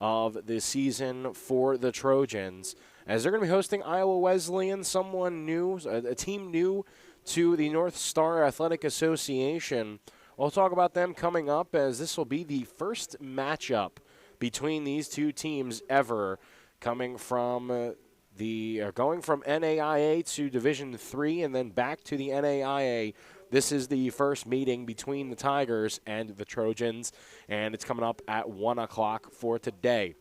of the season for the Trojans, as they're going to be hosting Iowa Wesleyan, someone new, a team new to the North Star Athletic Association. We'll talk about them coming up, as this will be the first matchup between these two teams ever, coming from going from NAIA to Division III and then back to the NAIA. This is the first meeting between the Tigers and the Trojans, and it's coming up at 1 o'clock for today.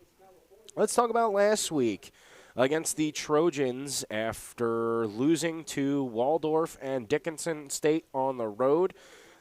Let's talk about last week against the Trojans. After losing to Waldorf and Dickinson State on the road,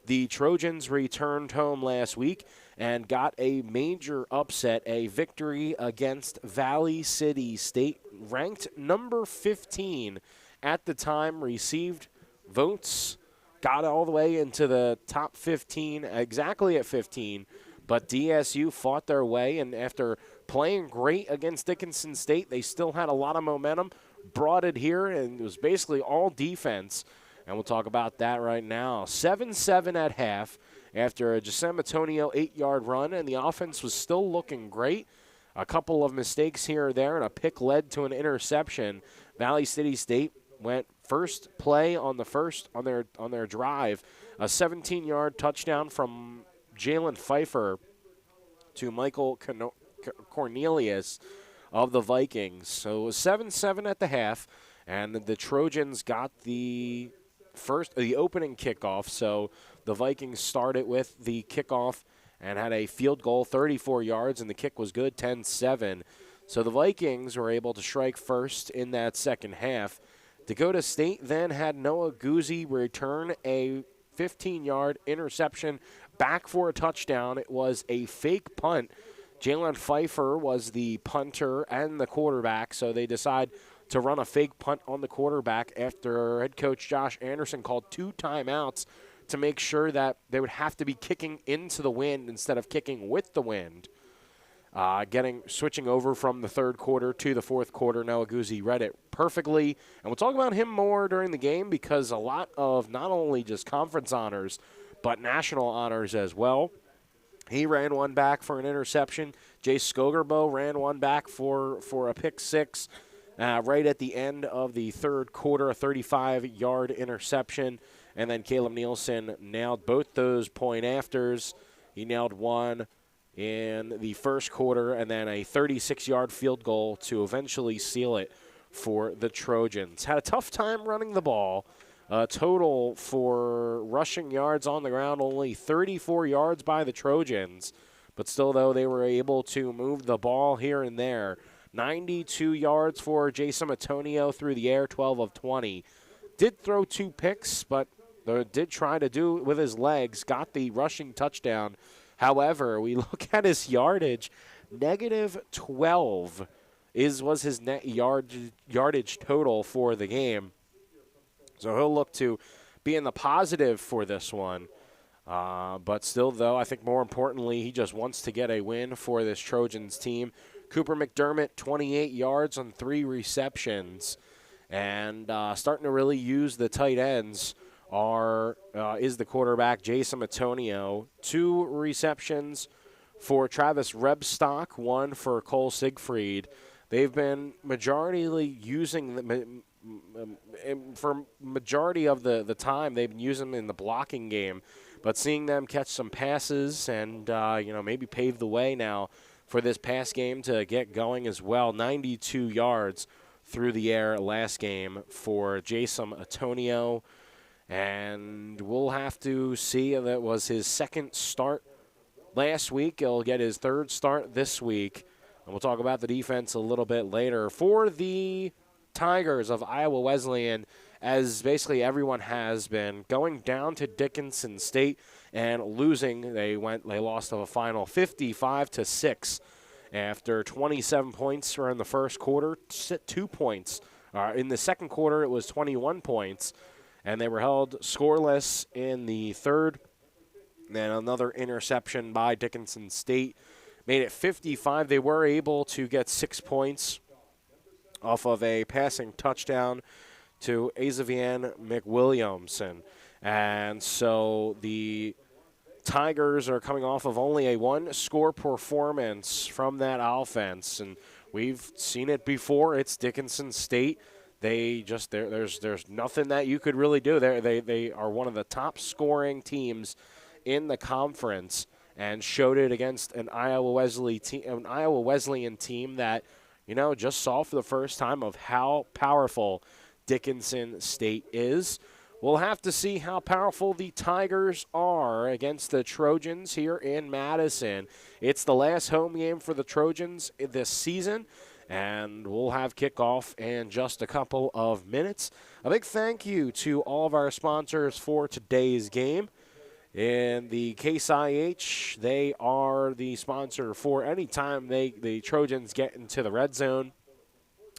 the Trojans returned home last week and got a major upset, a victory against Valley City State, ranked number 15 at the time, received votes, got all the way into the top 15, exactly at 15, but DSU fought their way, and after playing great against Dickinson State, they still had a lot of momentum, brought it here, and it was basically all defense. And we'll talk about that right now. 7-7 at half after a Giacomo 8-yard run, and the offense was still looking great. A couple of mistakes here or there, and a pick led to an interception. Valley City State went first play on their drive. A 17-yard touchdown from Jalen Pfeiffer to Michael Cornelius of the Vikings. So it was 7-7 at the half, and the Trojans got the opening kickoff. So the Vikings started with the kickoff and had a field goal, 34 yards, and the kick was good, 10-7. So the Vikings were able to strike first in that second half. Dakota State then had Noah Guzzi return a 15-yard interception back for a touchdown. It was a fake punt. Jalen Pfeiffer was the punter and the quarterback, so they decide to run a fake punt on the quarterback after head coach Josh Anderson called 2 timeouts to make sure that they would have to be kicking into the wind instead of kicking with the wind. Switching over from the third quarter to the fourth quarter, Noah Guzzi read it perfectly. And we'll talk about him more during the game, because a lot of not only just conference honors, but national honors as well. He ran one back for an interception. Jay Skogerbo ran one back for a pick six. Right at the end of the third quarter, a 35-yard interception. And then Caleb Nielsen nailed both those point afters. He nailed one in the first quarter, and then a 36-yard field goal to eventually seal it for the Trojans. Had a tough time running the ball. Total for rushing yards on the ground, only 34 yards by the Trojans. But still, though, they were able to move the ball here and there. 92 yards for Jason Antonio through the air, 12 of 20. Did throw 2 picks, but did try to do it with his legs. Got the rushing touchdown. However, we look at his yardage. -12 was his net yardage total for the game. So he'll look to be in the positive for this one. But still, though, I think more importantly, he just wants to get a win for this Trojans team. Cooper McDermott, 28 yards on 3 receptions. And starting to really use the tight ends is the quarterback, Jason Antonio. 2 receptions for Travis Rebstock, 1 for Cole Siegfried. They've been majority using for majority of the time, they've been using them in the blocking game. But seeing them catch some passes and maybe pave the way now for this pass game to get going as well. 92 yards through the air last game for Jason Antonio. And we'll have to see. That was his second start last week. He'll get his third start this week. And we'll talk about the defense a little bit later. For the Tigers of Iowa Wesleyan, as basically everyone has been, going down to Dickinson State and losing. They lost of a final 55-6 after 27 points were in the first quarter, 2 points. In the second quarter, it was 21 points, and they were held scoreless in the third. Then another interception by Dickinson State made it 55. They were able to get 6 points off of a passing touchdown to Azavian McWilliamson. And so the Tigers are coming off of only a one-score performance from that offense, and we've seen it before. It's Dickinson State. There's nothing that you could really do. They are one of the top scoring teams in the conference, and showed it against an Iowa Wesleyan team that, just saw for the first time of how powerful Dickinson State is. We'll have to see how powerful the Tigers are against the Trojans here in Madison. It's the last home game for the Trojans this season, and we'll have kickoff in just a couple of minutes. A big thank you to all of our sponsors for today's game. In the Case IH, they are the sponsor for any time the Trojans get into the red zone.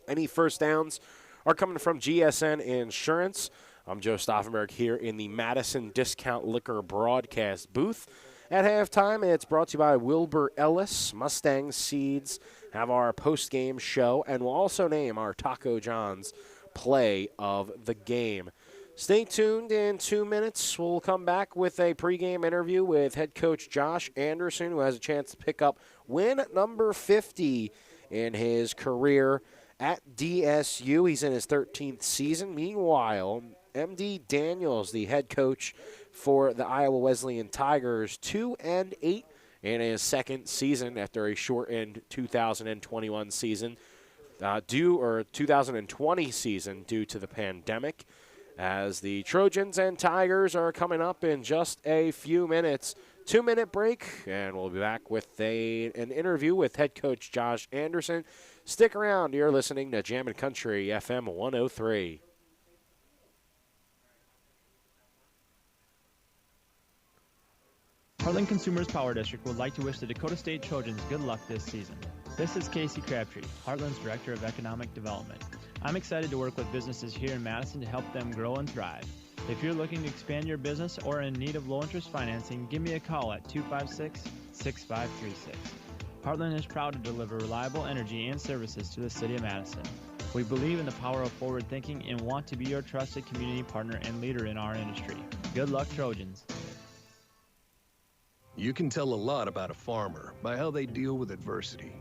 Any first downs are coming from GSN Insurance. I'm Joe Stauffenberg here in the Madison Discount Liquor broadcast booth. At halftime, it's brought to you by Wilbur Ellis. Mustang Seeds have our post-game show, and we'll also name our Taco John's play of the game. Stay tuned. In 2 minutes, we'll come back with a pregame interview with head coach Josh Anderson, who has a chance to pick up win number 50 in his career at DSU. He's in his 13th season. Meanwhile, MD Daniels, the head coach for the Iowa Wesleyan Tigers, 2-8 in his second season after a shortened 2021 season, 2020 season due to the pandemic. As the Trojans and Tigers are coming up in just a few minutes. 2-minute break, and we'll be back with an interview with head coach Josh Anderson. Stick around. You're listening to Jammin' Country FM 103. Heartland Consumers Power District would like to wish the Dakota State Trojans good luck this season. This is Casey Crabtree, Heartland's Director of Economic Development. I'm excited to work with businesses here in Madison to help them grow and thrive. If you're looking to expand your business or in need of low-interest financing, give me a call at 256-6536. Heartland is proud to deliver reliable energy and services to the city of Madison. We believe in the power of forward thinking and want to be your trusted community partner and leader in our industry. Good luck, Trojans. You can tell a lot about a farmer by how they deal with adversity.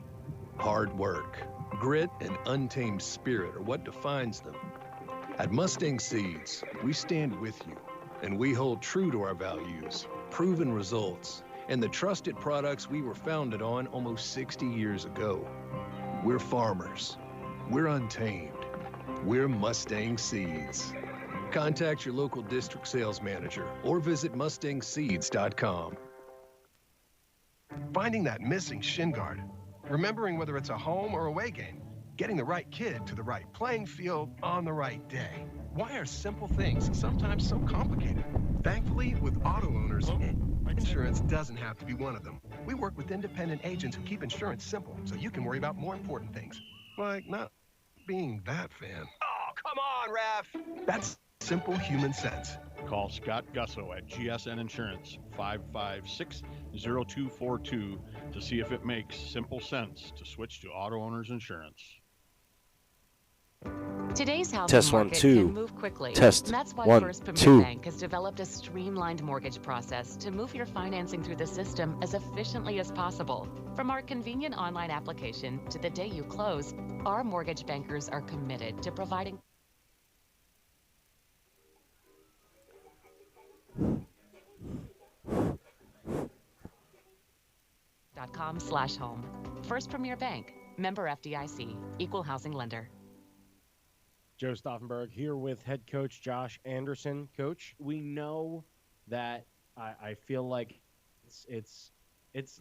Hard work, grit, and untamed spirit are what defines them. At Mustang Seeds, we stand with you, and we hold true to our values, proven results, and the trusted products we were founded on almost 60 years ago. We're farmers. We're untamed. We're Mustang Seeds. Contact your local district sales manager or visit mustangseeds.com. Finding that missing shin guard, remembering whether it's a home or away game, getting the right kid to the right playing field on the right day. Why are simple things sometimes so complicated? Thankfully, with auto owners, insurance doesn't have to be one of them. We work with independent agents who keep insurance simple so you can worry about more important things, like not being that fan. Oh, come on, Ref! That's simple human sense. Call Scott Gusso at GSN Insurance, 556-0242, to see if it makes simple sense to switch to auto owners insurance. Today's housing Test market 1 2. can move quickly. Test And that's why 1 First Premier 2. Bank has developed a streamlined mortgage process to move your financing through the system as efficiently as possible. From our convenient online application to the day you close, our mortgage bankers are committed to providing .com/home. First Premier Bank, member FDIC, equal housing lender. Joe Stauffenberg here with head coach Josh Anderson. Coach, we know that I feel like it's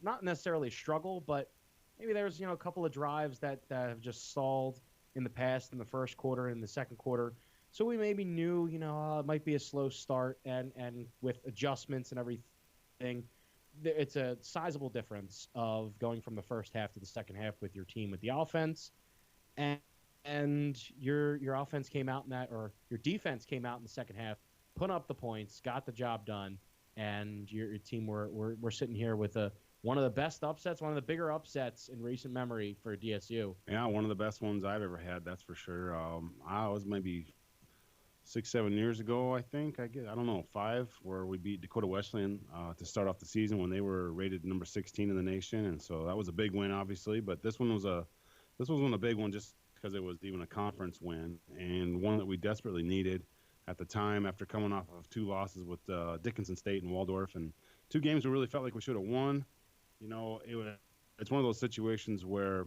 not necessarily a struggle, but maybe there's a couple of drives that have just stalled in the past in the first quarter and the second quarter. So we maybe knew it might be a slow start, and with adjustments and everything, it's a sizable difference of going from the first half to the second half with your team with the offense, and your offense came out in that, or your defense came out in the second half, put up the points, got the job done, and your team we're sitting here with one of the best upsets, one of the bigger upsets in recent memory for DSU. Yeah, one of the best ones I've ever had, that's for sure. I was maybe 6, 7 years ago, I think. I don't know, 5, where we beat Dakota Wesleyan to start off the season when they were rated number 16 in the nation, and so that was a big win, obviously. But this was a big one just because it was even a conference win and one that we desperately needed at the time after coming off of 2 losses with Dickinson State and Waldorf, and 2 games we really felt like we should have won. It's one of those situations where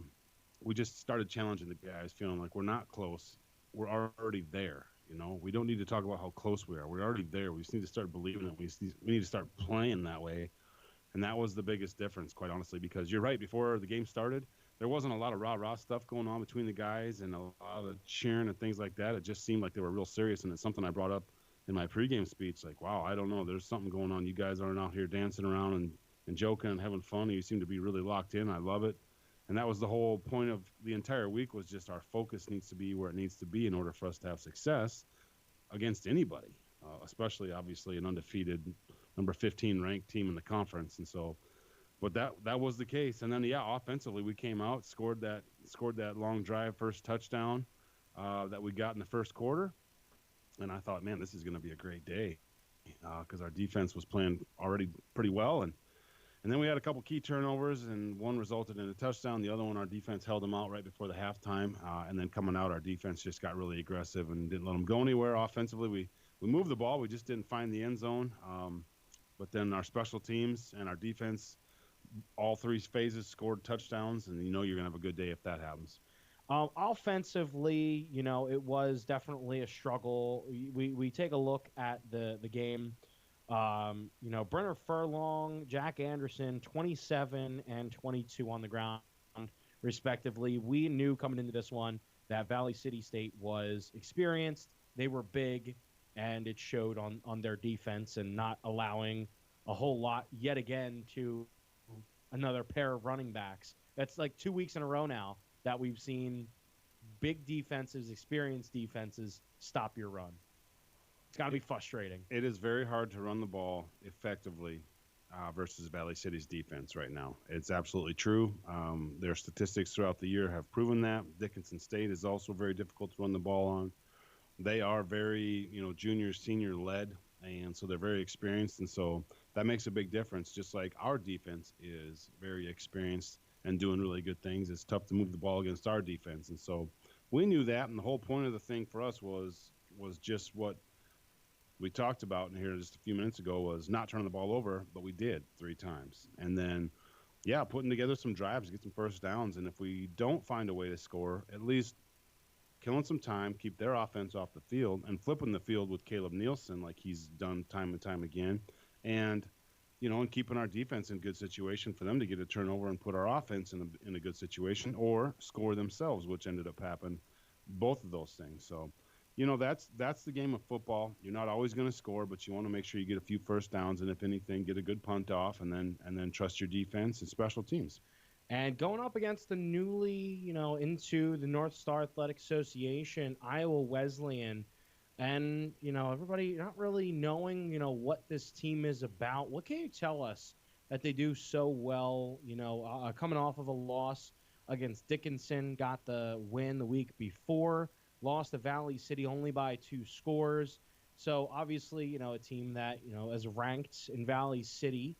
we just started challenging the guys, feeling like we're not close. We're already there. We don't need to talk about how close we are. We're already there. We just need to start believing it. We need to start playing that way. And that was the biggest difference, quite honestly, because you're right. Before the game started, there wasn't a lot of rah-rah stuff going on between the guys and a lot of cheering and things like that. It just seemed like they were real serious. And it's something I brought up in my pregame speech. Like, wow, I don't know. There's something going on. You guys aren't out here dancing around and joking and having fun. You seem to be really locked in. I love it. And that was the whole point of the entire week, was just our focus needs to be where it needs to be in order for us to have success against anybody, especially, obviously, an undefeated number 15 ranked team in the conference. And so, but that was the case. And then, offensively, we came out, scored that long drive, first touchdown that we got in the first quarter. And I thought, man, this is going to be a great day because our defense was playing already pretty well. And then we had a couple key turnovers, and one resulted in a touchdown. The other one, our defense held them out right before the halftime. And then coming out, our defense just got really aggressive and didn't let them go anywhere offensively. We moved the ball. We just didn't find the end zone. But then our special teams and our defense, all 3 phases, scored touchdowns, and you're going to have a good day if that happens. Offensively, it was definitely a struggle. We take a look at the game. Brenner Furlong, Jack Anderson, 27 and 22 on the ground, respectively. We knew coming into this one that Valley City State was experienced. They were big, and it showed on their defense and not allowing a whole lot yet again to another pair of running backs. That's like 2 weeks in a row now that we've seen big defenses, experienced defenses stop your run. It's got to be frustrating. It is very hard to run the ball effectively versus Valley City's defense right now. It's absolutely true. Their statistics throughout the year have proven that. Dickinson State is also very difficult to run the ball on. They are very, junior, senior led, and so they're very experienced, and so that makes a big difference. Just like our defense is very experienced and doing really good things, it's tough to move the ball against our defense, and so we knew that, and the whole point of the thing for us was just what we talked about in here just a few minutes ago, was not turning the ball over, but we did 3 times. And then, putting together some drives, get some first downs. And if we don't find a way to score, at least killing some time, keep their offense off the field, and flipping the field with Caleb Nielsen like he's done time and time again. And, and keeping our defense in good situation for them to get a turnover and put our offense in a good situation, or score themselves, which ended up happening, both of those things. So, that's the game of football. You're not always going to score, but you want to make sure you get a few first downs, and if anything, get a good punt off, and then trust your defense and special teams. And going up against the newly, into the North Star Athletic Association, Iowa Wesleyan, and, everybody not really knowing, what this team is about. What can you tell us that they do so well, coming off of a loss against Dickinson, got the win the week before, lost to Valley City only by 2 scores. So obviously, a team that, is ranked in Valley City,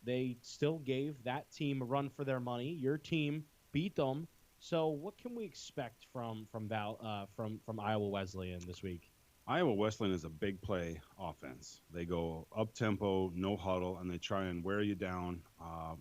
they still gave that team a run for their money. Your team beat them. So what can we expect from Iowa Wesleyan this week? Iowa Wesleyan is a big play offense. They go up tempo, no huddle, and they try and wear you down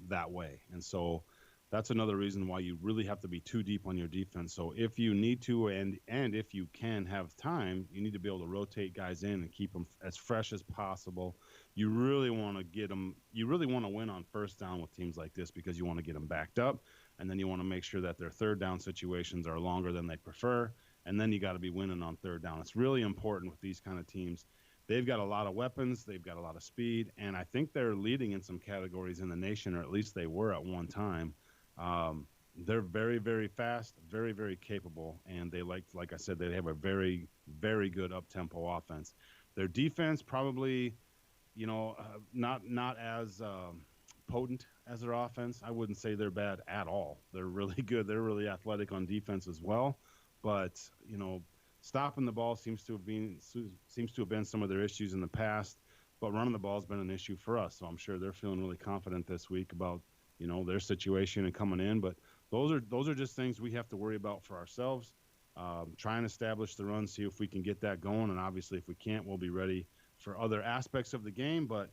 that way. And so that's another reason why you really have to be too deep on your defense. So if you need to, and if you can have time, you need to be able to rotate guys in and keep them as fresh as possible. You really want to get them. You really want to win on first down with teams like this, because you want to get them backed up, and then you want to make sure that their third down situations are longer than they prefer, and then you got to be winning on third down. It's really important with these kind of teams. They've got a lot of weapons. They've got a lot of speed, and I think they're leading in some categories in the nation, or at least they were at one time. They're very, very fast, very, very capable, and they like I said, they have a very, very good up-tempo offense. Their defense probably, not as potent as their offense. I wouldn't say they're bad at all. They're really good. They're really athletic on defense as well. But, stopping the ball seems to have been some of their issues in the past, but running the ball has been an issue for us. So I'm sure they're feeling really confident this week about, their situation and coming in. But those are just things we have to worry about for ourselves. Try and establish the run, see if we can get that going, and obviously if we can't, we'll be ready for other aspects of the game. But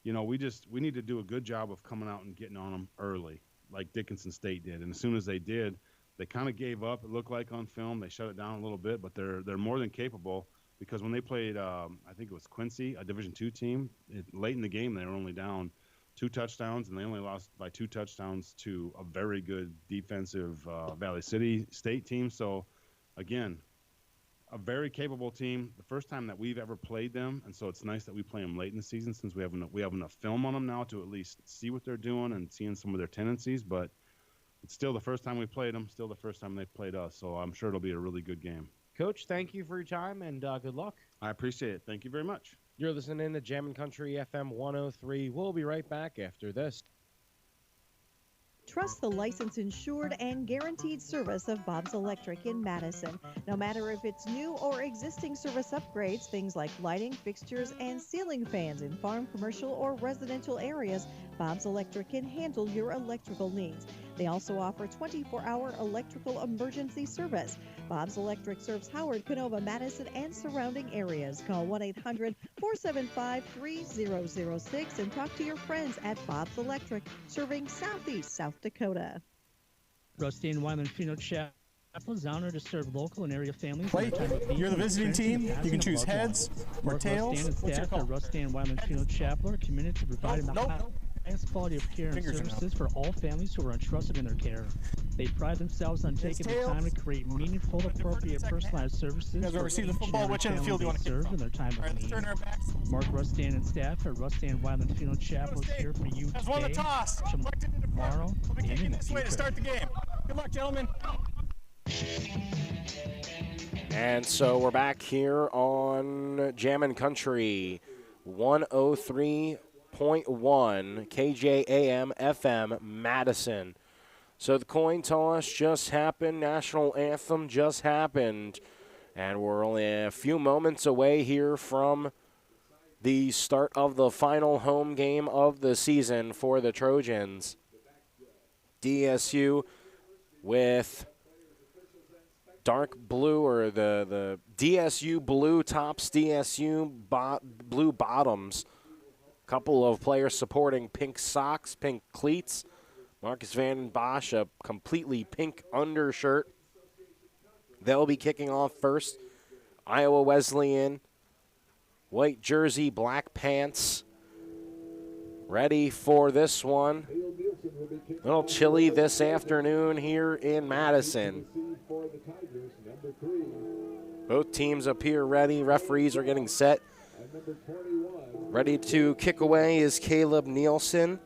we need to do a good job of coming out and getting on them early, like Dickinson State did. And as soon as they did, they kind of gave up. It looked like on film they shut it down a little bit, but they're more than capable, because when they played, I think it was Quincy, a Division II team, late in the game they were only down 2 touchdowns, and they only lost by 2 touchdowns to a very good defensive Valley City State team. So again, a very capable team. The first time that we've ever played them, and so it's nice that we play them late in the season, since we have enough film on them now to at least see what they're doing and seeing some of their tendencies. But it's still the first time we played them, still the first time they've played us. So I'm sure it'll be a really good game. Coach, thank you for your time, and good luck. I appreciate it. Thank you very much. You're listening to Jammin' Country FM 103. We'll be right back after this. Trust the licensed, insured, and guaranteed service of Bob's Electric in Madison. No matter if it's new or existing service upgrades, things like lighting, fixtures, and ceiling fans in farm, commercial, or residential areas, Bob's Electric can handle your electrical needs. They also offer 24-hour electrical emergency service. Bob's Electric serves Howard, Canova, Madison, and surrounding areas. Call 1-800-475-3006 and talk to your friends at Bob's Electric, serving Southeast South Dakota. Rusty and Wyman Funeral Chapel is honored to serve local and area families. Play. You're the visiting team. You can choose heads or tails. What's your call? Rusty and Wyman Funeral Chapel are committed to providing the highest quality of care and services for all families who are entrusted in their care. They pride themselves on taking the time to create meaningful, appropriate, personalized services. You guys will receive the football. Which end of the field do you want to serve in their time of need. Mark Rustan and staff at Rustan Wyman Funeral Chapel is here for you today, won the toss. Tomorrow, we'll be kicking this way to start the game. Good luck, gentlemen. And so we're back here on Jammin' Country 103.1 KJAM FM Madison. So the coin toss just happened, national anthem just happened, and we're only a few moments away here from the start of the final home game of the season for the Trojans. DSU with dark blue, or the DSU blue tops, DSU blue bottoms. Couple of players supporting pink socks, pink cleats. Marcus Van Bosch, a completely pink undershirt. They'll be kicking off first. Iowa Wesleyan, white jersey, black pants. Ready for this one. A little chilly this afternoon here in Madison. Both teams appear ready. Referees are getting set. Ready to kick away is Caleb Nielsen.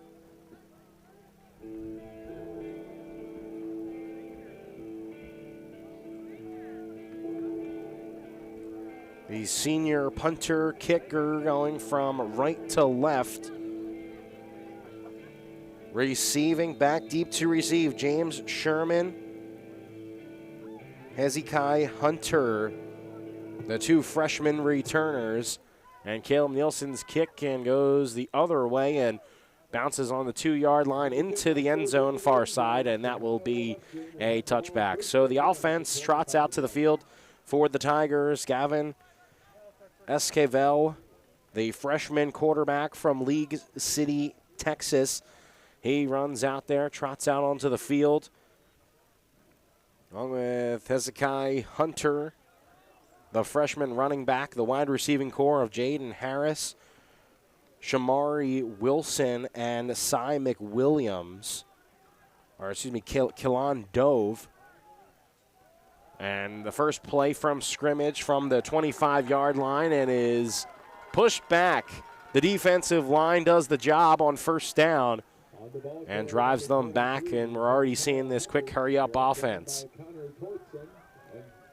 The senior punter kicker going from right to left. Receiving back deep to receive, James Sherman, Hezekiah Hunter, the two freshman returners. And Caleb Nielsen's kick and goes the other way and bounces on the 2-yard line into the end zone far side, and that will be a touchback. So the offense trots out to the field for the Tigers. Gavin Esquivel, the freshman quarterback from League City, Texas. He runs out there, trots out onto the field, along with Hezekiah Hunter, the freshman running back, the wide receiving core of Jaden Harris, Shamari Wilson, and Cy McWilliams, Killan Dove. And the first play from scrimmage from the 25-yard line and is pushed back. The defensive line does the job on first down and drives them back, and we're already seeing this quick hurry-up offense.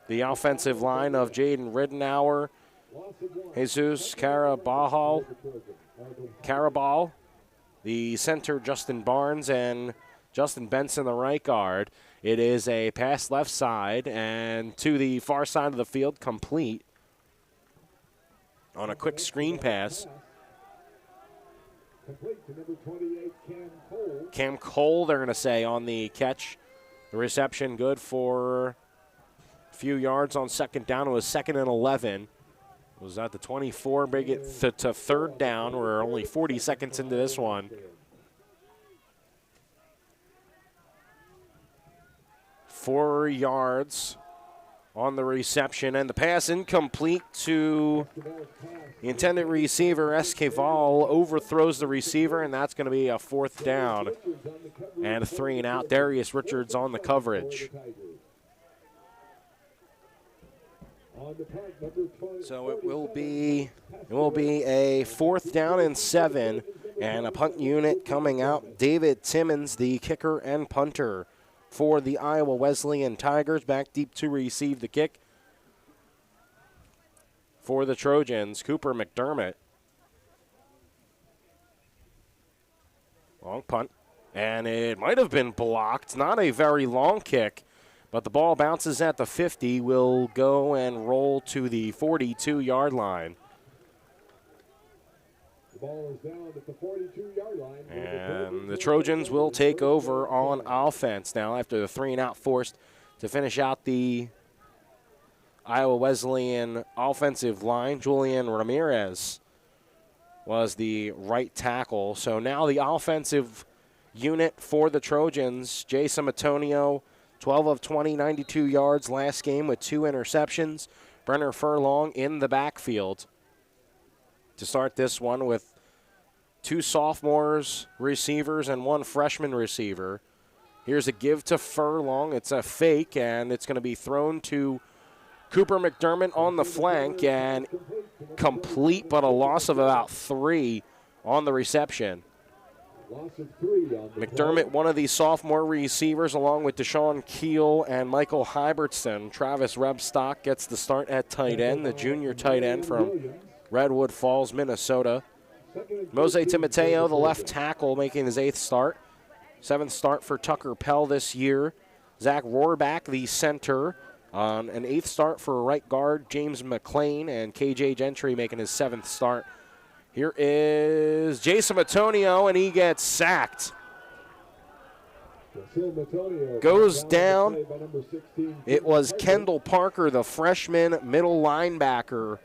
The offensive line of Jaden Ridenour, Jesus Carabal, the center Justin Barnes, and Justin Benson, the right guard. It is a pass left side and to the far side of the field, complete on a quick screen pass. Complete to number 28, Cam Cole. Cam Cole, they're going to say, on the catch. The reception good for a few yards on second down. It was 2nd and 11. It was at the 24, bring it to third down. We're only 40 seconds into this one. 4 yards on the reception, and the pass incomplete to the intended receiver. Esquivel overthrows the receiver, and that's going to be a 4th down and a 3 and out. Darius Richards on the coverage. So it will be a 4th down and 7, and a punt unit coming out. David Timmons, the kicker and punter for the Iowa Wesleyan Tigers, back deep to receive the kick. For the Trojans, Cooper McDermott. Long punt, and it might have been blocked. Not a very long kick, but the ball bounces at the 50, will go and roll to the 42-yard line. Ball is down at the 42-yard line. And the Trojans will take over on offense now after the 3 and out forced to finish out the Iowa Wesleyan offensive line. Julian Ramirez was the right tackle. So now the offensive unit for the Trojans, Jason Matonio, 12 of 20, 92 yards last game with 2 interceptions. Brenner Furlong in the backfield to start this one with 2 sophomores receivers and 1 freshman receiver. Here's a give to Furlong. It's a fake, and it's going to be thrown to Cooper McDermott on the flank, and complete, but a loss of about 3 on the reception. McDermott, one of the sophomore receivers, along with Deshaun Keel and Michael Hybertson. Travis Rebstock gets the start at tight end, the junior tight end from Redwood Falls, Minnesota. Mose Timoteo, the left tackle, making his 8th start. 7th start for Tucker Pell this year. Zach Rohrbach, the center, on an 8th start for right guard James McLean, and KJ Gentry making his 7th start. Here is Jason Matonio, and he gets sacked. Goes down. It was Kendall Parker, the freshman middle linebacker.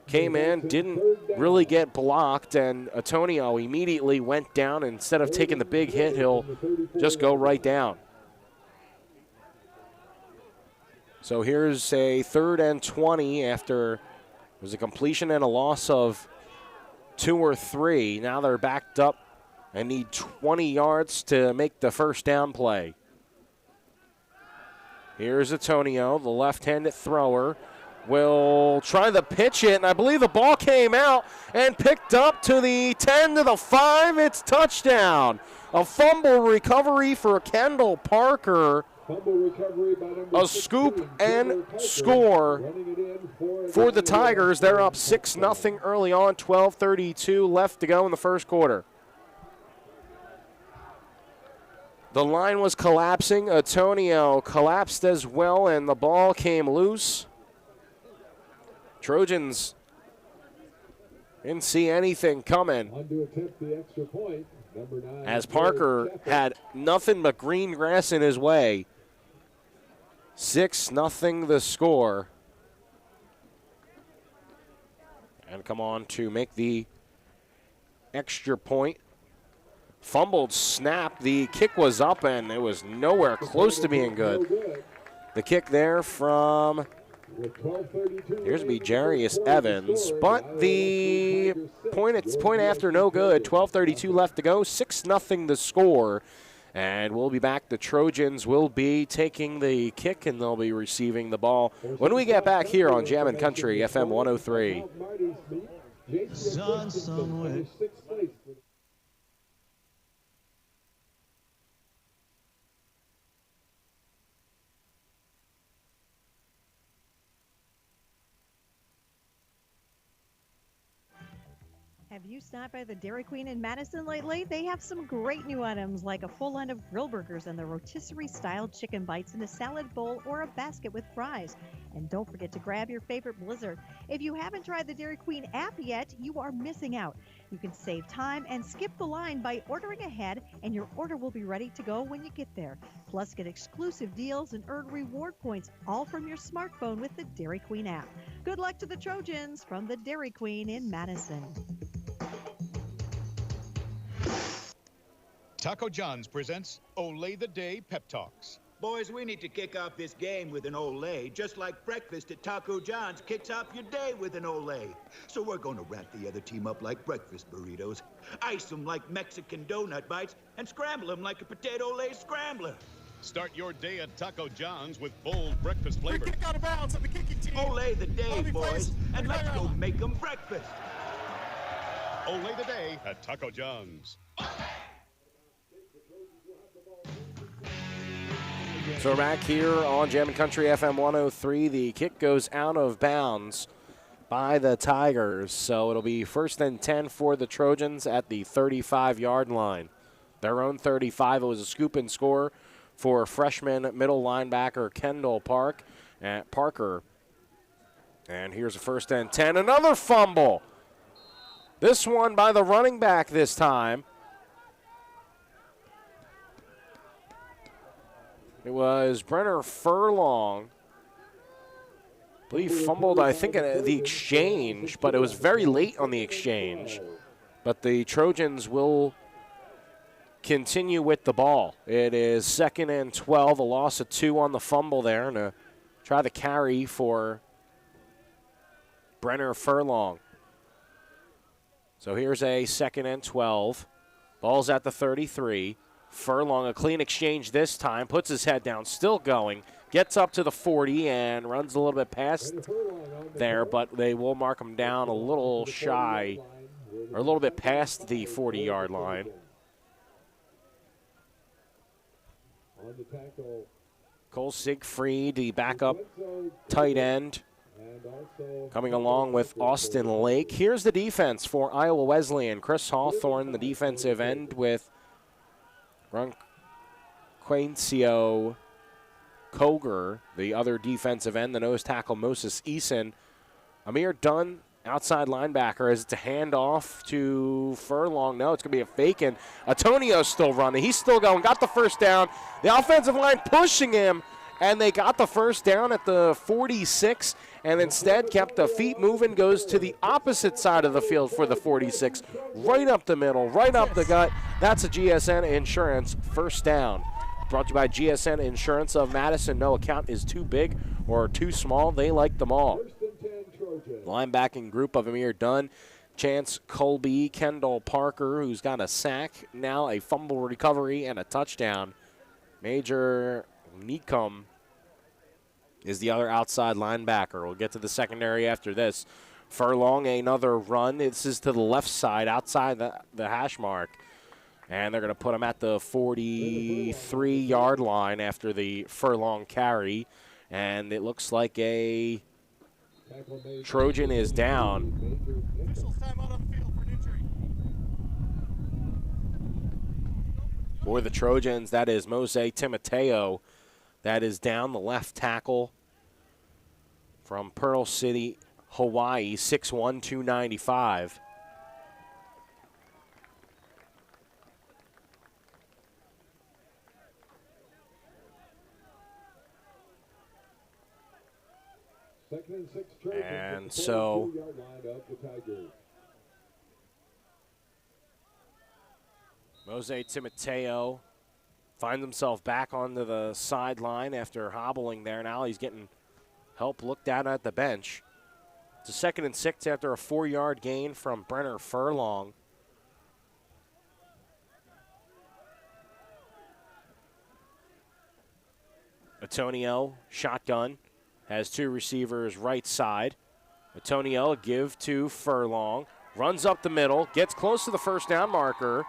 Came in, didn't really get blocked, and Antonio immediately went down. Instead of taking the big hit, he'll just go right down. So here's a 3rd and 20 after it was a completion and a loss of 2 or 3. Now they're backed up and need 20 yards to make the first down play. Here's Antonio, the left-handed thrower. Will try to pitch it, and I believe the ball came out and picked up to the 10 to the 5. It's touchdown. A fumble recovery for Kendall Parker. A scoop and score for the Tigers. They're up 6-0 early on, 12:32 left to go in the first quarter. The line was collapsing. Antonio collapsed as well, and the ball came loose. Trojans didn't see anything coming, as Parker had nothing but green grass in his way. 6-0 the score. And come on to make the extra point. Fumbled snap. The kick was up, and it was nowhere close to being good. The kick there from, here's to be Jarius Evans, but the point after no good. 12:32 left to go. 6-0 the score. And we'll be back. The Trojans will be taking the kick, and they'll be receiving the ball when we get back here on Jammin' Country FM 103. Have you stopped by the Dairy Queen in Madison lately? They have some great new items like a full line of grill burgers and the rotisserie-style chicken bites in a salad bowl or a basket with fries. And don't forget to grab your favorite Blizzard. If you haven't tried the Dairy Queen app yet, you are missing out. You can save time and skip the line by ordering ahead, and your order will be ready to go when you get there. Plus, get exclusive deals and earn reward points all from your smartphone with the Dairy Queen app. Good luck to the Trojans from the Dairy Queen in Madison. Taco John's presents Olay the Day Pep Talks. Boys, we need to kick off this game with an Olay, just like breakfast at Taco John's kicks off your day with an Olay. So we're going to wrap the other team up like breakfast burritos, ice them like Mexican donut bites, and scramble them like a potato Lay scrambler. Start your day at Taco John's with bold breakfast flavor. Kick out of bounds on the kicking team. Olay the day, boys, and let's go make them breakfast. Olay the Day at Taco John's. So we're back here on Jammin' Country FM 103. The kick goes out of bounds by the Tigers. So it'll be 1st and 10 for the Trojans at the 35-yard line. Their own 35. It was a scoop and score for freshman middle linebacker Kendall Parker. And here's a 1st and 10. Another fumble. This one by the running back this time. It was Brenner Furlong. I believe fumbled, I think, in the exchange, but it was very late on the exchange. But the Trojans will continue with the ball. It is 2nd and 12, a loss of 2 on the fumble there, and try the carry for Brenner Furlong. So here's a 2nd and 12. Ball's at the 33. Furlong, a clean exchange this time, puts his head down, still going, gets up to the 40 and runs a little bit past there, but they will mark him down a little shy, or a little bit past the 40-yard line. Cole Siegfried, the backup tight end, coming along with Austin Lake. Here's the defense for Iowa Wesleyan. Chris Hawthorne, the defensive end, with Ronquencio Koger, the other defensive end, the nose tackle Moses Eason. Amir Dunn, outside linebacker, as it's a handoff to Furlong. No, it's going to be a fake, and Antonio's still running. He's still going, got the first down. The offensive line pushing him, and they got the first down at the 46, and instead kept the feet moving, goes to the opposite side of the field for the 46, right up the middle, right up the gut. That's a GSN Insurance first down. Brought to you by GSN Insurance of Madison. No account is too big or too small. They like them all. Linebacking group of Amir Dunn, Chance Colby, Kendall Parker, who's got a sack, now a fumble recovery and a touchdown. Major Neekum is the other outside linebacker. We'll get to the secondary after this. Furlong, another run. This is to the left side, outside the hash mark. And they're going to put him at the 43-yard line after the Furlong carry. And it looks like a Trojan is down. For the Trojans, that is Mose Timoteo. That is down, the left tackle from Pearl City, Hawaii, 6'1", 295. And so Mose Timoteo finds himself back onto the sideline after hobbling there. Now he's getting help looked at the bench. It's a 2nd and 6 after a 4-yard gain from Brenner Furlong. Antonio, shotgun, has 2 receivers right side. Antonio, a give to Furlong, runs up the middle, gets close to the first down marker.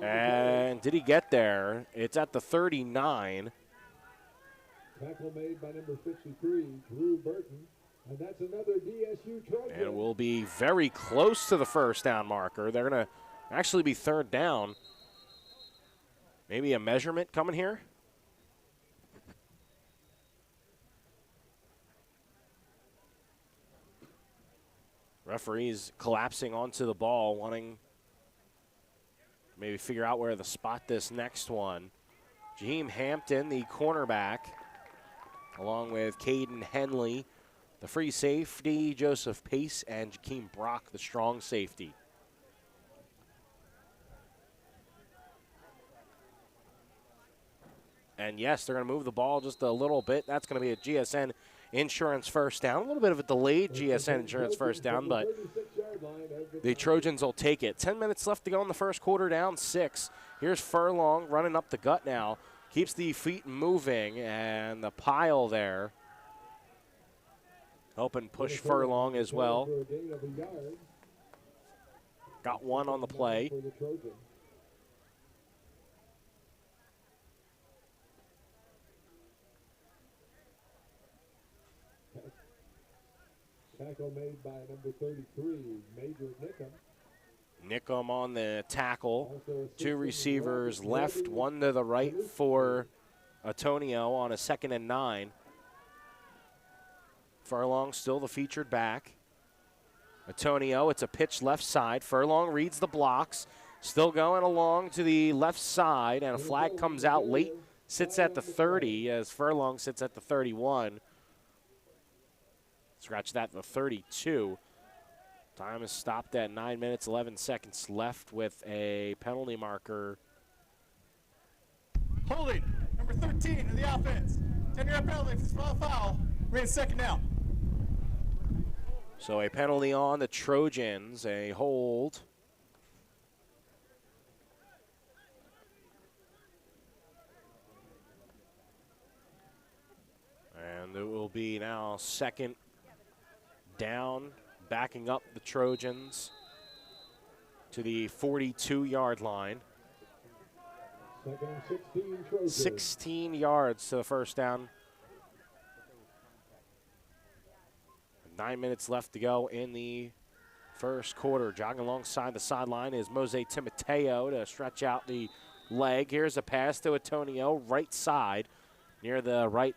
And did he get there? It's at the 39. Tackle made by number 53, Drew Burton. And that's another DSU Trojan. And it will be very close to the first down marker. They're going to actually be third down. Maybe a measurement coming here. Referees collapsing onto the ball, wanting to maybe figure out where to spot this next one. Jaheim Hampton, the cornerback, along with Caden Henley, the free safety, Joseph Pace, and Jakeem Brock, the strong safety. And yes, they're going to move the ball just a little bit. That's going to be a GSN Insurance first down. A little bit of a delayed GSN Insurance first down, but the Trojans will take it. 10 minutes left to go in the first quarter, down 6. Here's Furlong running up the gut now. Keeps the feet moving, and the pile there. Helping push Furlong as well. Got one on the play. Tackle made by number 33, Major Nickham. Nickham on the tackle. 2 receivers left, 1 to the right for Antonio on a 2nd and 9. Furlong still the featured back. Antonio, it's a pitch left side. Furlong reads the blocks. Still going along to the left side, and a flag comes out late. Sits at the 30 as Furlong sits at the 31. Scratch that, the 32. Time is stopped at 9 minutes, 11 seconds left with a penalty marker. Holding, number 13 of the offense. 10-yard penalty for small foul. We're in 2nd down. So a penalty on the Trojans, a hold. And it will be now 2nd down, backing up the Trojans to the 42-yard line. 16 yards to the first down. 9 minutes left to go in the first quarter. Jogging alongside the sideline is Mose Timoteo to stretch out the leg. Here's a pass to Antonio, right side, near the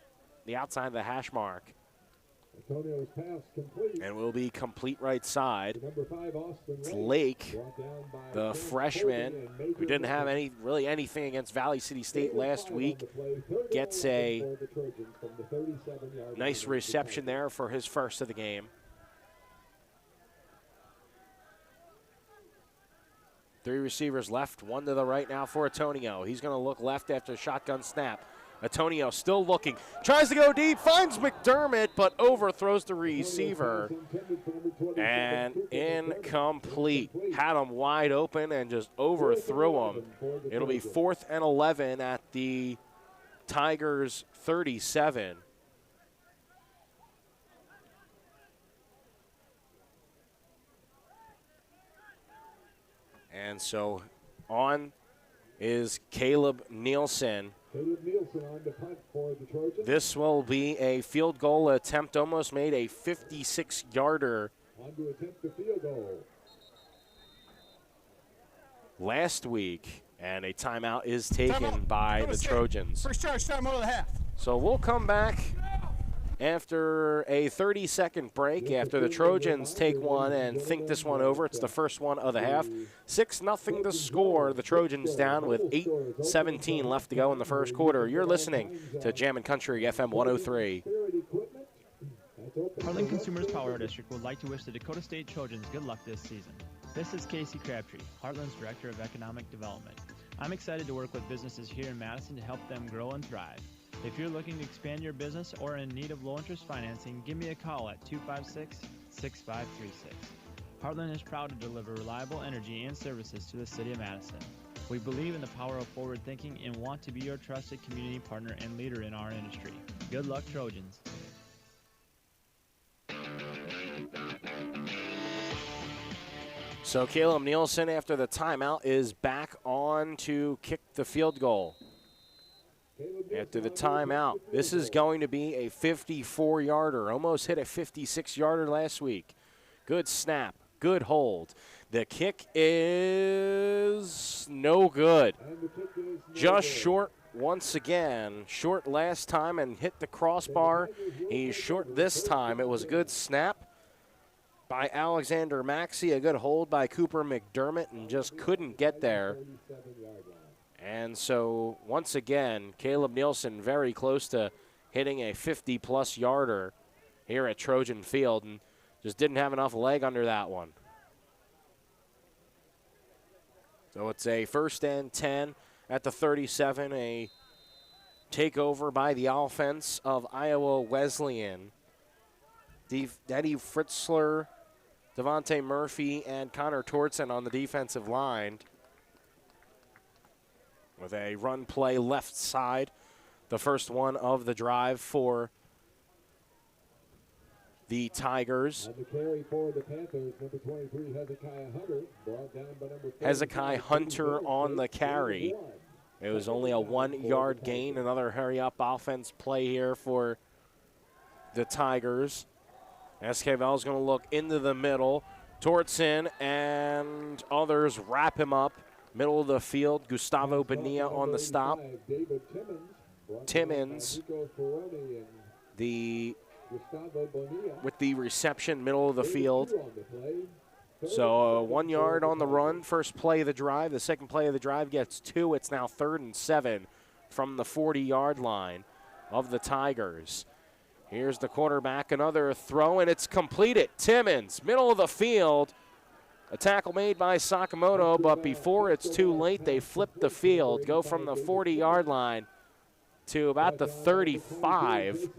outside of the hash mark. Antonio's pass complete. And will be complete right side. Number 5, Austin It's Lake, the freshman, who didn't have anything against Valley City State last week, gets a nice reception there for his first of the game. 3 receivers left, 1 to the right now for Antonio. He's going to look left after a shotgun snap. Antonio still looking, tries to go deep, finds McDermott, but overthrows the receiver. And incomplete. Had him wide open and just overthrew him. It'll be 4th and 11 at the Tigers' 37. And so on is Caleb Nielsen. On to punt for the Trojans. This will be a field goal attempt, almost made a 56-yarder. On to attempt the field goal. Last week, and a timeout is taken by the Trojans. First charge, timeout of the half. So we'll come back after a 30-second break, after the Trojans take one and think this one over. It's the first one of the half. 6-0 the score. The Trojans down with 8:17 left to go in the first quarter. You're listening to Jammin' Country FM 103. Heartland Consumers Power District would like to wish the Dakota State Trojans good luck this season. This is Casey Crabtree, Heartland's Director of Economic Development. I'm excited to work with businesses here in Madison to help them grow and thrive. If you're looking to expand your business or in need of low-interest financing, give me a call at 256-6536. Heartland is proud to deliver reliable energy and services to the city of Madison. We believe in the power of forward thinking and want to be your trusted community partner and leader in our industry. Good luck, Trojans. So Caleb Nielsen, after the timeout, is back on to kick the field goal. Caleb after the timeout. This is going to be a 54-yarder. Almost hit a 56-yarder last week. Good snap. Good hold. The kick is no good. Just short once again. Short last time and hit the crossbar. He's short this time. It was a good snap by Alexander Maxey. A good hold by Cooper McDermott and just couldn't get there. And so, once again, Caleb Nielsen very close to hitting a 50-plus yarder here at Trojan Field and just didn't have enough leg under that one. So it's a 1st and 10 at the 37, a takeover by the offense of Iowa Wesleyan. Eddie Fritzler, Devontae Murphy, and Connor Tortson on the defensive line. With a run play left side, the first one of the drive for the Tigers. On the carry for the Panthers, number 23, Hezekiah Hunter, brought down by number 30. Hezekiah Hunter on the carry. It was only a 1-yard gain. Another hurry-up offense play here for the Tigers. SKVL is going to look into the middle. Tortson and others wrap him up. Middle of the field, Gustavo Bonilla on the stop. Timmons, with the reception, middle of the field. So 1 yard on the run, first play of the drive. The second play of the drive gets 2. It's now 3rd and 7 from the 40-yard line of the Tigers. Here's the quarterback, another throw, and it's completed. Timmons, middle of the field. A tackle made by Sakamoto, but before it's too late, they flip the field, go from the 40-yard line to about the 35.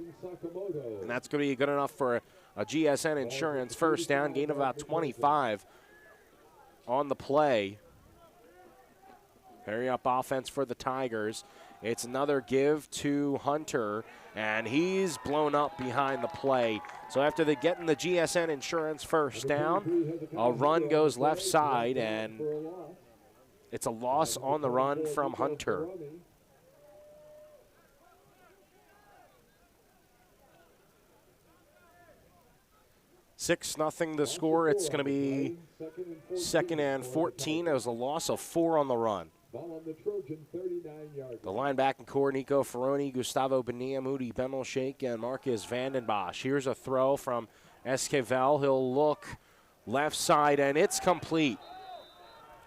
And that's going to be good enough for a GSN Insurance first down, gain of about 25 on the play. Hurry up offense for the Tigers. It's another give to Hunter, and he's blown up behind the play. So after they get in the GSN Insurance first down, a run goes left side, and it's a loss on the run from Hunter. (6-0) the score. It's going to be 2nd and 14. It was a loss of 4 on the run. The linebacking core, Nico Ferroni, Gustavo Bonilla, Moody Bemelshake, and Marcus Vandenbosch. Here's a throw from Esquivel. He'll look left side, and it's complete.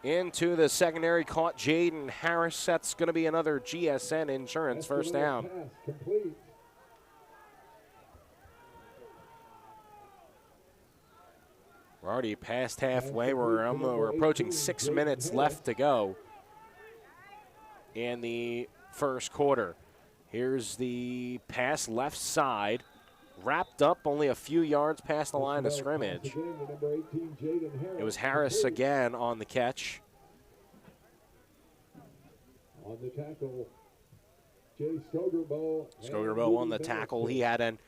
Into the secondary, caught Jaden Harris. That's going to be another GSN Insurance first down. We're already past halfway. We're approaching 6 minutes left to go in the first quarter. Here's the pass left side. Wrapped up only a few yards past the line of scrimmage. It was Harris again on the catch. On the tackle, Jay Skogerbo. Skogerbo on the tackle. He had an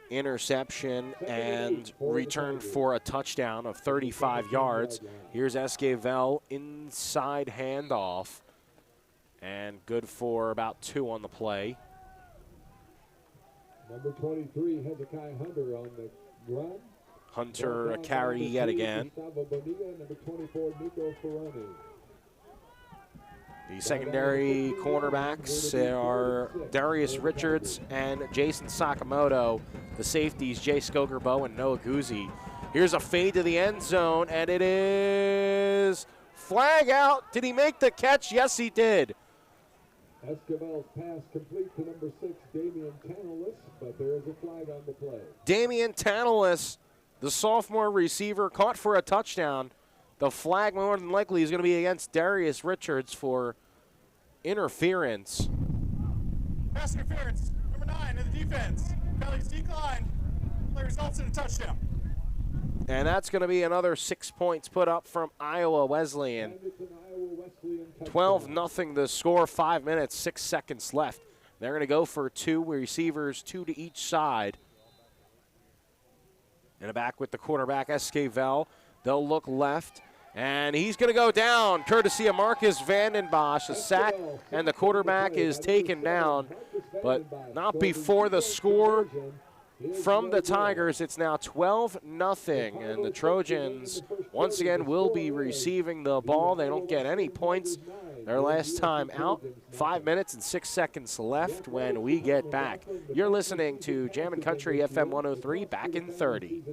interception and returned for a touchdown of 35 yards. Here's Esquivel, inside handoff, and good for about 2 on the play. Number 23, Hezekiah Hunter on the run. Hunter a carry yet again. Gustavo Bonilla, number 24, Nico Ferroni. The secondary cornerbacks are Darius Richards and Jason Sakamoto. The safeties, Jay Skogerbo and Noah Guzzi. Here's a fade to the end zone, and it is flag out. Did he make the catch? Yes, he did. Esquivel's pass complete to number 6, Damian Tanalis, but there is a flag on the play. Damian Tanalis, the sophomore receiver, caught for a touchdown. The flag more than likely is going to be against Darius Richards for interference. Pass interference, number 9 in the defense. Penalties decline. Play results in a touchdown. And that's going to be another 6 points put up from Iowa Wesleyan. 12-0 the score, 5 minutes, 6 seconds left. They're going to go for 2 receivers, 2 to each side. And back with the quarterback, Esquivel. They'll look left. And he's going to go down, courtesy of Marcus Vandenbosch. A sack, and the quarterback is taken down, but not before the score from the Tigers. It's now 12-0, and the Trojans once again will be receiving the ball. They don't get any points their last time out. 5 minutes and 6 seconds left when we get back. You're listening to Jammin' Country FM 103, back in 30.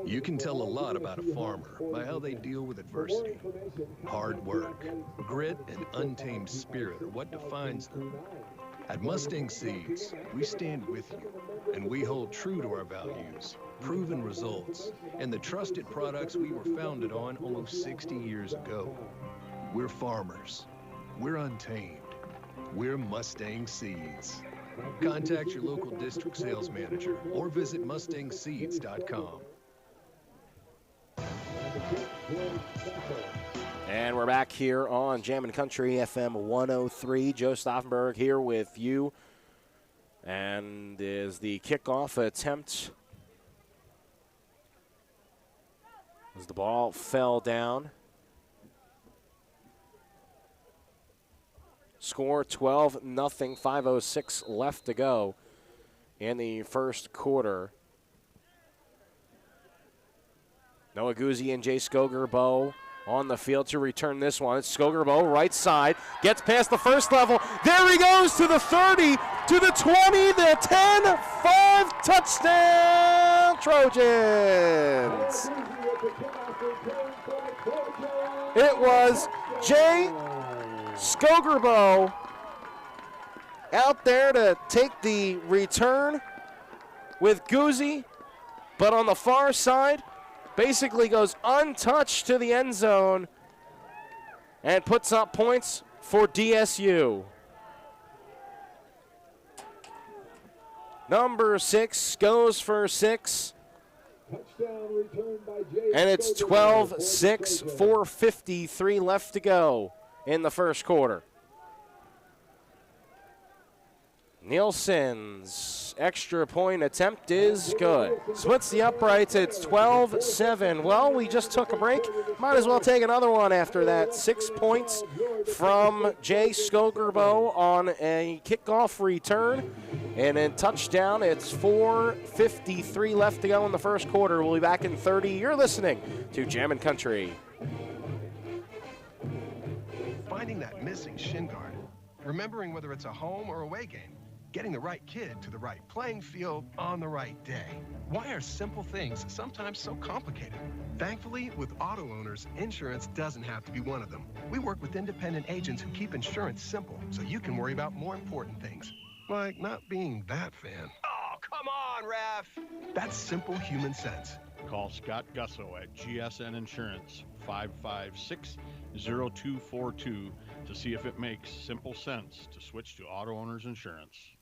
You can tell a lot about a farmer by how they deal with adversity. Hard work, grit, and untamed spirit are what defines them. At Mustang Seeds, we stand with you, and we hold true to our values, proven results, and the trusted products we were founded on almost 60 years ago. We're farmers. We're untamed. We're Mustang Seeds. Contact your local district sales manager or visit mustangseeds.com. And we're back here on Jammin' Country FM 103. Joe Stauffenberg here with you. And is the kickoff attempt as the ball fell down. Score 12-0, 5:06 left to go in the first quarter. Noah Guzzi and Jay Skogerbo on the field to return this one. It's Skogerbo, right side, gets past the first level. There he goes to the 30, to the 20, the 10, 5, touchdown, Trojans. It was Jay Skogerbo out there to take the return with Guzzi, but on the far side, basically goes untouched to the end zone and puts up points for DSU. Number 6 goes for 6. And it's 12-6, 4:53 left to go in the first quarter. Nielsen's extra point attempt is good. Splits the uprights. It's 12-7. Well, we just took a break. Might as well take another one after that. 6 points from Jay Skogerbo on a kickoff return. And then touchdown. It's 4:53 left to go in the first quarter. We'll be back in 30. You're listening to Jammin' Country. Finding that missing shin guard, remembering whether it's a home or away game, getting the right kid to the right playing field on the right day. Why are simple things sometimes so complicated? Thankfully, with auto owners, insurance doesn't have to be one of them. We work with independent agents who keep insurance simple so you can worry about more important things, like not being that fan. Oh, come on, ref! That's simple human sense. Call Scott Gusso at GSN Insurance, 556-0242, to see if it makes simple sense to switch to auto owners insurance.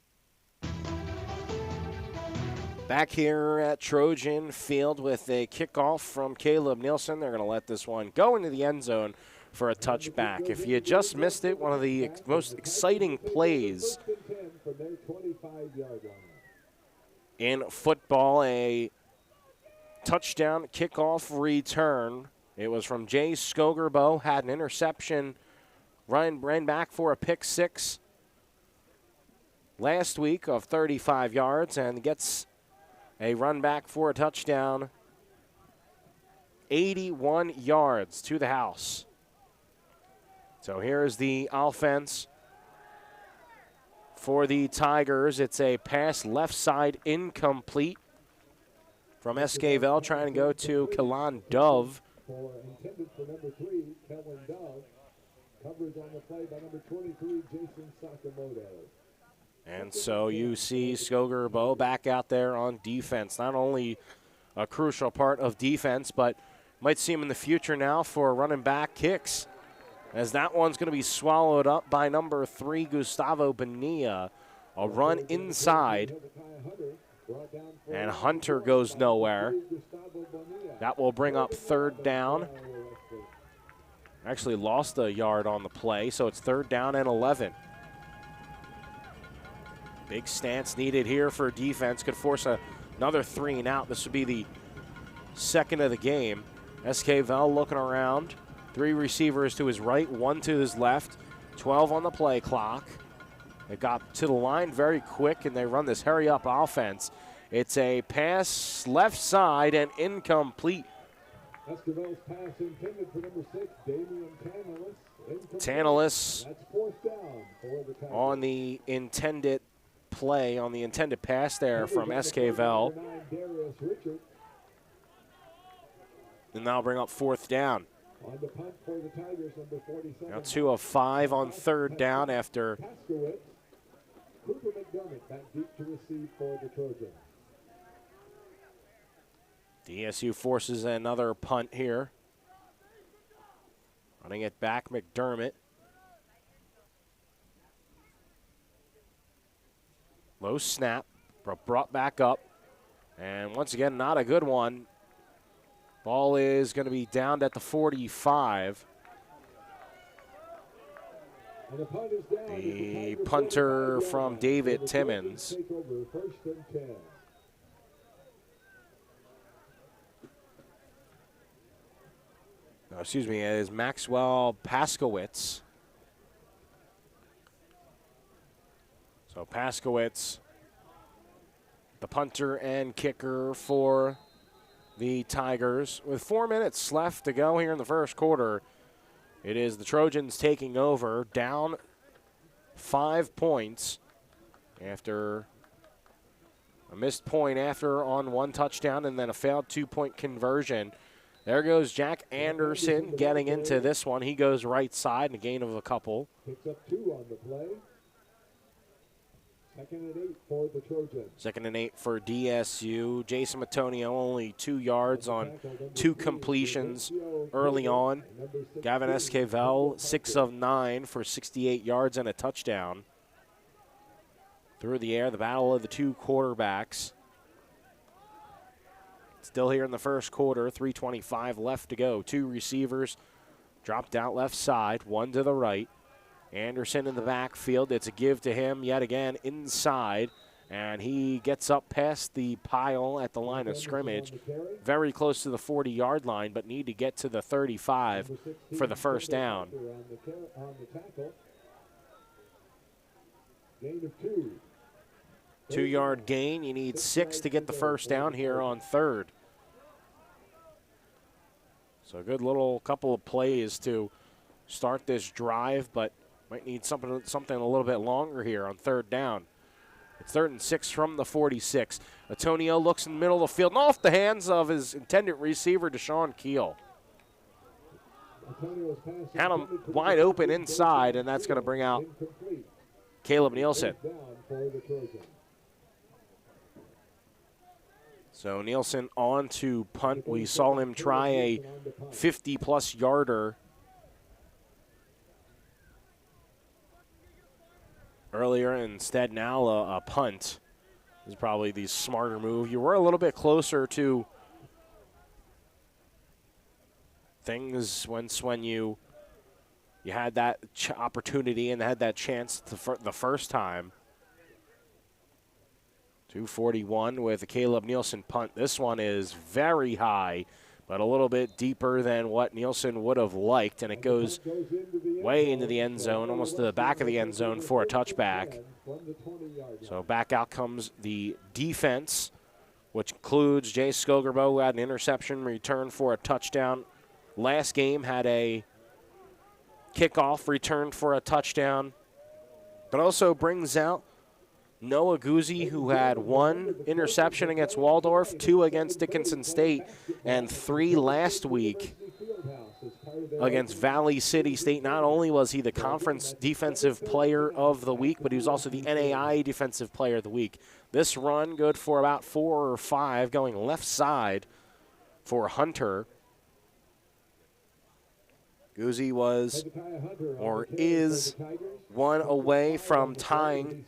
Back here at Trojan Field with a kickoff from Caleb Nielsen. They're going to let this one go into the end zone for a touchback. If you just missed it, one of the most exciting plays in football, a touchdown kickoff return. It was from Jay Skogerbo, had an interception, ran back for a pick six last week of 35 yards and gets a run back for a touchdown, 81 yards to the house. So here's the offense for the Tigers. It's a pass left side incomplete from Esquivel, trying to go to Kalan Dove. Intended for number 3, Kellen Dove. Coverage on the play by number 23, Jason Sakamoto. And so you see Skogerbo back out there on defense. Not only a crucial part of defense, but might see him in the future now for running back kicks, as that one's going to be swallowed up by number 3, Gustavo Bonilla. A run inside, and Hunter goes nowhere. That will bring up third down. Actually lost a yard on the play, so it's third down and 11. Big stance needed here for defense. Could force another 3 and out. This would be the second of the game. SK Vel looking around. 3 receivers to his right, 1 to his left. 12 on the play clock. They got to the line very quick, and they run this hurry-up offense. It's a pass left side and incomplete. Esquivel's pass intended for number 6, Damian Tanalis. Tanalis That's 4th down for the Tigers. on the intended play, on the intended pass there from SK Vel. And now bring up 4th down. On the punt for the Tigers, number 47. Now 2 of 5 on 3rd down after Paskowitz. Cooper McDermott back deep to receive for the Trojans. DSU forces another punt here. Running it back, McDermott. Low snap, brought back up. And once again, not a good one. Ball is going to be downed at the 45. And the punt is down. The punter from David Timmons. Take over, 1st and 10. No, excuse me, it is Maxwell Paskowitz. So Paskowitz, the punter and kicker for the Tigers. With 4 minutes left to go here in the first quarter, it is the Trojans taking over, down 5 points after a missed point after on 1 touchdown and then a failed 2-point conversion. There goes Jack Anderson getting into this one. He goes right side, and a gain of a couple. Picks up 2 on the play. 2nd and 8 for the Trojans. 2nd and 8 for DSU. Jason Matonio only 2 yards on 2 completions early on. Gavin Esquivel, 6 of 9 for 68 yards and a touchdown. Through the air, the battle of the 2 quarterbacks. Still here in the first quarter, 3:25 left to go. 2 receivers dropped out left side, 1 to the right. Anderson in the backfield. It's a give to him yet again inside, and he gets up past the pile at the line of scrimmage, very close to the 40-yard line, but need to get to the 35 for the first down. On the tackle. Gain of 2. 2-yard gain. You need 6 to get the first down here on 3rd. So a good little couple of plays to start this drive, but might need something a little bit longer here on 3rd down. It's 3rd and 6 from the 46. Antonio looks in the middle of the field and off the hands of his intended receiver, Deshaun Keel. Had him wide open inside, and that's going to bring out Caleb Nielsen. So Nielsen on to punt. We saw him try a 50-plus yarder earlier. Instead, now a punt is probably the smarter move. You were a little bit closer to things when you had that opportunity and had that chance the first time. 241 with a Caleb Nielsen punt. This one is very high, but a little bit deeper than what Nielsen would have liked, and it goes way into the end zone, almost to the back of the end zone for a touchback. So back out comes the defense, which includes Jay Skogerbo, who had an interception return for a touchdown. Last game had a kickoff return for a touchdown, but also brings out Noah Guzzi, who had 1 interception against Waldorf, 2 against Dickinson State, and 3 last week against Valley City State. Not only was he the conference defensive player of the week, but he was also the NAIA defensive player of the week. This run good for about 4 or 5, going left side for Hunter. Guzzi was, or is, 1 away from tying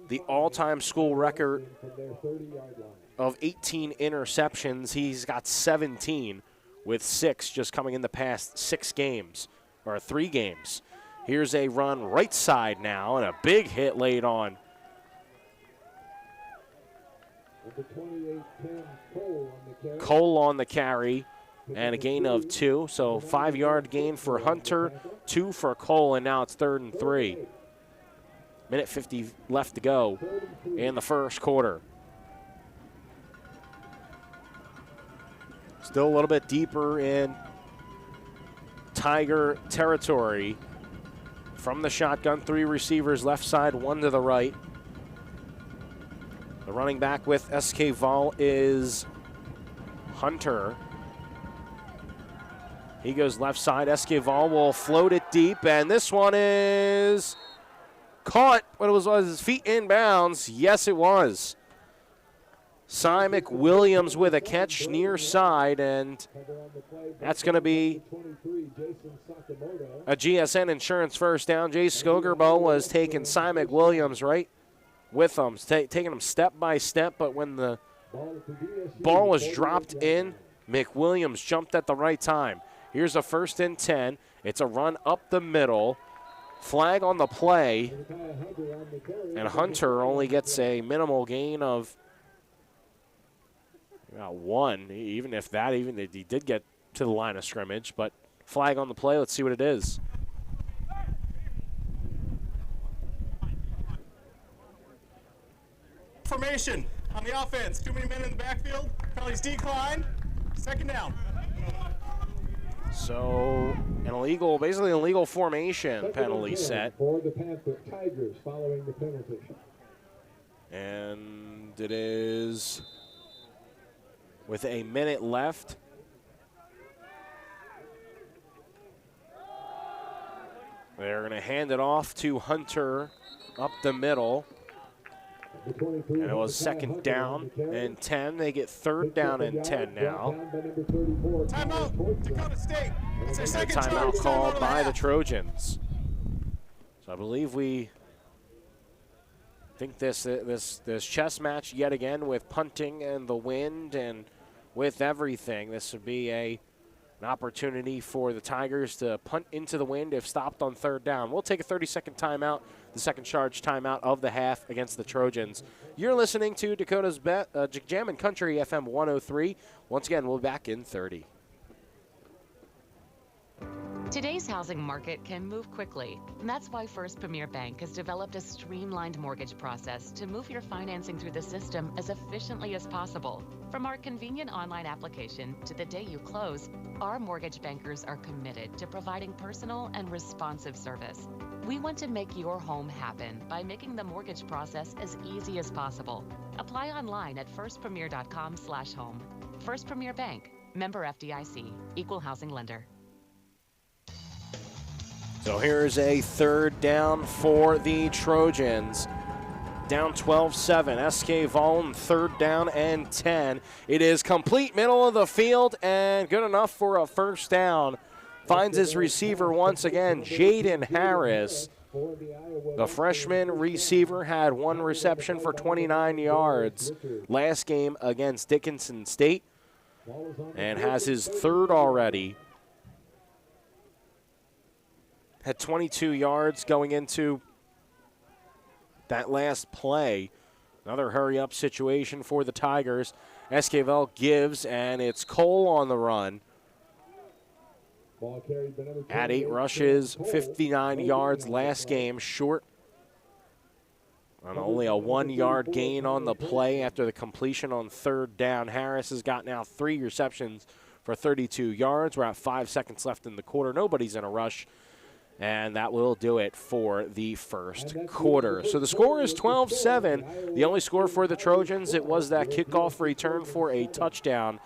the all-time school record of 18 interceptions. He's got 17 with 6 just coming in the past 6 games, or 3 games. Here's a run right side now, and a big hit laid on. Cole on the carry, and a gain of 2. So 5-yard gain for Hunter, 2 for Cole, and now it's 3rd and 3. Minute 50 left to go in the first quarter. Still a little bit deeper in Tiger territory. From the shotgun, 3 receivers left side, 1 to the right. The running back with SK Vol is Hunter. He goes left side. SK Vol will float it deep, and this one is caught, but it was his feet inbounds. Yes, it was. Cy McWilliams with a catch near side, and that's going to be a GSN Insurance first down. Jay Skogerbo was taking Cy McWilliams right with him, taking him step by step, but when the ball was dropped in, McWilliams jumped at the right time. Here's a 1st and 10. It's a run up the middle. Flag on the play, and Hunter only gets a minimal gain of about 1, even if he did get to the line of scrimmage, but flag on the play. Let's see what it is. Formation on the offense. Too many men in the backfield. Penalties decline. 2nd down. So basically an illegal formation penalty set. For the Panther Tigers following the penalty. And it is with a minute left. They're going to hand it off to Hunter up the middle. And it was 2nd down and 10. They get 3rd down and 10 now. Timeout, Dakota State. It's their second Timeout called by the Trojans. So I believe we think this chess match yet again with punting and the wind and with everything. This would be an opportunity for the Tigers to punt into the wind if stopped on 3rd down. We'll take a 30-second timeout, the second charge timeout of the half against the Trojans. You're listening to Dakota's Jammin' Country FM 103. Once again, we'll be back in 30. Today's housing market can move quickly, and that's why First Premier Bank has developed a streamlined mortgage process to move your financing through the system as efficiently as possible. From our convenient online application to the day you close, our mortgage bankers are committed to providing personal and responsive service. We want to make your home happen by making the mortgage process as easy as possible. Apply online at firstpremier.com/home. First Premier Bank, member FDIC, equal housing lender. So here's a 3rd down for the Trojans. Down 12-7. SK Vol, 3rd down and 10. It is complete middle of the field and good enough for a 1st down. Finds his receiver once again, Jaden Harris. The freshman receiver had 1 reception for 29 yards last game against Dickinson State and has his 3rd already. Had 22 yards going into that last play. Another hurry-up situation for the Tigers. SKVL gives, and it's Cole on the run. At 8 rushes, 59 yards last game, short on only a 1-yard gain on the play after the completion on 3rd down. Harris has got now 3 receptions for 32 yards. We're at 5 seconds left in the quarter. Nobody's in a rush. And that will do it for the first quarter. So the score is 12-7. The only score for the Trojans, it was that kickoff return for a touchdown.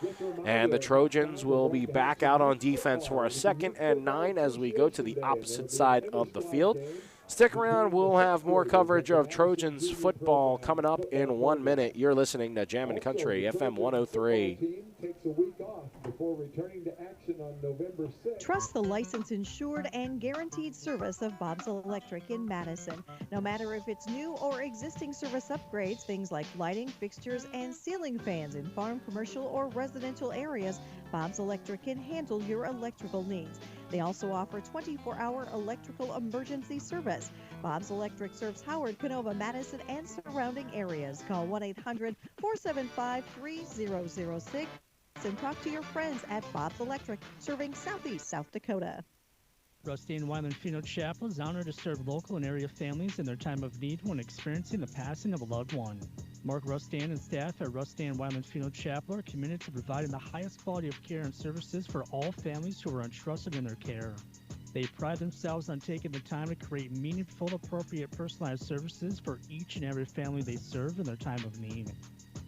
And the Trojans will be back out on defense for a 2nd and 9 as we go to the opposite side of the field. Stick around. We'll have more coverage of Trojans football coming up in 1 minute. You're listening to Jammin' Country, FM 103. Trust the licensed, insured, and guaranteed service of Bob's Electric in Madison. No matter if it's new or existing service upgrades, things like lighting, fixtures, and ceiling fans in farm, commercial, or residential areas, Bob's Electric can handle your electrical needs. They also offer 24-hour electrical emergency service. Bob's Electric serves Howard, Canova, Madison, and surrounding areas. Call 1-800-475-3006 and talk to your friends at Bob's Electric, serving Southeast South Dakota. Rusty and Wyland Funeral Chapel is honored to serve local and area families in their time of need when experiencing the passing of a loved one. Mark Rustan and staff at Rustan Wyland Funeral Chapel are committed to providing the highest quality of care and services for all families who are entrusted in their care. They pride themselves on taking the time to create meaningful, appropriate, personalized services for each and every family they serve in their time of need.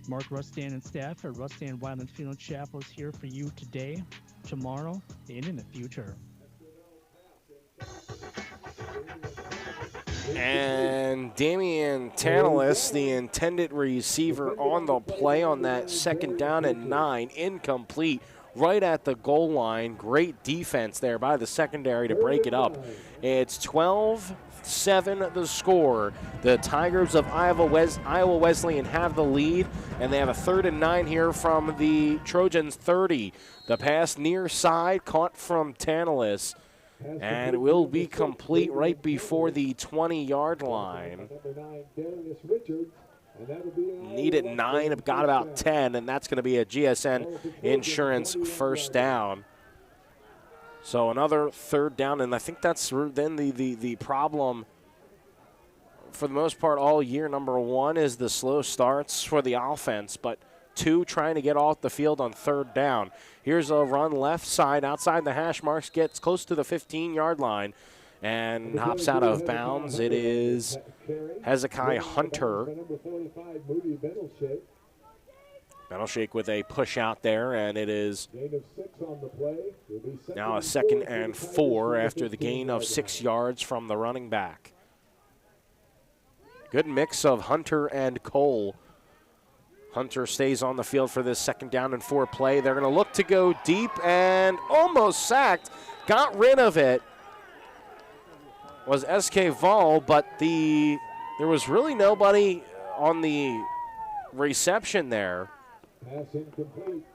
Mark Rustan and staff at Rustan Wyland Funeral Chapel is here for you today, tomorrow, and in the future. And Damian Tanalis, the intended receiver on the play on that 2nd down and 9, incomplete right at the goal line. Great defense there by the secondary to break it up. It's 12-7 the score. The Tigers of Iowa Wesleyan have the lead, and they have a 3rd and 9 here from the Trojans 30. The pass near side caught from Tanalis, and it will be complete right before the 20-yard line. Needed 9, got about 10, and that's going to be a GSN Insurance first down. So another 3rd down, and I think that's then the problem for the most part all year. Number 1 is the slow starts for the offense, but 2 trying to get off the field on 3rd down. Here's a run left side outside the hash marks, gets close to the 15-yard line, and hops out of bounds. It is Hezekiah Hunter. Benelshake with a push out there, and it is now a 2nd and 4 after the gain of 6 yards from the running back. Good mix of Hunter and Cole. Hunter stays on the field for this 2nd down and 4 play. They're going to look to go deep and almost sacked. Got rid of it. Was SK Vol, but there was really nobody on the reception there.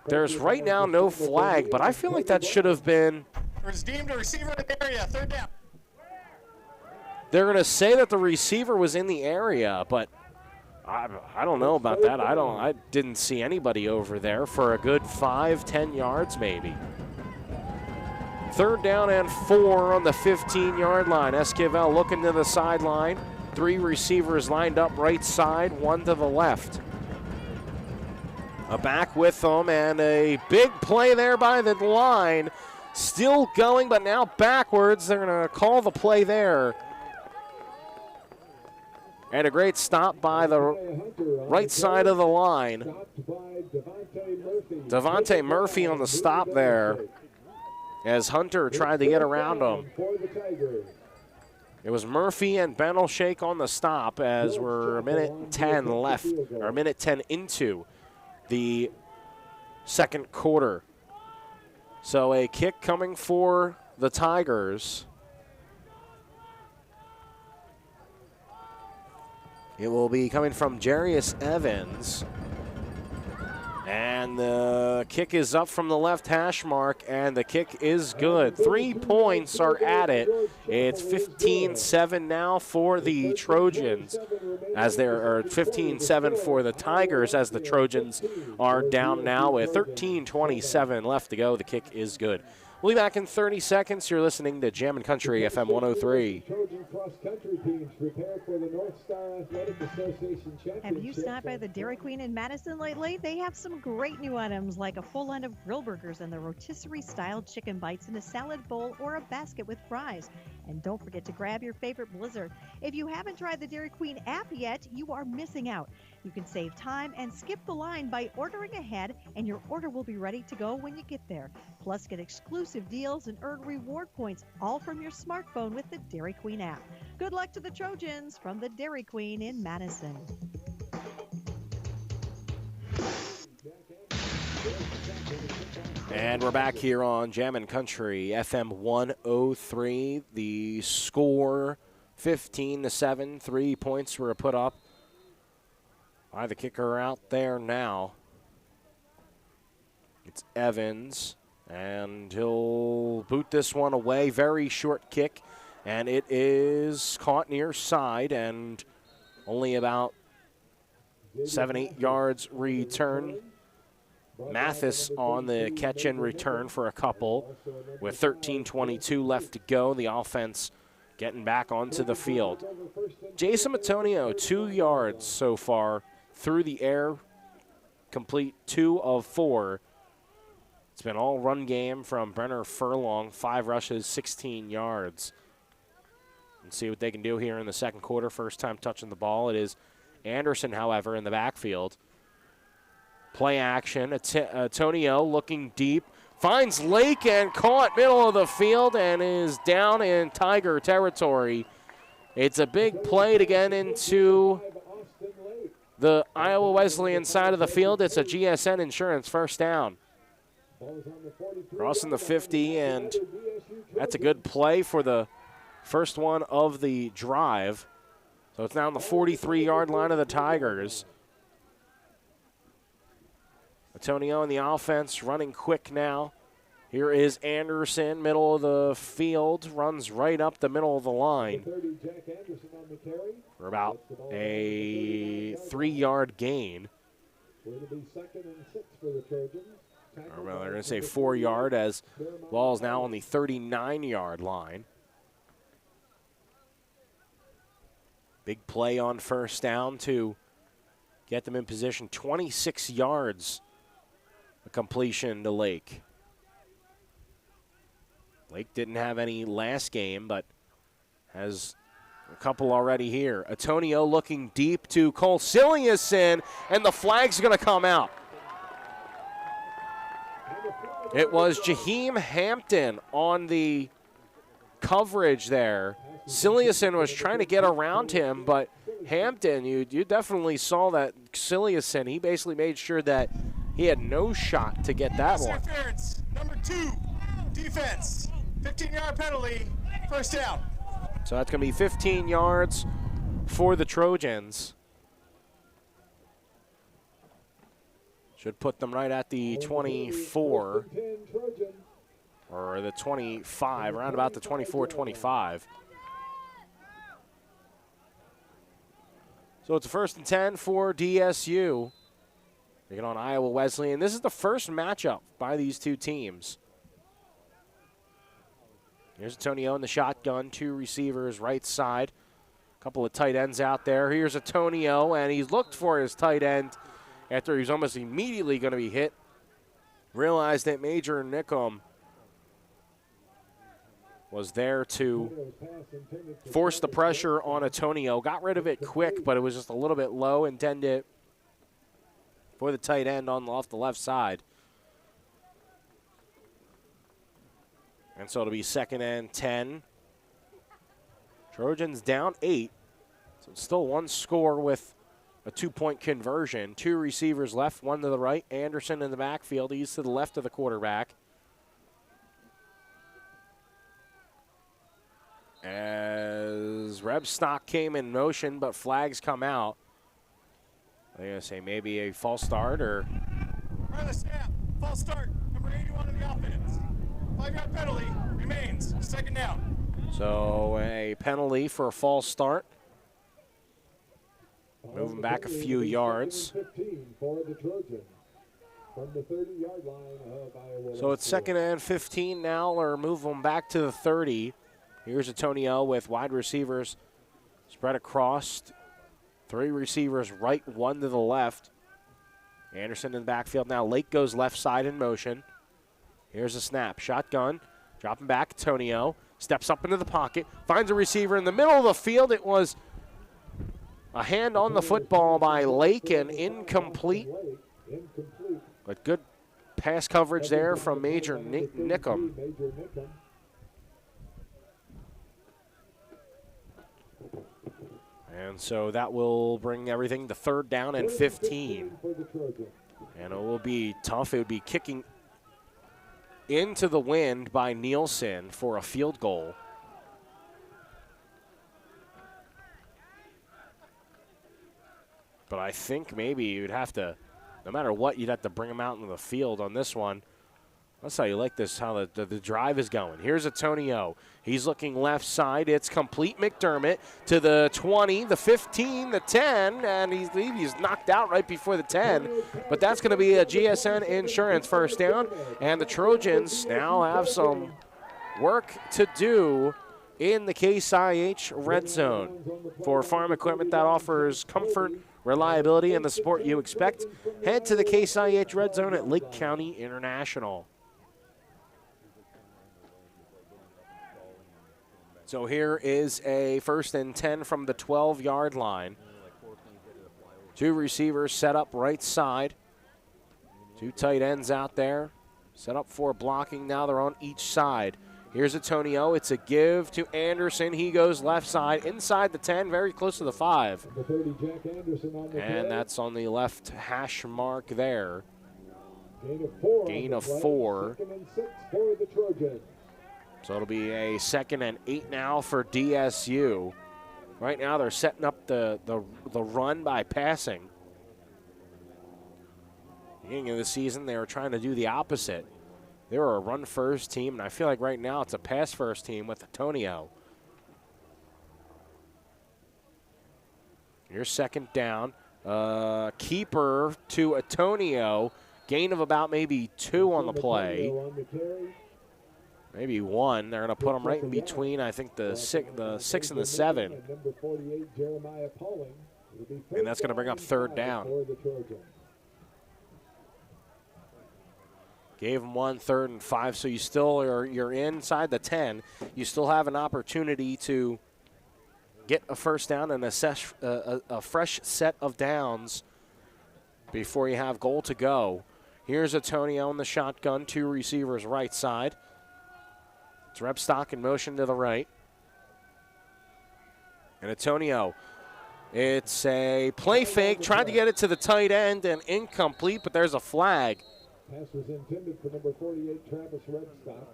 There's right now no flag, but I feel like that should have been. There's deemed a receiver in the area, 3rd down. They're going to say that the receiver was in the area, but I don't know about that. I didn't see anybody over there for a good 5-10 yards maybe. 3rd down and 4 on the 15-yard line. Esquivel looking to the sideline. 3 receivers lined up right side, 1 to the left. A back with them, and a big play there by the line. Still going, but now backwards. They're going to call the play there. And a great stop by the right side of the line. Devontae Murphy on the stop there, as Hunter tried to get around him. It was Murphy and Benelshake on the stop, as we're a minute 10 left, or a minute 10 into the 2nd quarter. So a kick coming for the Tigers. It will be coming from Jarius Evans. And the kick is up from the left hash mark, and the kick is good. 3 points are at it. It's 15-7 now for the Trojans, as they're 15-7 for the Tigers, as the Trojans are down now with 13:27 left to go. The kick is good. We'll be back in 30 seconds. You're listening to Jammin' Country FM 103. Have you stopped by the Dairy Queen in Madison lately? They have some great new items like a full line of grill burgers and the rotisserie-style chicken bites in a salad bowl or a basket with fries. And don't forget to grab your favorite Blizzard. If you haven't tried the Dairy Queen app yet, you are missing out. You can save time and skip the line by ordering ahead, and your order will be ready to go when you get there. Plus, get exclusive deals and earn reward points, all from your smartphone with the Dairy Queen app. Good luck to the Trojans from the Dairy Queen in Madison. And we're back here on Jammin' Country FM 103. The score 15-7. 3 points were put up by the kicker out there now. It's Evans, and he'll boot this one away. Very short kick, and it is caught near side, and only about 7-8 yards return. Mathis on the catch and return for a couple. With 13:22 left to go, the offense getting back onto the field. Jason Matonio, 2 yards so far through the air, complete 2 of 4. It's been all run game from Brenner Furlong, 5 rushes, 16 yards. Let's see what they can do here in the second quarter. First time touching the ball. It is Anderson, however, in the backfield. Play action. Antonio looking deep. Finds Lake and caught middle of the field and is down in Tiger territory. It's a big play to get into the Iowa Wesleyan side of the field. It's a GSN Insurance first down. Crossing the 50, and that's a good play for the first one of the drive. So it's now on the 43-yard line of the Tigers. Antonio in the offense, running quick now. Here is Anderson, middle of the field, runs right up the middle of the line for about a 3-yard gain. Or well, they're going to say 4-yard as ball's now on the 39-yard line. Big play on first down to get them in position. 26 yards. A completion to Lake. Lake didn't have any last game, but has a couple already here. Antonio looking deep to Cole Siliuson, and the flag's going to come out. It was Jaheim Hampton on the coverage there. Siliuson was trying to get around him, but Hampton, you definitely saw that Siliuson, he basically made sure that he had no shot to get that one. Interference, number 2, defense, 15-yard penalty, first down. So that's going to be 15 yards for the Trojans. Should put them right at the 24 or the 25, around about the 24-25. So it's a 1st and 10 for DSU. Taking on Iowa Wesleyan. This is the first matchup by these two teams. Here's Antonio in the shotgun, 2 receivers right side. A couple of tight ends out there. Here's Antonio, and he's looked for his tight end after he's almost immediately going to be hit. Realized that Major Nickum was there to force the pressure on Antonio. Got rid of it quick, but it was just a little bit low. Intended for the tight end off the left side. And so it'll be 2nd and 10. Trojans down 8. So it's still 1 score with a 2-point conversion. 2 receivers left, 1 to the right. Anderson in the backfield. He's to the left of the quarterback. As Rebstock came in motion, but flags come out. I'm going to say maybe a false start or... Right on the snap, false start, number 81 in the offense. 5-yard penalty remains, 2nd down. So a penalty for a false start. Moving back a few yards. So it's 2nd and 15 now, or move them back to the 30. Here's Antonio with wide receivers spread across. 3 receivers right, 1 to the left. Anderson in the backfield now. Lake goes left side in motion. Here's a snap. Shotgun. Dropping back. Antonio steps up into the pocket. Finds a receiver in the middle of the field. It was a hand on the football by Lake and incomplete. But good pass coverage there from Major Nickum. And so that will bring everything to 3rd down and 15. And it will be tough. It would be kicking into the wind by Nielsen for a field goal. But I think maybe you'd have to, no matter what, you'd have to bring him out into the field on this one. That's how you like this, how the drive is going. Here's Antonio. He's looking left side. It's complete. McDermott to the 20, the 15, the 10, and he's knocked out right before the 10. But that's going to be a GSN Insurance first down. And the Trojans now have some work to do in the Case IH red zone. For farm equipment that offers comfort, reliability, and the support you expect, head to the Case IH red zone at Lake County International. So here is a 1st and 10 from the 12-yard line. 2 receivers set up right side. 2 tight ends out there. Set up for blocking. Now they're on each side. Here's Antonio. It's a give to Anderson. He goes left side, inside the 10, very close to the 5. And that's on the left hash mark there. Gain of 4. So it'll be a 2nd and 8 now for DSU. Right now they're setting up the run by passing. Beginning of the season, they were trying to do the opposite. They were a run-first team, and I feel like right now it's a pass-first team with Antonio. Here's 2nd down. Keeper to Antonio. Gain of about maybe 2 on the play. Maybe 1. They're going to put him right in between, I think, the 6 and the 7. And that's going to bring up 3rd down. Gave him 1, 3rd and 5, so you still you're inside the 10. You still have an opportunity to get a first down and a fresh set of downs before you have goal to go. Here's Antonio in the shotgun, 2 receivers right side. It's Rebstock in motion to the right. And Antonio, it's a play fake, tried to get it to the tight end and incomplete, but there's a flag. Pass was intended for number 48, Travis Rebstock.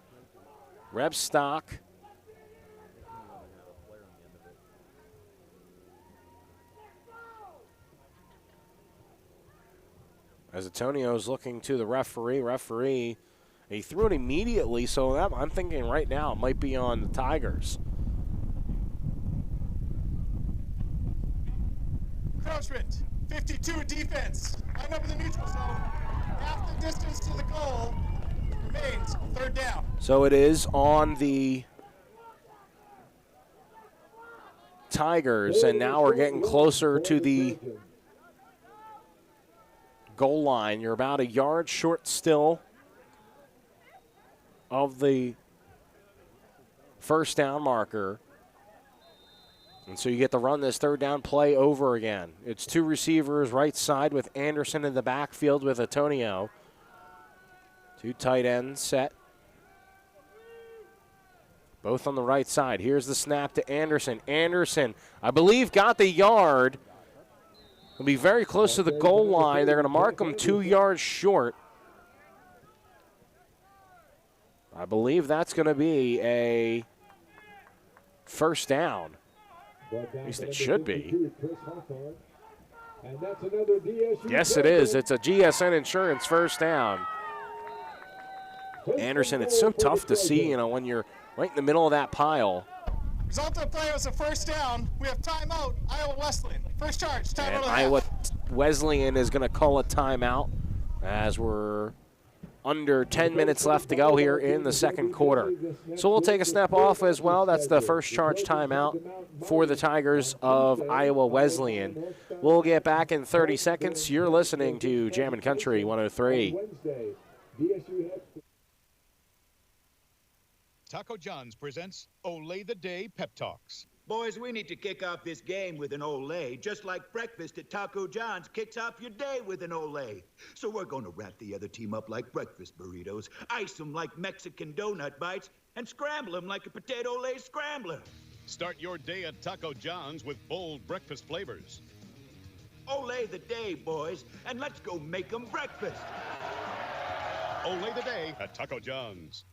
Rebstock. As Antonio's looking to the referee, he threw it immediately, so I'm thinking right now it might be on the Tigers. Encroachment, 52 defense. Line up in the neutral zone. Half the distance to the goal remains 3rd down. So it is on the Tigers, and now we're getting closer to the goal line. You're about a yard short still of the first down marker. And so you get to run this 3rd down play over again. It's 2 receivers right side with Anderson in the backfield with Antonio. 2 tight ends set. Both on the right side. Here's the snap to Anderson. Anderson, I believe, got the yard. He'll be very close to the goal line. They're going to mark him 2 yards short. I believe that's going to be a first down. At least it should be. Yes, it is. It's a GSN Insurance first down. Anderson, it's so tough to see, when you're right in the middle of that pile. Result of the play was a first down. We have timeout, Iowa Wesleyan. First charge, timeout. And Iowa Wesleyan is going to call a timeout as we're under 10 minutes left to go here in the 2nd quarter. So we'll take a snap off as well. That's the first charge timeout for the Tigers of Iowa Wesleyan. We'll get back in 30 seconds. You're listening to Jammin' Country 103. Taco John's presents Olay the Day Pep Talks. Boys, we need to kick off this game with an Olay, just like breakfast at Taco John's kicks off your day with an Olay. So we're going to wrap the other team up like breakfast burritos, ice them like Mexican donut bites, and scramble them like a potato Lay scrambler. Start your day at Taco John's with bold breakfast flavors. Olay the day, boys, and let's go make them breakfast. Olay the Day at Taco John's.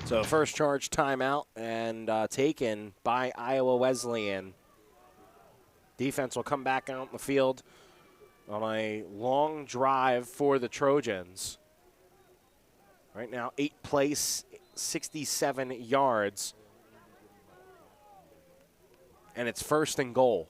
So first charge timeout and taken by Iowa Wesleyan. Defense will come back out in the field on a long drive for the Trojans. Right now, 8 plays, 67 yards. And it's 1st and goal.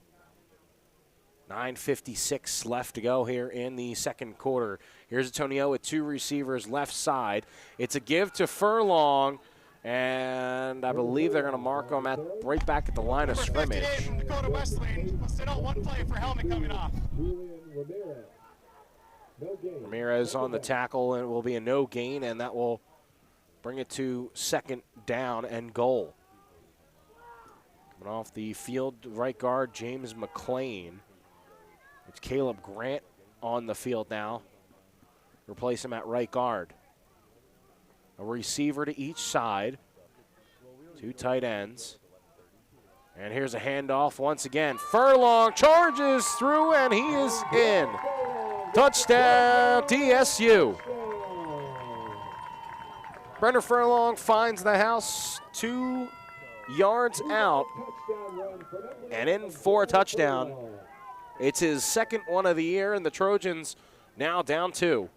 9:56 left to go here in the second quarter. Here's Antonio with 2 receivers left side. It's a give to Furlong, and I believe they're going to mark him at right back at the line of scrimmage. From Dakota Wesleyan will sit out 1 play for helmet coming off. Ramirez on the tackle, and it will be a no gain, and that will bring it to 2nd down and goal. Coming off the field, right guard James McLean. It's Caleb Grant on the field now. Replace him at right guard. A receiver to each side. 2 tight ends. And here's a handoff once again. Furlong charges through, and he is in. Touchdown, DSU. Brenner Furlong finds the house 2 yards out and in for a touchdown. It's his 2nd one of the year, and the Trojans now down 2.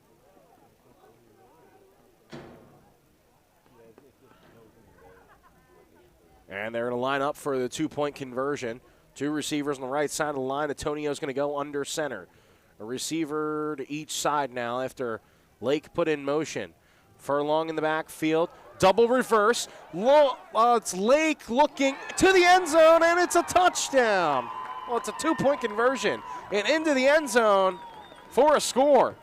And they're going to line up for the 2-point conversion. 2 receivers on the right side of the line. Antonio's going to go under center. A receiver to each side now after Lake put in motion. Furlong in the backfield. Double reverse. It's Lake looking to the end zone, and it's a touchdown. Well, it's a 2-point conversion. And into the end zone for a score.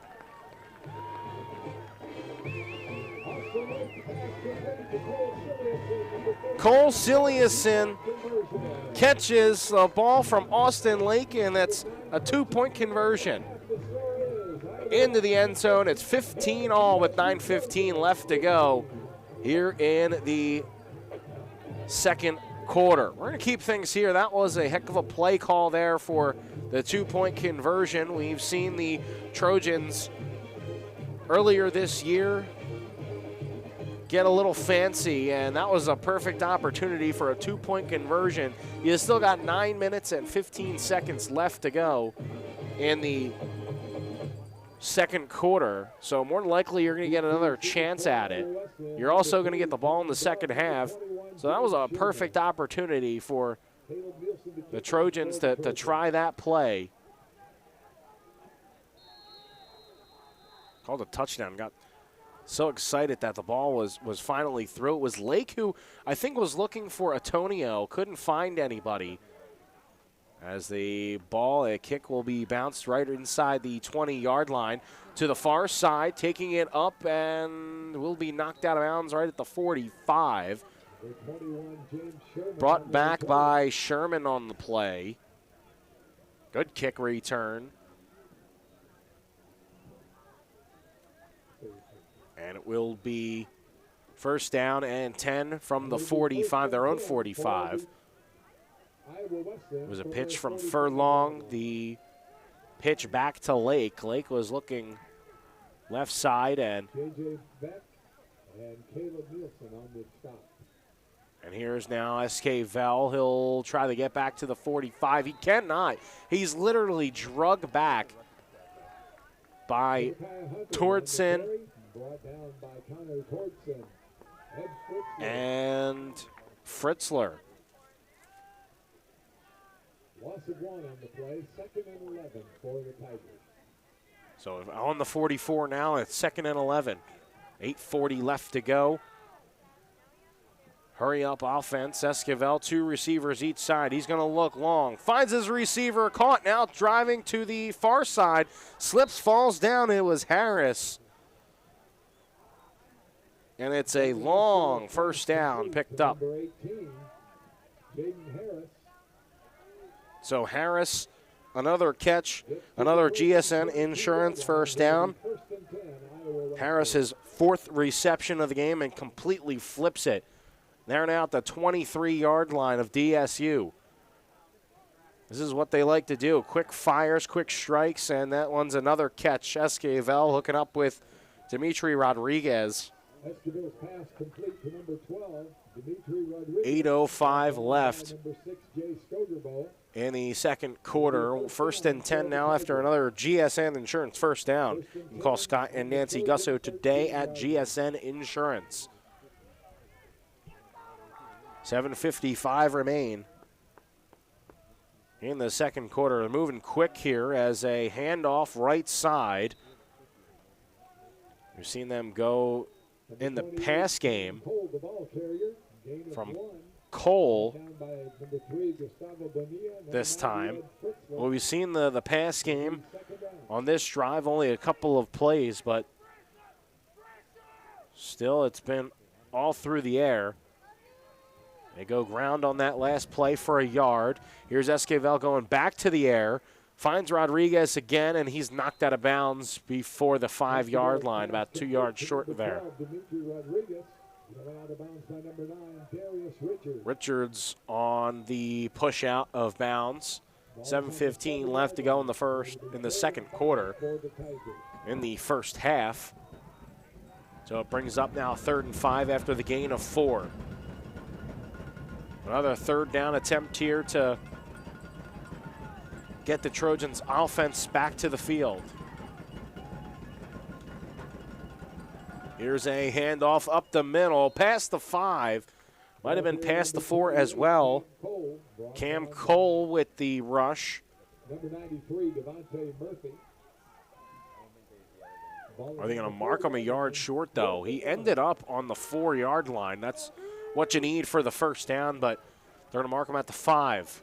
Cole Cilliason catches the ball from Austin Lake, and that's a 2-point conversion. Into the end zone. It's 15-all with 9:15 left to go here in the second quarter. We're going to keep things here. That was a heck of a play call there for the 2-point conversion. We've seen the Trojans earlier this year get a little fancy, and that was a perfect opportunity for a 2-point conversion. You still got 9 minutes and 15 seconds left to go in the second quarter, so more than likely you're going to get another chance at it. You're also going to get the ball in the second half, so that was a perfect opportunity for the Trojans to try that play. Called a touchdown. Got so excited that the ball was finally through. It was Lake who I think was looking for Antonio, couldn't find anybody. As the ball, a kick will be bounced right inside the 20-yard line to the far side, taking it up and will be knocked out of bounds right at the 45. Brought back by Sherman on the play. Good kick return. And it will be 1st down and 10 from the 45, their own 45. It was a pitch from Furlong. The pitch back to Lake. Lake was looking left side, and here's now S.K. Vell. He'll try to get back to the 45. He cannot. He's literally drugged back by Tordson and Fritzler. Loss of 1 on the play, 2nd and 11 for the Tigers. So on the 44 now, it's 2nd and 11. 8:40 left to go. Hurry up offense. Esquivel, 2 receivers each side. He's going to look long. Finds his receiver, caught now, driving to the far side. Slips, falls down. It was Harris. And it's a long 1st down picked up. Number 18, Jaden Harris. So Harris, another catch, another GSN Insurance 1st down. Harris, his 4th reception of the game, and completely flips it. They're now at the 23-yard line of DSU. This is what they like to do. Quick fires, quick strikes, and that one's another catch. Esquivel hooking up with Dimitri Rodriguez. Escobar's pass complete to number 12, Dimitri Rodriguez. 8:05 left Number 6, Jay Skogerbo. in the second quarter. First and 10 now after another GSN Insurance first down. You can call Scott and Nancy Gusso today at GSN Insurance. 7:55 remain in the second quarter. They're moving quick here as a handoff right side. We've seen them go in the pass game from Cole this time. Well, we've seen the pass game on this drive, only a couple of plays, but still it's been all through the air. They go ground on that last play for a yard. Here's Esquivel going back to the air. Finds Rodriguez again, and he's knocked out of bounds before the 5-yard line, about 2 yards short of there. Richards on the push out of bounds. 7:15 left to go in the second quarter, in the first half. So it brings up now 3rd and 5 after the gain of 4. Another third down attempt here to get the Trojans offense back to the field. Here's a handoff up the middle, past the 5. Might have been past the 4 as well. Cam Cole with the rush. Number 93, Devontae Murphy. Are they going to mark him a yard short, though? He ended up on the 4-yard line. That's what you need for the first down, but they're going to mark him at the 5.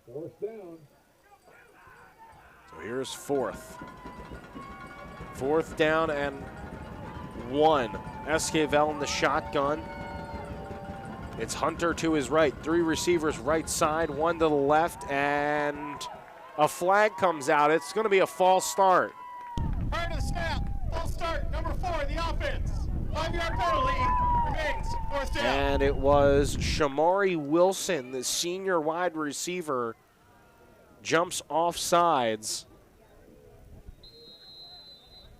Fourth down. So here's 4th. 4th down and 1. Esquivel in the shotgun. It's Hunter to his right. 3 receivers right side, 1 to the left, and a flag comes out. It's going to be a false start. Prior to the snap, false start, number 4, the offense. 5-yard penalty remains. 4th down. And it was Shamari Wilson, the senior wide receiver, jumps off sides.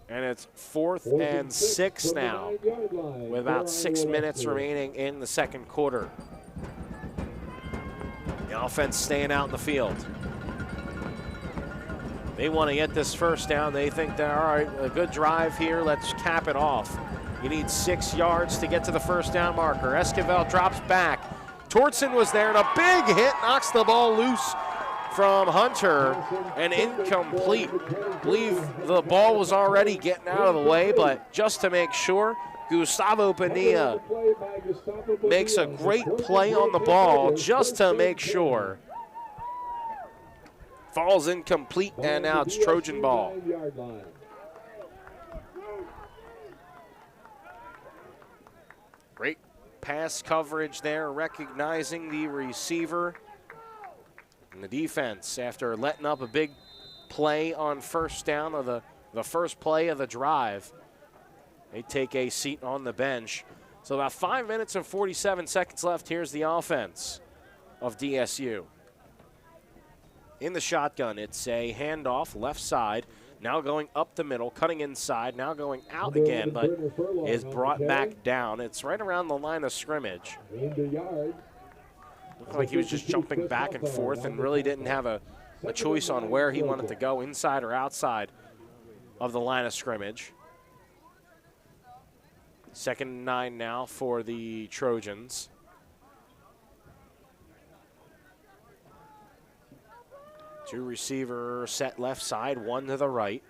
And it's 4th and 6 now, with about 6 minutes remaining in the second quarter. The offense staying out in the field. They want to get this first down. They think they're, all right, a good drive here. Let's cap it off. You need 6 yards to get to the first down marker. Esquivel drops back. Tortson was there, and a big hit knocks the ball loose from Hunter, and incomplete. I believe the ball was already getting out of the way, but just to make sure, Gustavo Bonilla makes a great play on the ball just to make sure. Falls incomplete, and now it's Trojan ball. Great pass coverage there, recognizing the receiver. And the defense, after letting up a big play on first down of the first play of the drive, they take a seat on the bench. So about 5 minutes and 47 seconds left. Here's the offense of DSU. In the shotgun, it's a handoff left side, now going up the middle, cutting inside, now going out again, but is brought back down. It's right around the line of scrimmage. Looked like he was just jumping back and forth and really didn't have a choice on where he wanted to go, inside or outside of the line of scrimmage. 2nd and 9 now for the Trojans. Two receiver set left side, 1 to the right.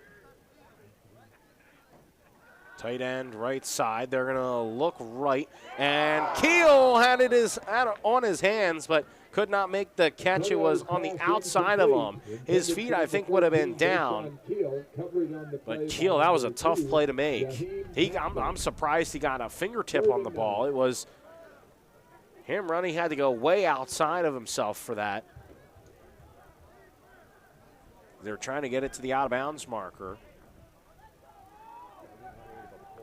Tight end right side. They're going to look right. And Keel had it on his hands, but could not make the catch. It was on the outside of him. His feet, I think, would have been down. But Keel, that was a tough play to make. I'm surprised he got a fingertip on the ball. It was him running. He had to go way outside of himself for that. They're trying to get it to the out-of-bounds marker.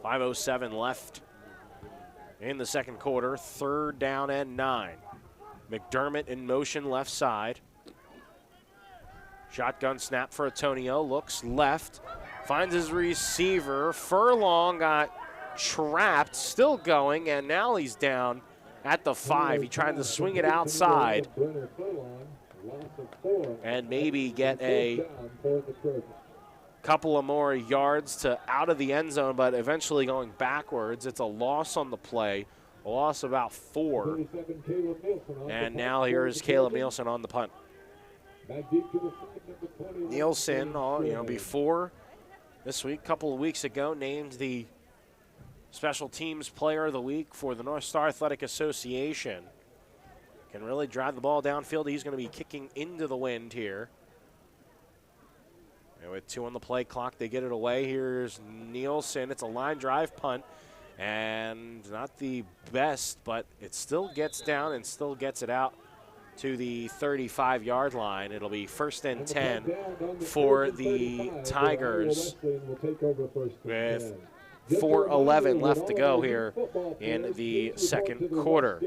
5:07 left in the second quarter. 3rd down and 9. McDermott in motion left side. Shotgun snap for Antonio. Looks left. Finds his receiver. Furlong got trapped, still going, and now he's down at the 5. He tried to swing it outside and maybe get a couple of more yards to out of the end zone, but eventually going backwards. It's a loss on the play, a loss of about 4. And now here's Caleb Nielsen on the punt. Nielsen, before this week, a couple of weeks ago, named the Special Teams Player of the Week for the North Star Athletic Association. Can really drive the ball downfield. He's going to be kicking into the wind here. And with 2 on the play clock, they get it away. Here's Nielsen. It's a line drive punt. And not the best, but it still gets down and still gets it out to the 35-yard line. It'll be 1st and 10 for the Tigers with 4:11 left to go here in the second quarter.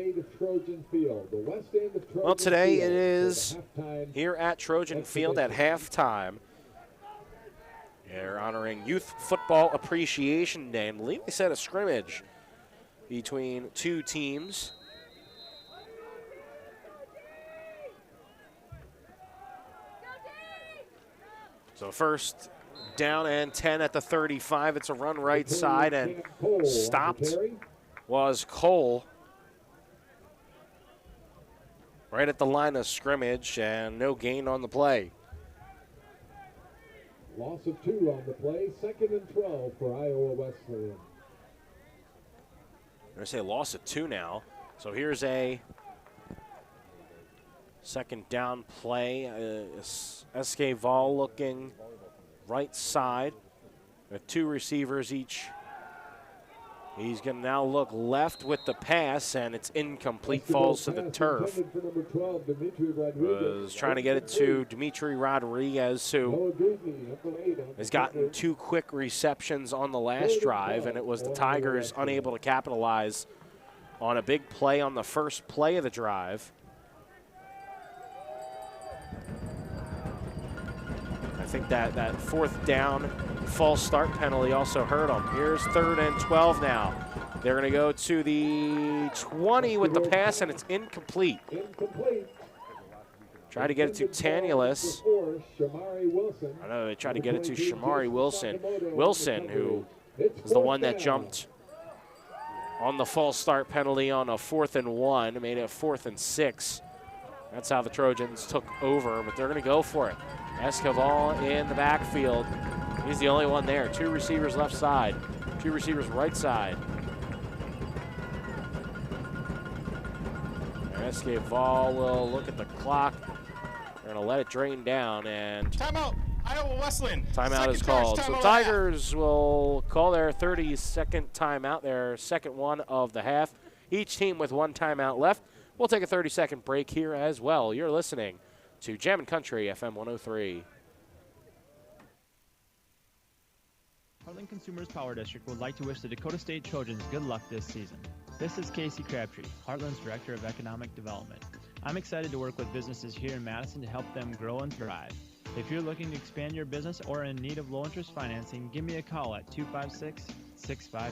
Well, today it is here at Trojan Field at halftime. They're honoring Youth Football Appreciation Day, and I believe they set a scrimmage between 2 teams. So first down and 10 at the 35. It's a run right side, and stopped was Cole right at the line of scrimmage, and no gain on the play. Loss of 2 on the play, 2nd and 12 for Iowa Wesleyan. I'm going to say loss of 2 now. So here's a second down play. Esquivel looking right side with 2 receivers each. He's going to now look left with the pass, and it's incomplete, falls to the turf. Was trying to get it to Dimitri Rodriguez, who has gotten 2 quick receptions on the last drive, and it was the Tigers unable to capitalize on a big play on the first play of the drive. I think that 4th down false start penalty also hurt them. Here's 3rd and 12 now. They're going to go to the 20 with the pass, and it's incomplete. Try to get it to Tanulus. I know they tried to get it to Shamari Wilson. Wilson, who is the one that jumped on the false start penalty on a 4th and 1, made it a 4th and 6. That's how the Trojans took over, but they're going to go for it. Esquivel in the backfield. He's the only one there. 2 receivers left side, 2 receivers right side. Esquivel will look at the clock. They're going to let it drain down, and timeout. Iowa Wesleyan. Timeout is called. So Tigers will call their 30-second timeout, their second one of the half. Each team with 1 timeout left. We'll take a 30-second break here as well. You're listening to Jammin' Country FM 103. Heartland Consumers Power District would like to wish the Dakota State Trojans good luck this season. This is Casey Crabtree, Heartland's Director of Economic Development. I'm excited to work with businesses here in Madison to help them grow and thrive. If you're looking to expand your business or in need of low-interest financing, give me a call at 256-6536.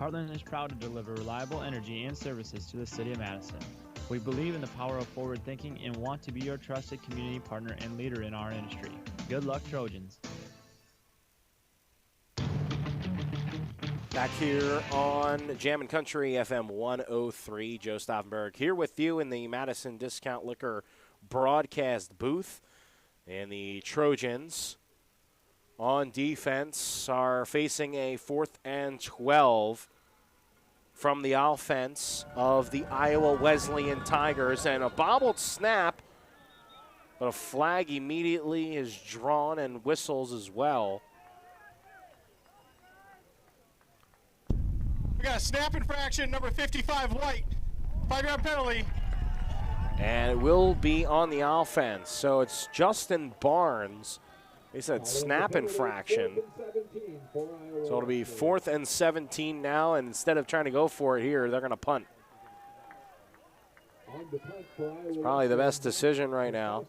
Heartland is proud to deliver reliable energy and services to the city of Madison. We believe in the power of forward thinking and want to be your trusted community partner and leader in our industry. Good luck, Trojans. Back here on Jammin' Country FM 103, Joe Stauffenberg here with you in the Madison Discount Liquor broadcast booth. And the Trojans on defense are facing a 4th and 12 from the offense of the Iowa Wesleyan Tigers, and a bobbled snap, but a flag immediately is drawn and whistles as well. We got a snap infraction, number 55, White. 5-yard penalty. And it will be on the offense. So it's Justin Barnes. They said snap infraction. So it'll be 4th and 17 now, and instead of trying to go for it here, they're going to punt. It's probably the best decision right now.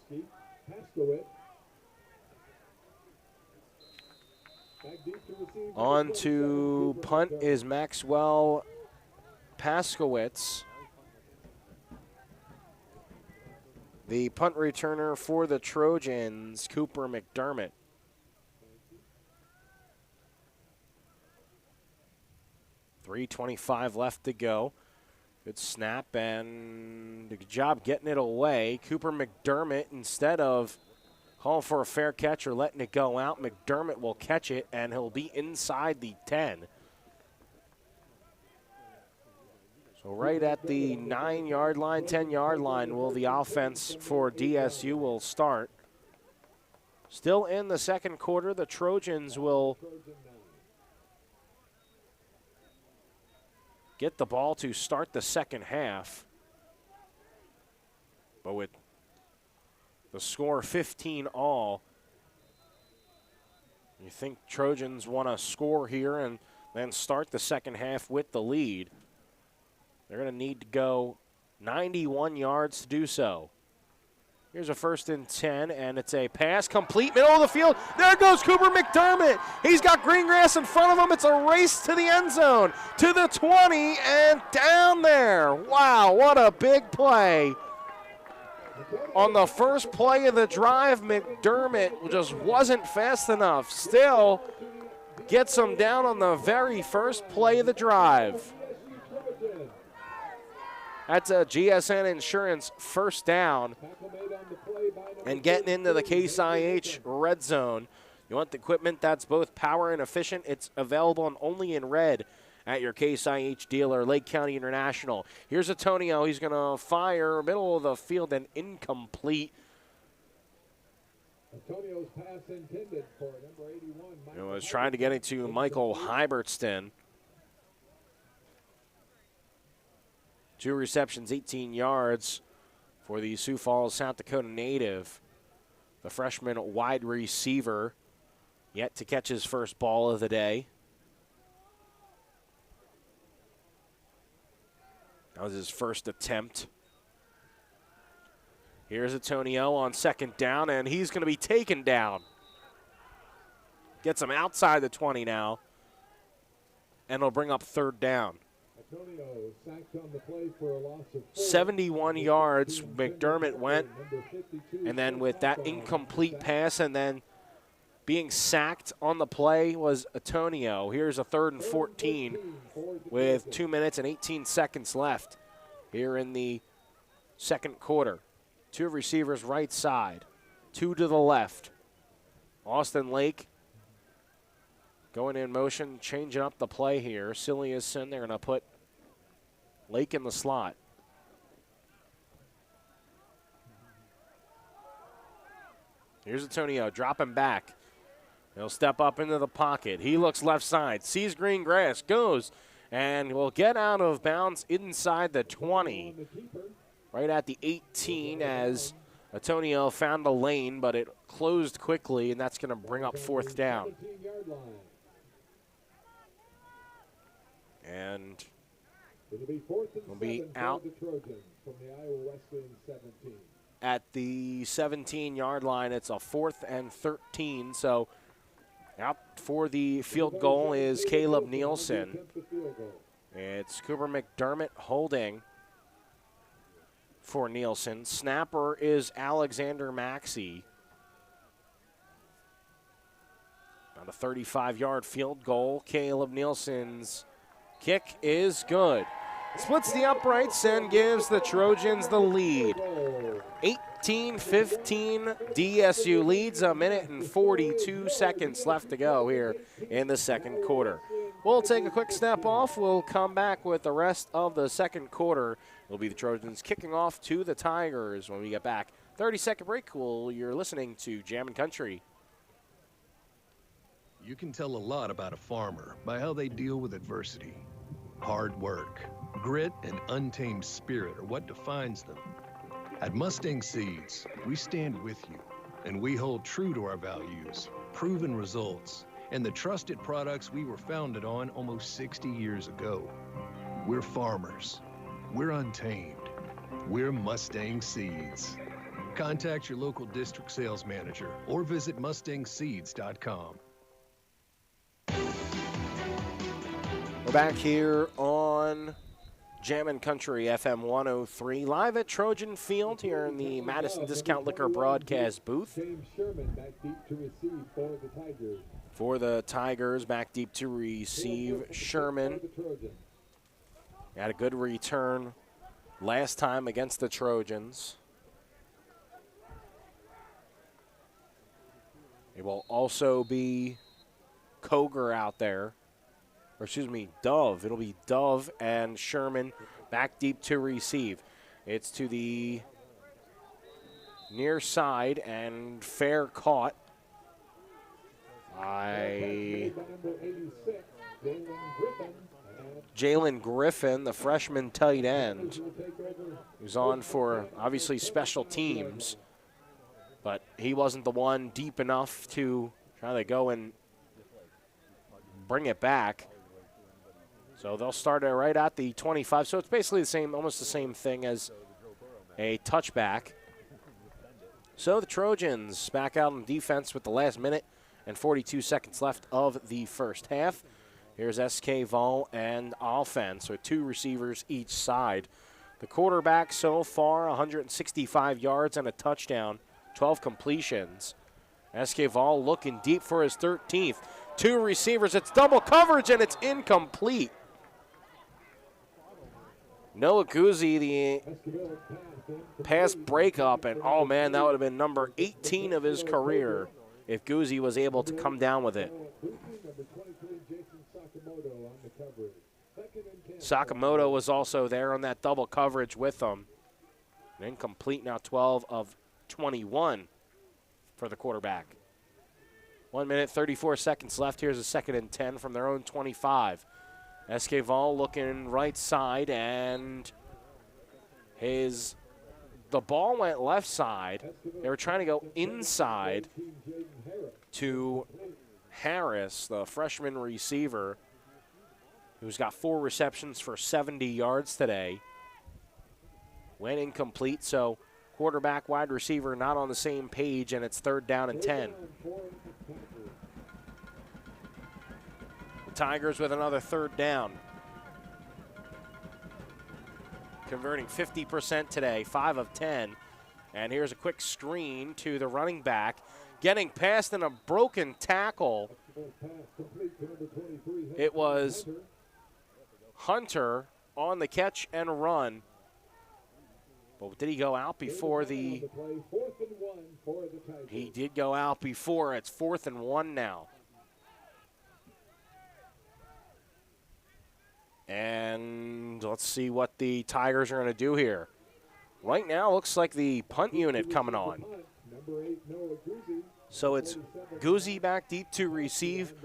On to punt is Maxwell Paskowitz. The punt returner for the Trojans, Cooper McDermott. .325 left to go. Good snap and good job getting it away. Cooper McDermott, instead of calling for a fair catch or letting it go out, McDermott will catch it and he'll be inside the 10. So right at the 9-yard line, 10-yard line will the offense for DSU will start. Still in the second quarter, the Trojans will get the ball to start the second half. But with the score 15 all, you think Trojans want to score here and then start the second half with the lead. They're going to need to go 91 yards to do so. Here's a 1st and 10, and it's a pass complete, middle of the field. There goes Cooper McDermott. He's got green grass in front of him. It's a race to the end zone, to the 20, and down there. Wow, what a big play. On the first play of the drive, McDermott just wasn't fast enough. Still gets him down on the very first play of the drive. That's a GSN Insurance first down. And getting into the Case IH red zone. You want the equipment that's both power and efficient? It's available and only in red at your Case IH dealer, Lake County International. Here's Antonio. He's going to fire middle of the field and incomplete. Antonio's pass intended for number 81. It was trying to get it to Michael Hybertston. 2 receptions, 18 yards for the Sioux Falls, South Dakota native. The freshman wide receiver yet to catch his first ball of the day. That was his first attempt. Here's Antonio on second down, and he's going to be taken down. Gets him outside the 20 now, and it'll bring up third down. 71 yards, McDermott went, and then with that incomplete pass and then being sacked on the play was Antonio. Here's a 3rd and 14 with 2 minutes and 18 seconds left here in the second quarter. 2 receivers right side, 2 to the left. Austin Lake going in motion, changing up the play here. Siliuson, they're going to put Lake in the slot. Here's Antonio, dropping back. He'll step up into the pocket. He looks left side, sees green grass, goes, and will get out of bounds inside the 20. Right at the 18 as Antonio found a lane, but it closed quickly, and that's going to bring up 4th down. And will be out at the 17-yard line. It's a 4th and 13. So out for the field goal is Caleb Nielsen. It's Cooper McDermott holding for Nielsen. Snapper is Alexander Maxey. On a 35-yard field goal, Caleb Nielsen's kick is good. Splits the uprights and gives the Trojans the lead. 18-15, DSU leads, 1 minute and 42 seconds left to go here in the second quarter. We'll take a quick step off. We'll come back with the rest of the second quarter. It'll be the Trojans kicking off to the Tigers when we get back. 30-second break. You're listening to Jammin' Country. You can tell a lot about a farmer by how they deal with adversity. Hard work, grit, and untamed spirit are what defines them. At Mustang Seeds, we stand with you, and we hold true to our values, proven results, and the trusted products we were founded on almost 60 years ago. We're farmers. We're untamed. We're Mustang Seeds. Contact your local district sales manager or visit mustangseeds.com. We're back here on Jammin' Country FM 103, live at Trojan Field here in the Madison Discount Liquor broadcast booth. James Sherman back deep to receive for the Tigers. For the Tigers, back deep to receive Sherman. Had a good return last time against the Trojans. It will also be Koger out there. Or excuse me, Dove. It'll be Dove and Sherman back deep to receive. It's to the near side and fair caught by Jalen Griffin, the freshman tight end, who's on for obviously special teams, but he wasn't the one deep enough to try to go and bring it back. So they'll start it right at the 25. So it's basically the same, almost the same thing as a touchback. So the Trojans back out on defense with the last minute and 42 seconds left of the first half. Here's SK Vol and offense, with 2 receivers each side. The quarterback so far, 165 yards and a touchdown, 12 completions. SK Vol looking deep for his 13th. 2 receivers, it's double coverage, and it's incomplete. Noah Guzzi, the pass breakup, and oh man, that would have been number 18 of his career if Guzzi was able to come down with it. Sakamoto was also there on that double coverage with them. An incomplete, now 12 of 21 for the quarterback. 1 minute, 34 seconds left. Here's a 2nd and 10 from their own 25. SK Vol looking right side, and the ball went left side. They were trying to go inside to Harris, the freshman receiver, who's got 4 receptions for 70 yards today. Went incomplete, so quarterback, wide receiver not on the same page, and it's 3rd down and 10. The Tigers with another 3rd down. Converting 50% today, 5 of 10. And here's a quick screen to the running back. Getting past in a broken tackle. It was Hunter on the catch and run. But did he go out before the... He did go out before. It's 4th and 1 now. And let's see what the Tigers are going to do here. Right now, looks like the punt unit coming on. So it's Guzzi back deep to receive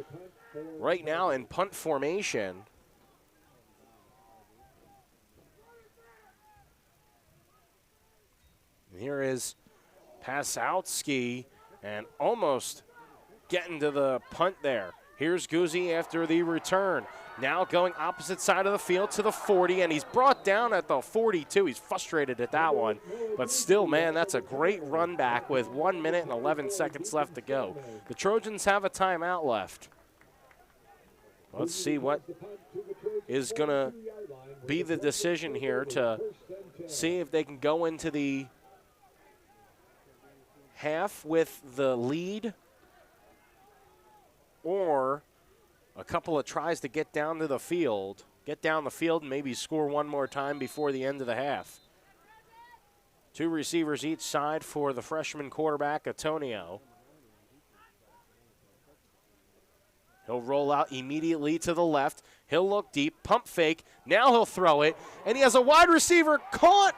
right now in punt formation. And here is Pasowski, and almost getting to the punt there. Here's Guzzi after the return. Now going opposite side of the field to the 40, and he's brought down at the 42. He's frustrated at that one. But still, man, that's a great run back with 1 minute and 11 seconds left to go. The Trojans have a timeout left. Let's see what is going to be the decision here to see if they can go into the half with the lead, or a couple of tries to get down the field and maybe score one more time before the end of the half. 2 receivers each side for the freshman quarterback, Antonio. He'll roll out immediately to the left. He'll look deep, pump fake. Now he'll throw it, and he has a wide receiver caught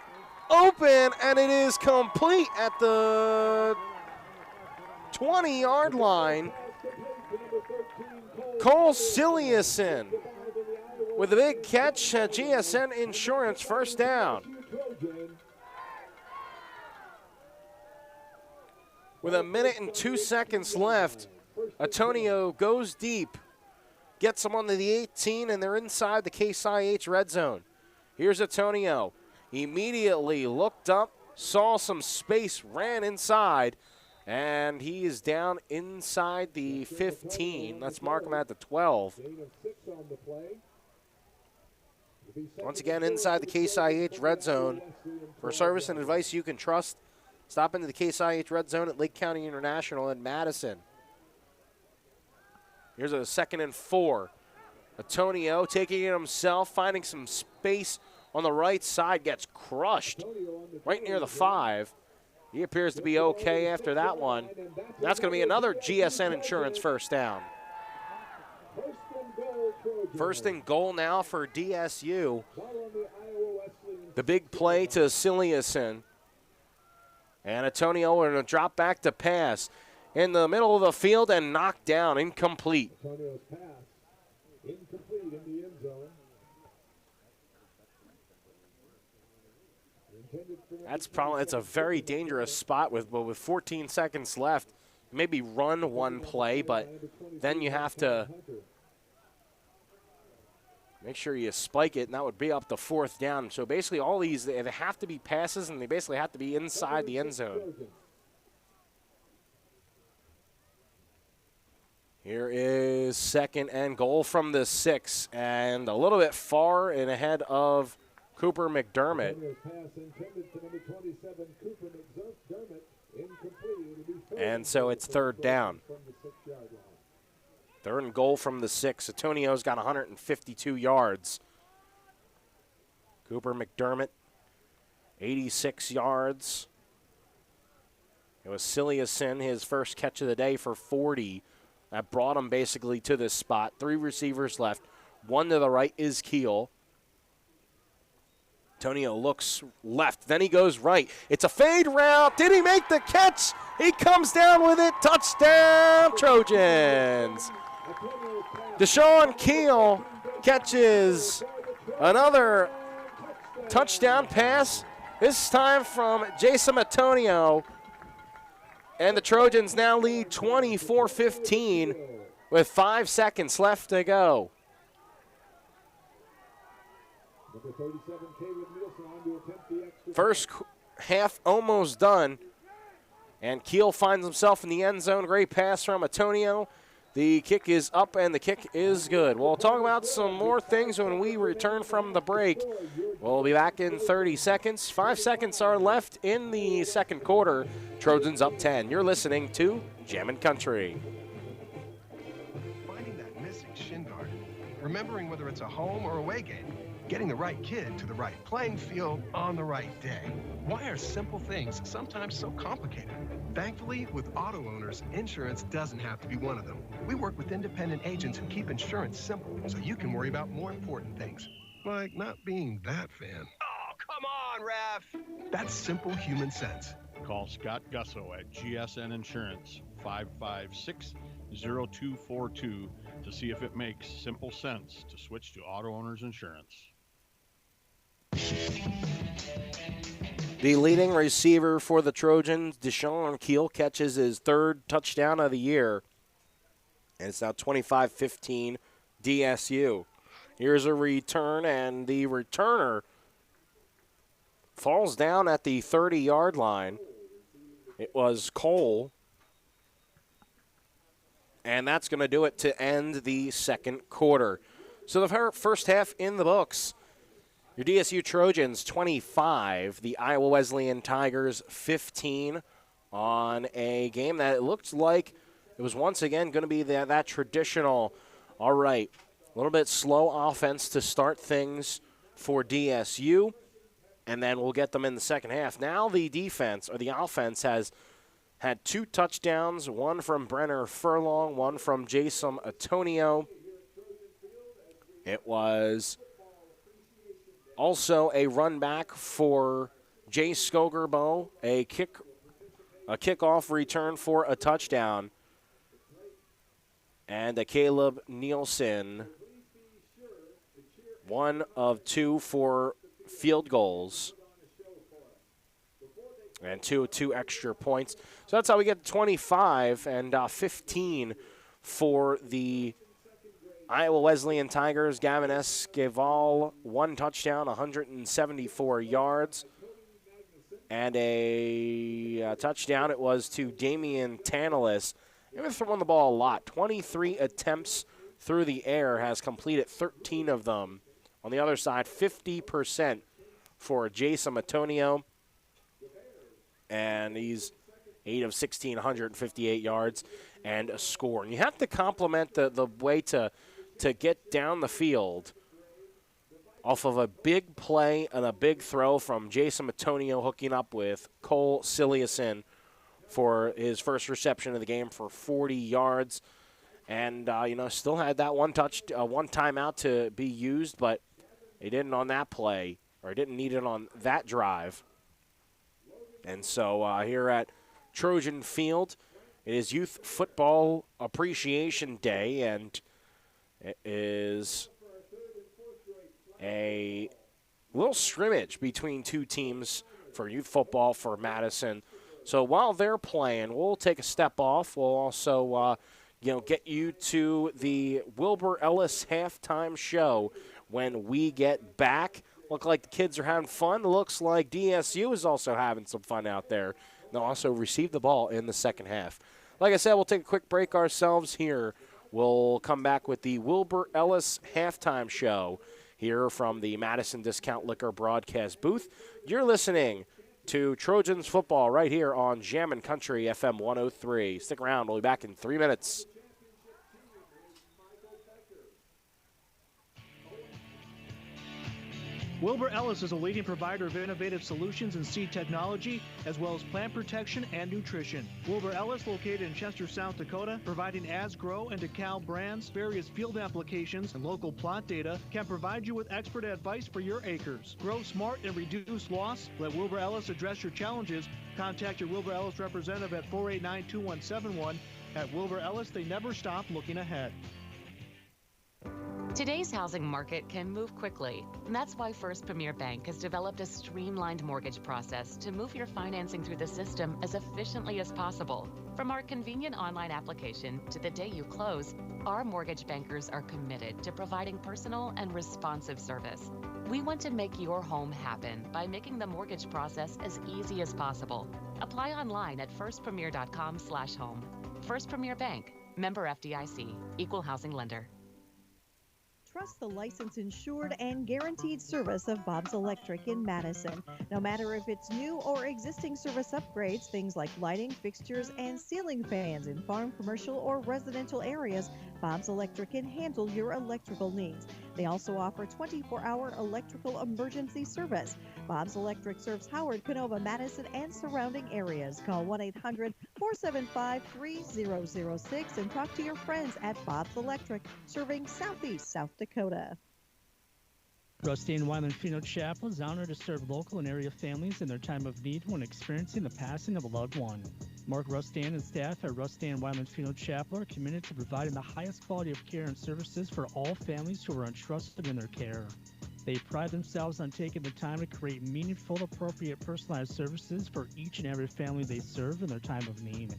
open, and it is complete at the 20-yard line. Cole Siliuson with a big catch. GSN Insurance, 1st down. With 1 minute and 2 seconds left, Antonio goes deep, gets them onto the 18, and they're inside the Case IH red zone. Here's Antonio. Immediately looked up, saw some space, ran inside, and he is down inside the 15. Let's mark him at the 12. Once again, inside the Case IH red zone. For service and advice you can trust, stop into the Case IH red zone at Lake County International in Madison. Here's a 2nd and 4. Antonio taking it himself, finding some space on the right side, gets crushed right near the 5. He appears to be okay after that one. That's going to be another GSN Insurance first down. First and goal now for DSU. The big play to Siliuson. And Antonio going to drop back to pass in the middle of the field and knocked down, incomplete. Antonio's pass, incomplete in the end zone. It's a very dangerous spot with 14 seconds left. Maybe run one play, but then you have to make sure you spike it, and that would be up to 4th down. So basically all these, they have to be passes, and they basically have to be inside the end zone. Here is 2nd and goal from the 6, and a little bit far and ahead of Cooper McDermott. And so it's 3rd down. 3rd and goal from the 6. Antonio's got 152 yards. Cooper McDermott, 86 yards. It was Siliuson, his first catch of the day for 40. That brought him basically to this spot. 3 receivers left. 1 to the right is Keel. Antonio looks left, then he goes right. It's a fade route. Did he make the catch? He comes down with it. Touchdown, Trojans. Deshaun Keel catches another touchdown pass, this time from Jason Antonio. And the Trojans now lead 24-15 with 5 seconds left to go. First half almost done, and Keel finds himself in the end zone. Great pass from Antonio. The kick is up, and the kick is good. We'll talk about some more things when we return from the break. We'll be back in 30 seconds. 5 seconds are left in the second quarter. Trojans up 10. You're listening to Jammin' Country. Finding that missing shin guard, remembering whether it's a home or away game, getting the right kid to the right playing field on the right day. Why are simple things sometimes so complicated? Thankfully, with auto owners, insurance doesn't have to be one of them. We work with independent agents who keep insurance simple so you can worry about more important things, like not being that fan. Oh, come on, Ref! That's simple human sense. Call Scott Gusso at GSN Insurance, 556-0242, to see if it makes simple sense to switch to auto owners insurance. The leading receiver for the Trojans, Deshaun Keel, catches his 3rd touchdown of the year. And it's now 25-15 DSU. Here's a return, and the returner falls down at the 30-yard line. It was Cole. And that's going to do it to end the second quarter. So the first half in the books. Your DSU Trojans 25, the Iowa Wesleyan Tigers 15 on a game that it looked like it was once again going to be that traditional, all right, a little bit slow offense to start things for DSU, and then we'll get them in the second half. Now the defense, or the offense, has had 2 touchdowns, one from Brenner Furlong, one from Jason Antonio. It was also a run back for Jay Skogerbo, a kickoff return for a touchdown, and a Caleb Nielsen, 1 of 2 for field goals, and two extra points. So that's how we get 25 and 15 for the Iowa Wesleyan Tigers. Gavin Esquivel, 1 touchdown, 174 yards. And a touchdown it was to Damian Tanalis. He was throwing the ball a lot. 23 attempts through the air, has completed 13 of them On the other side, 50% for Jason Antonio, and he's 8 of 16, 158 yards and a score. And you have to compliment the way to get down the field off of a big play and a big throw from Jason Antonio hooking up with Cole Siliuson for his first reception of the game for 40 yards. And, still had that one timeout to be used, but he didn't on that play, or didn't need it on that drive. And so here at Trojan Field, it is Youth Football Appreciation Day, and it is a little scrimmage between two teams for youth football for Madison. So while they're playing, we'll take a step off. We'll also, get you to the Wilbur Ellis halftime show when we get back. Look like the kids are having fun. Looks like DSU is also having some fun out there. They'll also receive the ball in the second half. Like I said, we'll take a quick break ourselves here. We'll come back with the Wilbur Ellis halftime show here from the Madison Discount Liquor broadcast booth. You're listening to Trojans football right here on Jammin' Country FM 103. Stick around. We'll be back in 3 minutes. Wilbur Ellis is a leading provider of innovative solutions in seed technology, as well as plant protection and nutrition. Wilbur Ellis, located in Chester, South Dakota, providing As-Grow and DeKalb brands, various field applications, and local plot data, can provide you with expert advice for your acres. Grow smart and reduce loss. Let Wilbur Ellis address your challenges. Contact your Wilbur Ellis representative at 489-2171. At Wilbur Ellis, they never stop looking ahead. Today's housing market can move quickly, and that's why First Premier Bank has developed a streamlined mortgage process to move your financing through the system as efficiently as possible. From our convenient online application to the day you close, our mortgage bankers are committed to providing personal and responsive service. We want to make your home happen by making the mortgage process as easy as possible. Apply online at firstpremier.com/home. First Premier Bank, member FDIC, equal housing lender. Trust the licensed, insured, and guaranteed service of Bob's Electric in Madison. No matter if it's new or existing service upgrades, things like lighting, fixtures, and ceiling fans in farm, commercial, or residential areas, Bob's Electric can handle your electrical needs. They also offer 24-hour electrical emergency service. Bob's Electric serves Howard, Canova, Madison, and surrounding areas. Call 1-800-475-3006 and talk to your friends at Bob's Electric, serving Southeast South Dakota. Rusty and Wyman Funeral Chapel is honored to serve local and area families in their time of need when experiencing the passing of a loved one. Mark Rustan and staff at Rustan Wyman Funeral Chapel are committed to providing the highest quality of care and services for all families who are entrusted in their care. They pride themselves on taking the time to create meaningful, appropriate, personalized services for each and every family they serve in their time of need.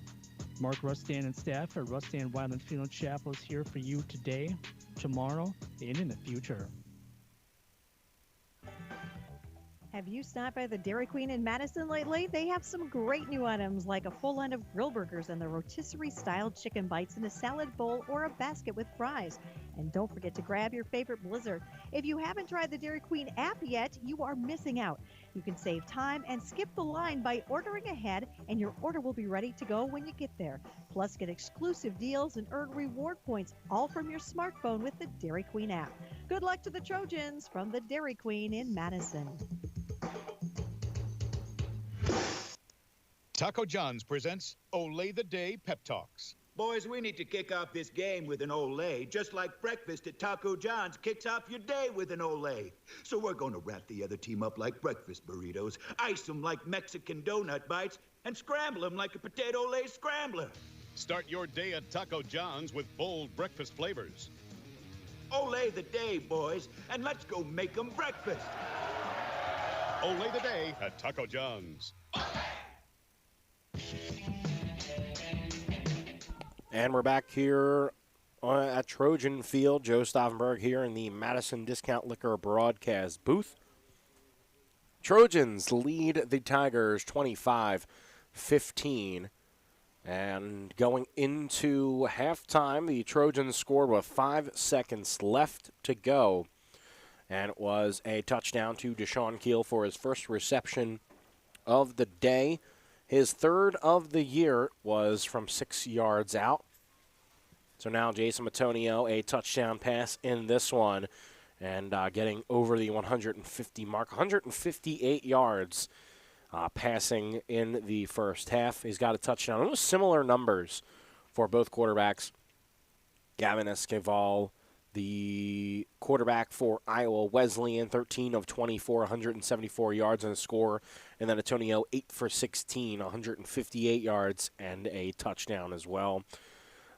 Mark Rustan and staff at Rustan Wyman Funeral Chapel is here for you today, tomorrow, and in the future. Have you stopped by the Dairy Queen in Madison lately? They have some great new items like a full line of grill burgers and the rotisserie-style chicken bites in a salad bowl or a basket with fries. And don't forget to grab your favorite Blizzard. If you haven't tried the Dairy Queen app yet, you are missing out. You can save time and skip the line by ordering ahead, and your order will be ready to go when you get there. Plus, get exclusive deals and earn reward points, all from your smartphone with the Dairy Queen app. Good luck to the Trojans from the Dairy Queen in Madison. Taco John's presents Olay the Day Pep Talks. Boys, we need to kick off this game with an Olay, just like breakfast at Taco John's kicks off your day with an Olay. So we're going to wrap the other team up like breakfast burritos, ice them like Mexican donut bites, and scramble them like a potato Olay scrambler. Start your day at Taco John's with bold breakfast flavors. Olay the day, boys, and let's go make them breakfast. Olay the Day at Taco John's. And we're back here at Trojan Field. Joe Stauffenberg here in the Madison Discount Liquor broadcast booth. Trojans lead the Tigers 25-15. And going into halftime, the Trojans scored with 5 seconds left to go. and it was a touchdown to Deshaun Keel for his first reception of the day. His third of the year was from 6 yards out. So now Jason Matonio, a touchdown pass in this one, and getting over the 150 mark, 158 yards passing in the first half. He's got a touchdown. It was similar numbers for both quarterbacks. Gavin Esquivel, the quarterback for Iowa Wesleyan, 13 of 24, 174 yards and a score. And then Antonio, 8 for 16, 158 yards and a touchdown as well.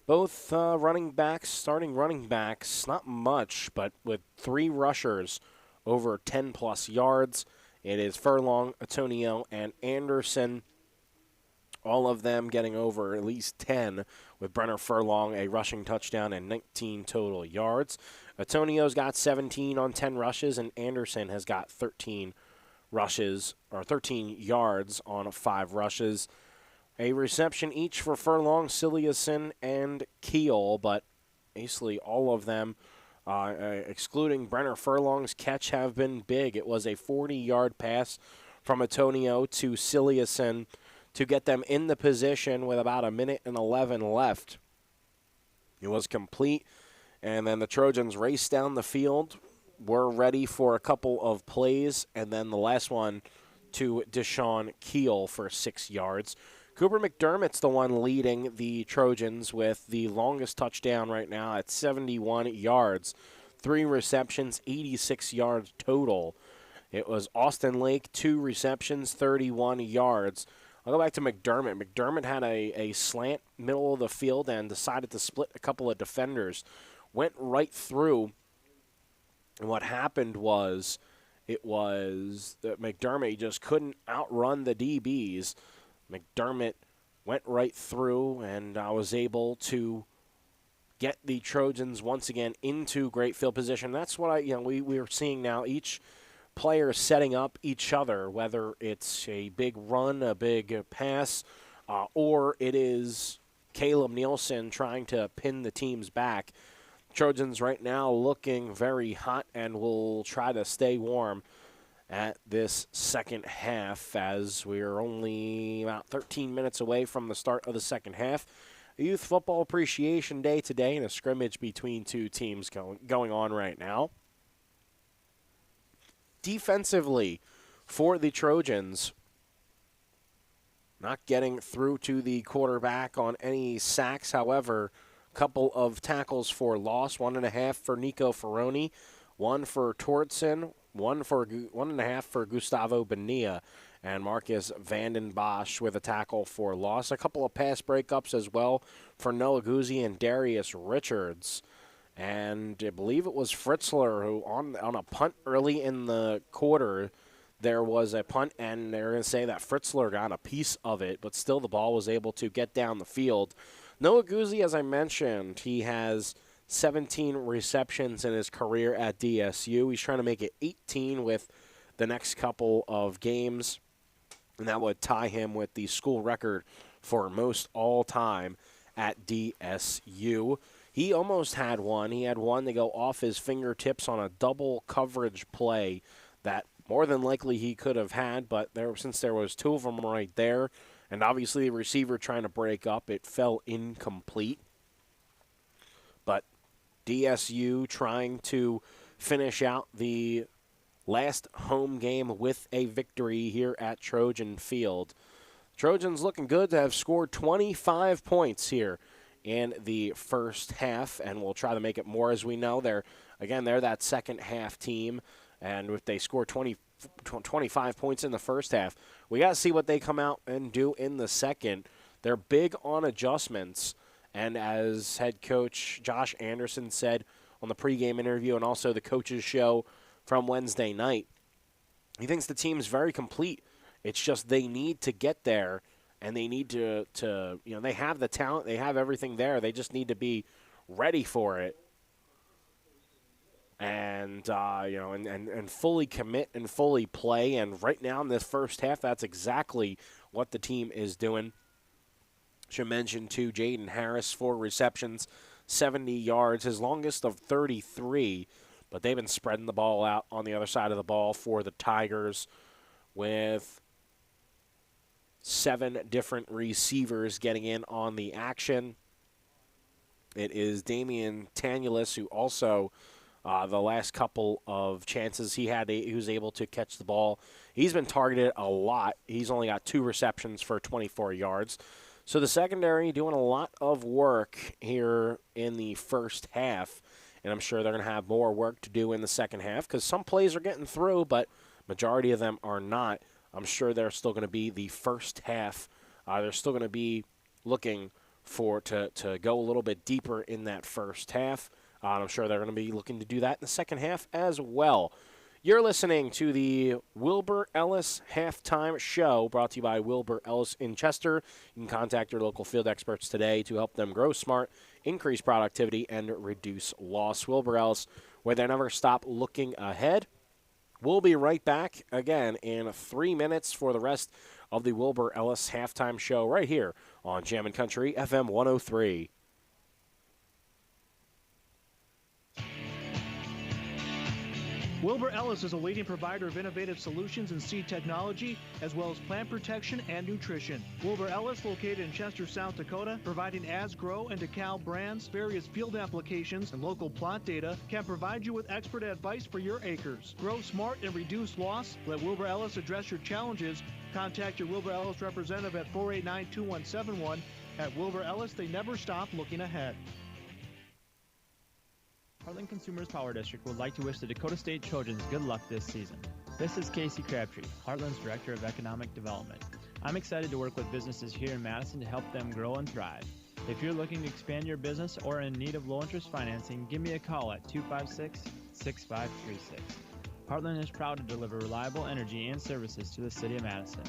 Both starting running backs, not much, but with 3 rushers over 10-plus yards. It is Furlong, Antonio, and Anderson. All of them getting over at least 10, with Brenner Furlong a rushing touchdown and 19 total yards. Antonio's got 17 on 10 rushes, and Anderson has got 13 yards on 5 rushes. A reception each for Furlong, Ciliuson, and Keel, but basically all of them, excluding Brenner Furlong's catch, have been big. It was a 40-yard pass from Antonio to Ciliuson to get them in the position with about 1:11 left. It was complete, and then the Trojans raced down the field, were ready for a couple of plays, and then the last one to Deshaun Keel for 6 yards. Cooper McDermott's the one leading the Trojans with the longest touchdown right now at 71 yards. 3 receptions, 86 yards total. It was Austin Lake, 2 receptions, 31 yards. I'll go back to McDermott. McDermott had a slant middle of the field and decided to split a couple of defenders. Went right through, and what happened was that McDermott just couldn't outrun the DBs. McDermott went right through, and I was able to get the Trojans once again into great field position. That's what we are seeing now. Each player setting up each other, whether it's a big run, a big pass, or it is Caleb Nielsen trying to pin the teams back. Trojans right now looking very hot and will try to stay warm at this second half, as we're only about 13 minutes away from the start of the second half. A Youth Football Appreciation Day today, and a scrimmage between 2 teams going on right now. Defensively, for the Trojans, not getting through to the quarterback on any sacks. However, a couple of tackles for loss, 1.5 for Nico Ferroni, 1 for Tortson, 1.5 for Gustavo Bonilla, and Marcus Vanden Bosch with a tackle for loss. A couple of pass breakups as well for Noah Guzzi and Darius Richards. And I believe it was Fritzler who, on a punt early in the quarter, there was a punt, and they're going to say that Fritzler got a piece of it, but still the ball was able to get down the field. Noah Guzzi, as I mentioned, he has 17 receptions in his career at DSU. He's trying to make it 18 with the next couple of games, and that would tie him with the school record for most all-time at DSU. He almost had one. He had one to go off his fingertips on a double coverage play that more than likely he could have had, but since there was 2 of them right there, and obviously the receiver trying to break up, it fell incomplete. But DSU trying to finish out the last home game with a victory here at Trojan Field. Trojans looking good to have scored 25 points here in the first half, and we'll try to make it more. As we know, they're that second half team, and if they score 25 points in the first half, we got to see what they come out and do in the second. They're big on adjustments, and as head coach Josh Anderson said on the pregame interview and also the coaches show from Wednesday night, he thinks the team's very complete. It's just they need to get there, and they need to they have the talent, they have everything there. They just need to be ready for it, and and fully commit and fully play. And right now in this first half, that's exactly what the team is doing. Should mention too, Jaden Harris, 4 receptions, 70 yards, his longest of 33. But they've been spreading the ball out on the other side of the ball for the Tigers with 7 different receivers getting in on the action. It is Damian Tanulis, who also, the last couple of chances he had, he was able to catch the ball. He's been targeted a lot. He's only got 2 receptions for 24 yards. So the secondary doing a lot of work here in the first half, and I'm sure they're going to have more work to do in the second half because some plays are getting through, but majority of them are not. I'm sure they're still going to be the first half. They're still going to be looking to go a little bit deeper in that first half. I'm sure they're going to be looking to do that in the second half as well. You're listening to the Wilbur Ellis Halftime Show, brought to you by Wilbur Ellis in Chester. You can contact your local field experts today to help them grow smart, increase productivity, and reduce loss. Wilbur Ellis, where they never stop looking ahead. We'll be right back again in 3 minutes for the rest of the Wilbur Ellis Halftime Show right here on Jammin' Country FM 103. Wilbur Ellis is a leading provider of innovative solutions in seed technology, as well as plant protection and nutrition. Wilbur Ellis, located in Chester, South Dakota, providing As-Grow and DeKalb brands, various field applications, and local plot data, can provide you with expert advice for your acres. Grow smart and reduce loss. Let Wilbur Ellis address your challenges. Contact your Wilbur Ellis representative at 489-2171. At Wilbur Ellis, they never stop looking ahead. Heartland Consumers Power District would like to wish the Dakota State Trojans good luck this season. This is Casey Crabtree, Heartland's Director of Economic Development. I'm excited to work with businesses here in Madison to help them grow and thrive. If you're looking to expand your business or in need of low-interest financing, give me a call at 256-6536. Heartland is proud to deliver reliable energy and services to the city of Madison.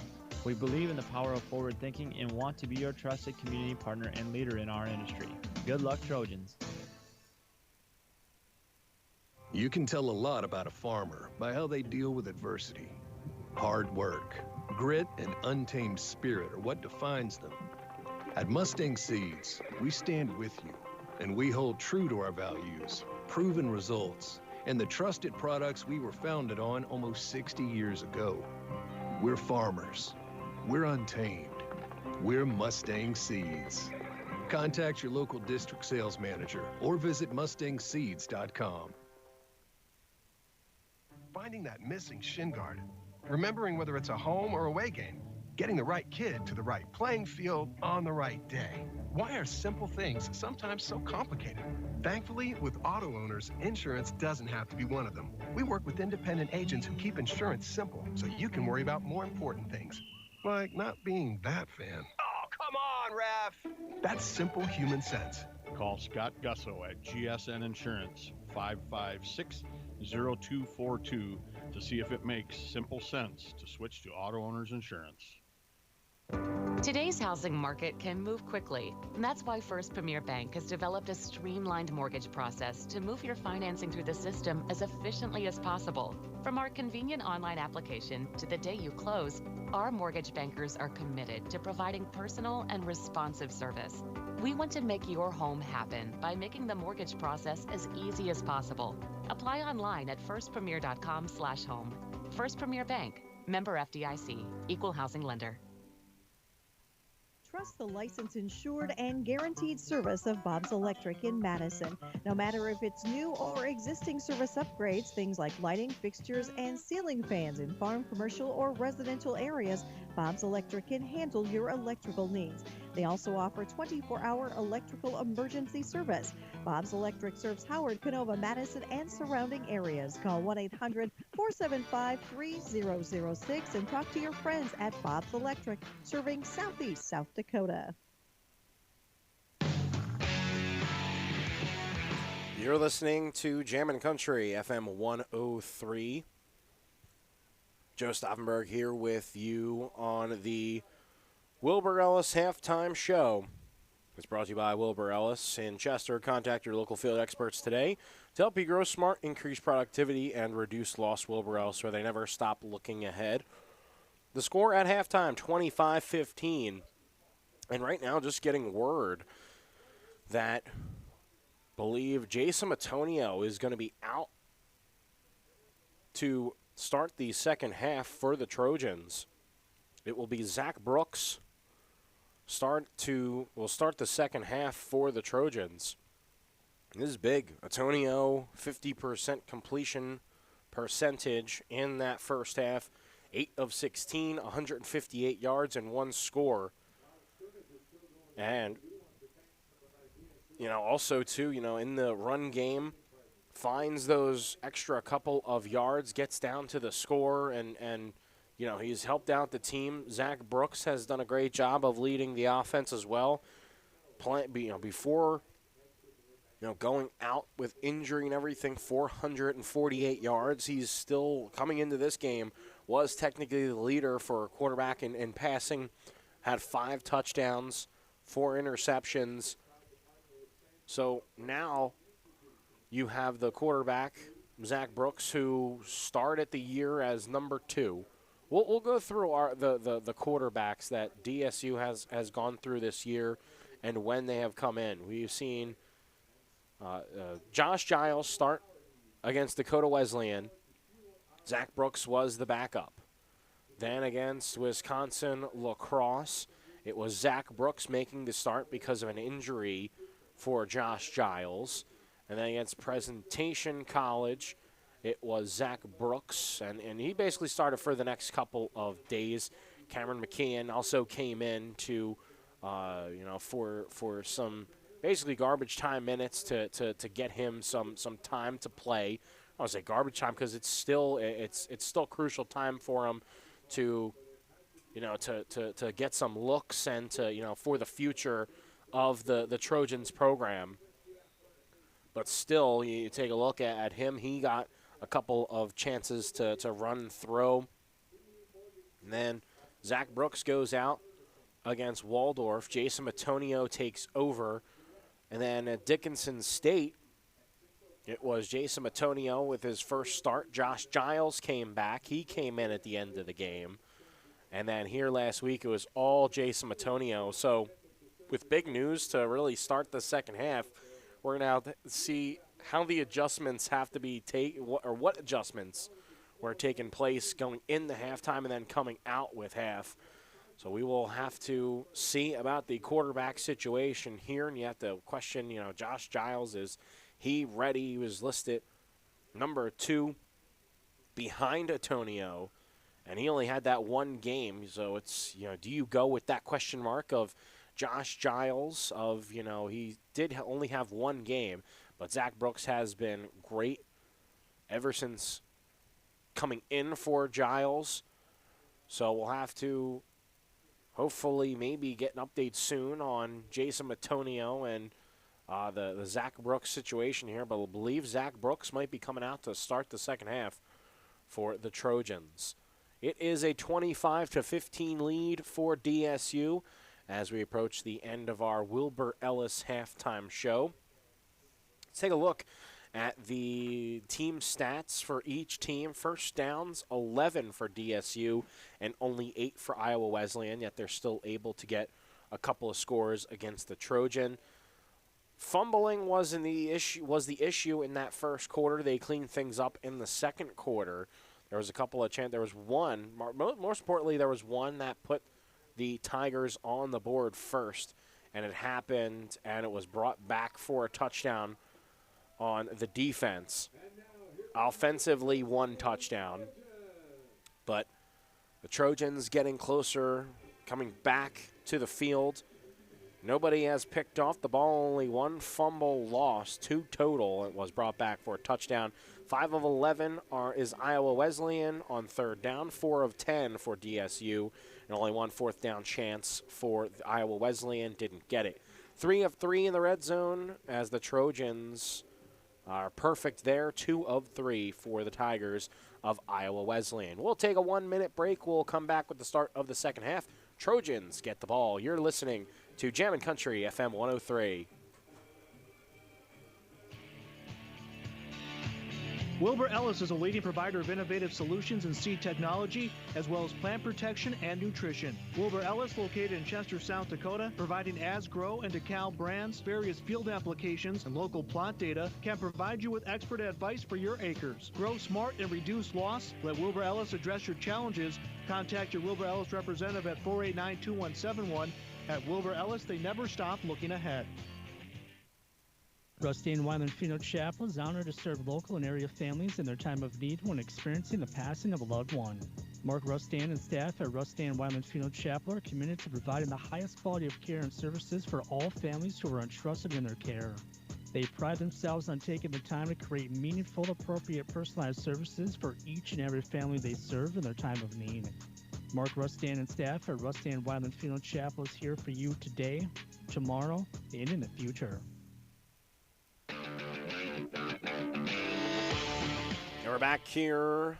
We believe in the power of forward thinking and want to be your trusted community partner and leader in our industry. Good luck, Trojans. You can tell a lot about a farmer by how they deal with adversity. Hard work, grit, and untamed spirit are what defines them. At Mustang Seeds, we stand with you, and we hold true to our values, proven results, and the trusted products we were founded on almost 60 years ago. We're farmers. We're untamed. We're Mustang Seeds. Contact your local district sales manager or visit mustangseeds.com. Finding that missing shin guard, remembering whether it's a home or away game, getting the right kid to the right playing field on the right day. Why are simple things sometimes so complicated? Thankfully, with auto owners, insurance doesn't have to be one of them. We work with independent agents who keep insurance simple so you can worry about more important things, like not being that fan. Oh, come on, ref! That's simple human sense. Call Scott Gusso at GSN Insurance, 556-0242, to see if it makes simple sense to switch to auto owners insurance. Today's housing market can move quickly, and that's why First Premier Bank has developed a streamlined mortgage process to move your financing through the system as efficiently as possible. From our convenient online application to the day you close, our mortgage bankers are committed to providing personal and responsive service. We want to make your home happen by making the mortgage process as easy as possible. Apply online at firstpremier.com/home. First Premier Bank, member FDIC, equal housing lender. Trust the licensed, insured, and guaranteed service of Bob's Electric in Madison. No matter if it's new or existing service upgrades, things like lighting, fixtures, and ceiling fans in farm, commercial, or residential areas, Bob's Electric can handle your electrical needs. They also offer 24-hour electrical emergency service. Bob's Electric serves Howard, Canova, Madison, and surrounding areas. Call 1-800-475-3006 and talk to your friends at Bob's Electric, serving Southeast South Dakota. You're listening to Jammin' Country FM 103. Joe Stauffenberg here with you on the Wilbur Ellis Halftime Show. It's brought to you by Wilbur Ellis in Chester. Contact your local field experts today to help you grow smart, increase productivity, and reduce loss. Wilbur Ellis, where they never stop looking ahead. The score at halftime, 25-15. And right now, just getting word that believe Jason Matonio is going to be out to start the second half for the Trojans, it will be Zach Brooks will start the second half for the Trojans. This is big. Antonio, 50% completion percentage in that first half. 8 of 16, 158 yards, and 1 score. And, also, too, in the run game, finds those extra couple of yards, gets down to the score, and he's helped out the team. Zach Brooks has done a great job of leading the offense as well. Before going out with injury and everything, 448 yards. He's still coming into this game, was technically the leader for a quarterback in passing, had 5 touchdowns, 4 interceptions. So now you have the quarterback, Zach Brooks, who started the year as number 2. We'll go through the quarterbacks that DSU has gone through this year and when they have come in. We've seen Josh Giles start against Dakota Wesleyan. Zach Brooks was the backup. Then against Wisconsin La Crosse, it was Zach Brooks making the start because of an injury for Josh Giles. And then against Presentation College, it was Zach Brooks, and he basically started for the next couple of days. Cameron McKeon also came in to, for some basically garbage time minutes to get him some time to play. I would say garbage time because it's still crucial time for him to get some looks and to for the future of the Trojans program. But still, you take a look at him. He got a couple of chances to run throw. And then Zach Brooks goes out against Waldorf. Jason Matonio takes over. And then at Dickinson State, it was Jason Matonio with his first start. Josh Giles came back. He came in at the end of the game. And then here last week, it was all Jason Matonio. So with big news to really start the second half, we're going to see how the adjustments have to be taken, or what adjustments were taking place going in the halftime and then coming out with half. So we will have to see about the quarterback situation here, and you have to question, Josh Giles, is he ready? He was listed number 2 behind Antonio, and he only had that one game. So it's, do you go with that question mark of Josh Giles of, he did only have one game, but Zach Brooks has been great ever since coming in for Giles. So we'll have to hopefully maybe get an update soon on Jason Matonio and the Zach Brooks situation here. But I believe Zach Brooks might be coming out to start the second half for the Trojans. It is a 25-15 lead for DSU as we approach the end of our Wilbur Ellis halftime show. Let's take a look at the team stats for each team. First downs, 11 for DSU and only 8 for Iowa Wesleyan, yet they're still able to get a couple of scores against the Trojan. Fumbling was the issue in that first quarter. They cleaned things up in the second quarter. There was a couple of there was one, most importantly, there was one that put the Tigers on the board first, and it happened, and it was brought back for a touchdown on the defense. Offensively, 1 touchdown. But the Trojans getting closer, coming back to the field. Nobody has picked off the ball, only 1 fumble lost, 2 total. It was brought back for a touchdown. 5 of 11 is Iowa Wesleyan on third down, 4 of 10 for DSU, and only 1 fourth down chance for Iowa Wesleyan. Didn't get it. 3 of 3 in the red zone as the Trojans are perfect there. 2 of 3 for the Tigers of Iowa Wesleyan. We'll take a 1-minute break. We'll come back with the start of the second half. Trojans get the ball. You're listening to Jammin' Country FM 103. Wilbur Ellis is a leading provider of innovative solutions in seed technology, as well as plant protection and nutrition. Wilbur Ellis, located in Chester, South Dakota, providing As-Grow and DeKalb brands, various field applications, and local plot data, can provide you with expert advice for your acres. Grow smart and reduce loss. Let Wilbur Ellis address your challenges. Contact your Wilbur Ellis representative at 489-2171. At Wilbur Ellis, they never stop looking ahead. Rusty and Wyland Funeral Chapel is honored to serve local and area families in their time of need when experiencing the passing of a loved one. Mark Rustan and staff at Rustan Wyland Funeral Chapel are committed to providing the highest quality of care and services for all families who are entrusted in their care. They pride themselves on taking the time to create meaningful, appropriate, personalized services for each and every family they serve in their time of need. Mark Rustan and staff at Rustan Wyland Funeral Chapel is here for you today, tomorrow, and in the future. And we're back here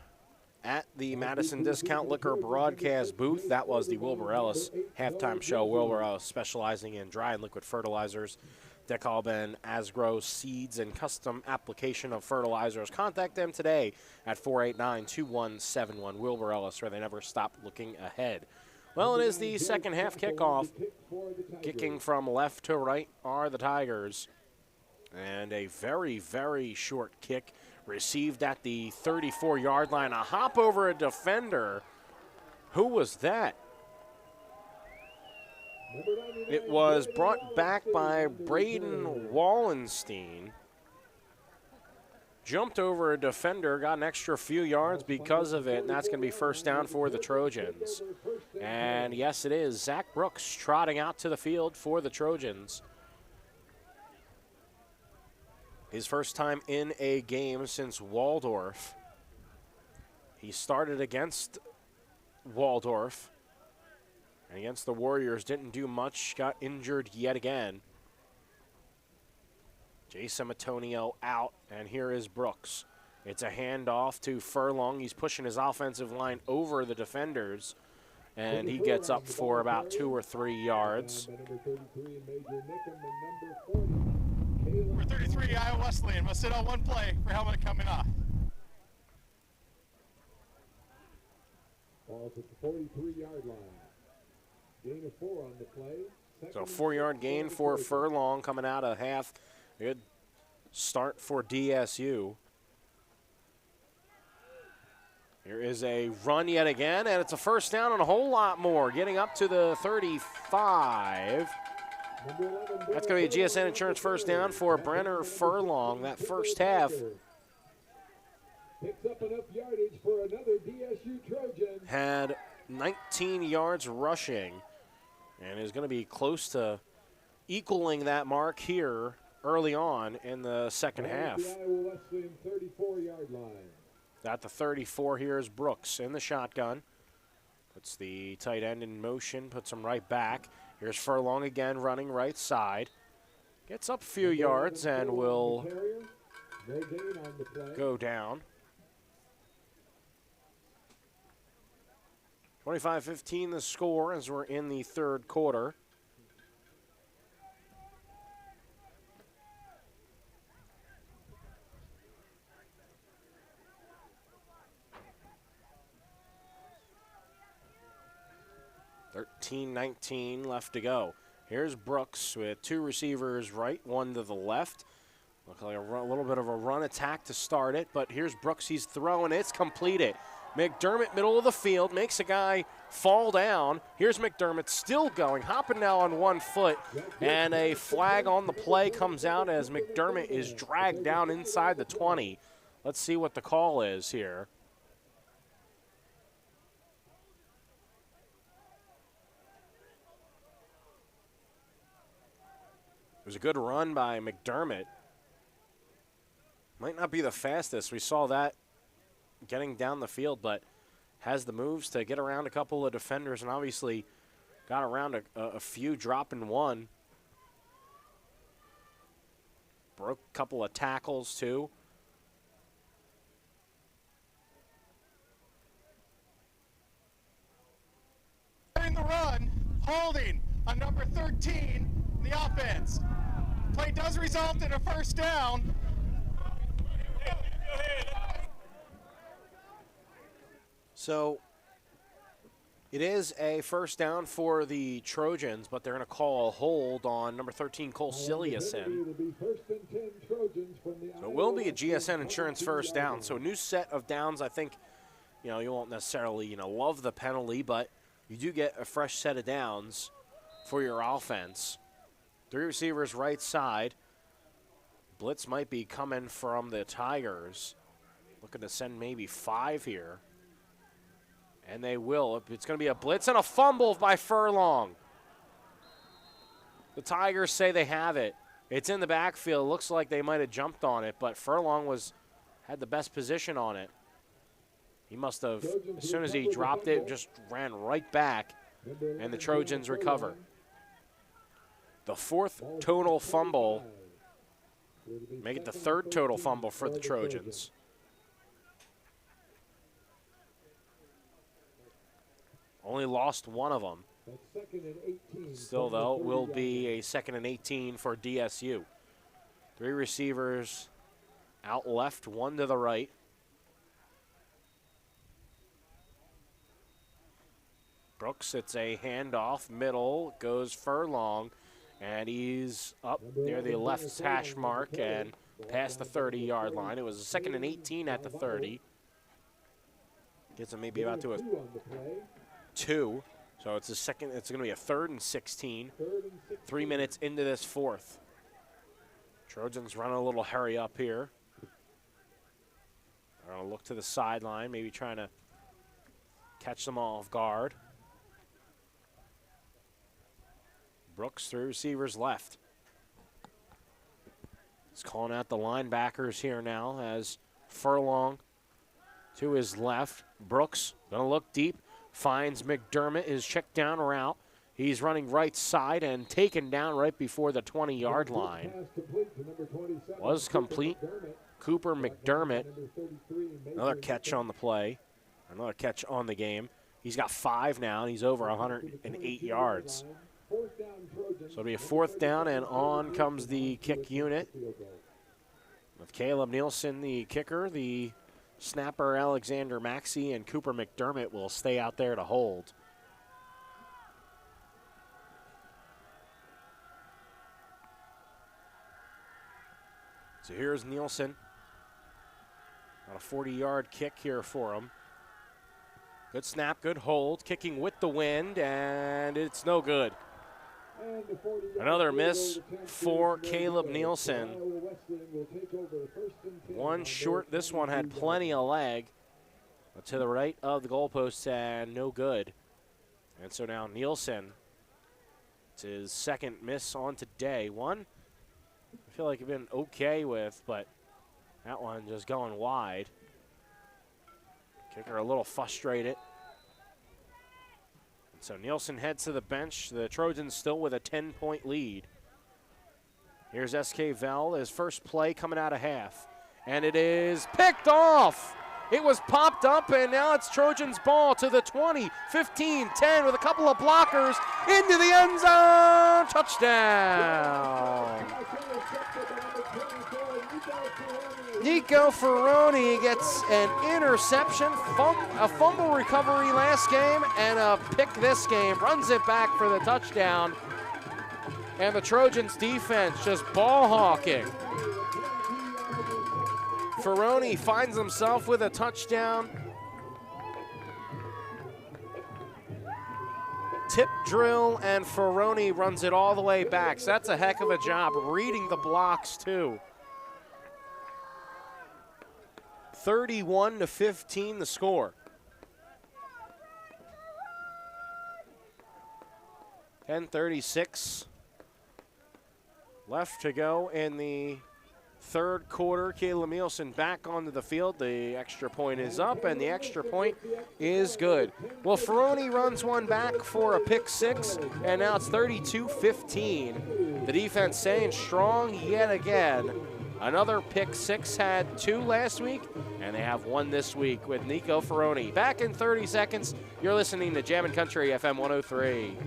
at the Madison Discount Liquor broadcast booth. That was the Wilbur Ellis halftime show. Wilbur Ellis specializing in dry and liquid fertilizers, DeKalb and As-Grow seeds, and custom application of fertilizers. Contact them today at 489-2171. Wilbur Ellis, where they never stop looking ahead. Well, it is the second half kickoff. Kicking from left to right are the Tigers. And a very, very short kick received at the 34-yard line. A hop over a defender. Who was that? It was brought back by Braden Wallenstein. Jumped over a defender, got an extra few yards because of it, and that's going to be first down for the Trojans. And yes, it is. Zach Brooks trotting out to the field for the Trojans. His first time in a game since Waldorf. He started against Waldorf. And against the Warriors, didn't do much, got injured yet again. Jason Matonio out, and here is Brooks. It's a handoff to Furlong. He's pushing his offensive line over the defenders, and he gets up for about 2 or 3 yards. Number 33, Iowa Wesleyan must sit on one play for helmet coming off. Balls at the 43-yard line. Gain of 4 on the play. So 4-yard gain for Furlong coming out of half. Good start for DSU. Here is a run yet again, and it's a first down and a whole lot more. Getting up to the 35. That's going to be a GSN Insurance first down for Brenner Furlong that first half. Picks up enough yardage for another DSU Trojan. Had 19 yards rushing and is going to be close to equaling that mark here early on in the second half. The Iowa Wesleyan 34-yard line. At the 34, here is Brooks in the shotgun. Puts the tight end in motion, puts him right back. Here's Furlong again running right side. Gets up a few yards and will go down. 25-15 the score as we're in the third quarter. $13-19 left to go. Here's Brooks with 2 receivers right, 1 to the left. Looks like a little bit of a run attack to start it, but here's Brooks. He's throwing. It's completed. McDermott, middle of the field, makes a guy fall down. Here's McDermott still going, hopping now on 1 foot, and a flag on the play comes out as McDermott is dragged down inside the 20. Let's see what the call is here. It was a good run by McDermott. Might not be the fastest. We saw that getting down the field, but has the moves to get around a couple of defenders and obviously got around a few, dropping 1. Broke a couple of tackles, too. During the run, holding on number 13 in the offense. Play does result in a first down. Go ahead. So it is a first down for the Trojans, but they're going to call a hold on number 13, Cole Siliuson. So it will be a GSN Insurance first down. So a new set of downs. I think, you won't necessarily, love the penalty, but you do get a fresh set of downs for your offense. 3 receivers right side. Blitz might be coming from the Tigers. Looking to send maybe 5 here. And they will. It's going to be a blitz and a fumble by Furlong. The Tigers say they have it. It's in the backfield. Looks like they might have jumped on it, but Furlong had the best position on it. He must have, as soon as he dropped it, just ran right back, and the Trojans recover. The 4th total fumble. Make it the 3rd total fumble for the Trojans. Only lost 1 of them. Still, though, it will be a 2nd and 18 for DSU. 3 receivers out left, 1 to the right. Brooks, it's a handoff, middle, goes Furlong, and he's up near the left hash mark and past the 30-yard line. It was a 2nd and 18 at the 30. Gets him maybe about to a 2. So it's going to be a 3rd and 16. 3 minutes into this 4th. Trojans run a little hurry up here. They're going to look to the sideline, maybe trying to catch them off guard. Brooks, 3 receivers left. He's calling out the linebackers here now as Furlong to his left. Brooks going to look deep. Finds McDermott, his check down route. He's running right side and taken down right before the 20-yard line. Was complete. Cooper McDermott, another catch on the play, another catch on the game. He's got 5 now, and he's over 108 yards. So it'll be a 4th down, and on comes the kick unit. With Caleb Nielsen, the kicker, the snapper Alexander Maxey, and Cooper McDermott will stay out there to hold. So here's Nielsen. Got a 40-yard kick here for him. Good snap, good hold, kicking with the wind, and it's no good. Another miss for Caleb Nielsen. 1 short. This one had plenty of leg. But to the right of the goalposts and no good. And so now Nielsen, it's his 2nd miss on today. 1 I feel like he's been okay with, but that one just going wide. Kicker a little frustrated. So Nielsen heads to the bench. The Trojans still with a 10-point lead. Here's S.K. Vell, his first play coming out of half. And it is picked off. It was popped up, and now it's Trojans ball to the 20, 15, 10 with a couple of blockers into the end zone. Touchdown. Nico Ferroni gets an interception, a fumble recovery last game, and a pick this game. Runs it back for the touchdown. And the Trojans defense just ball hawking. Ferroni finds himself with a touchdown. Tip drill, and Ferroni runs it all the way back. So that's a heck of a job reading the blocks, too. 31-15 the score. 10:36 left to go in the 3rd quarter. Caleb Nielsen back onto the field. The extra point is up, and the extra point is good. Well, Ferroni runs one back for a pick 6, and now it's 32-15. The defense staying strong yet again. Another pick 6, had 2 last week, and they have 1 this week with Nico Ferroni. Back in 30 seconds. You're listening to Jammin' Country FM 103.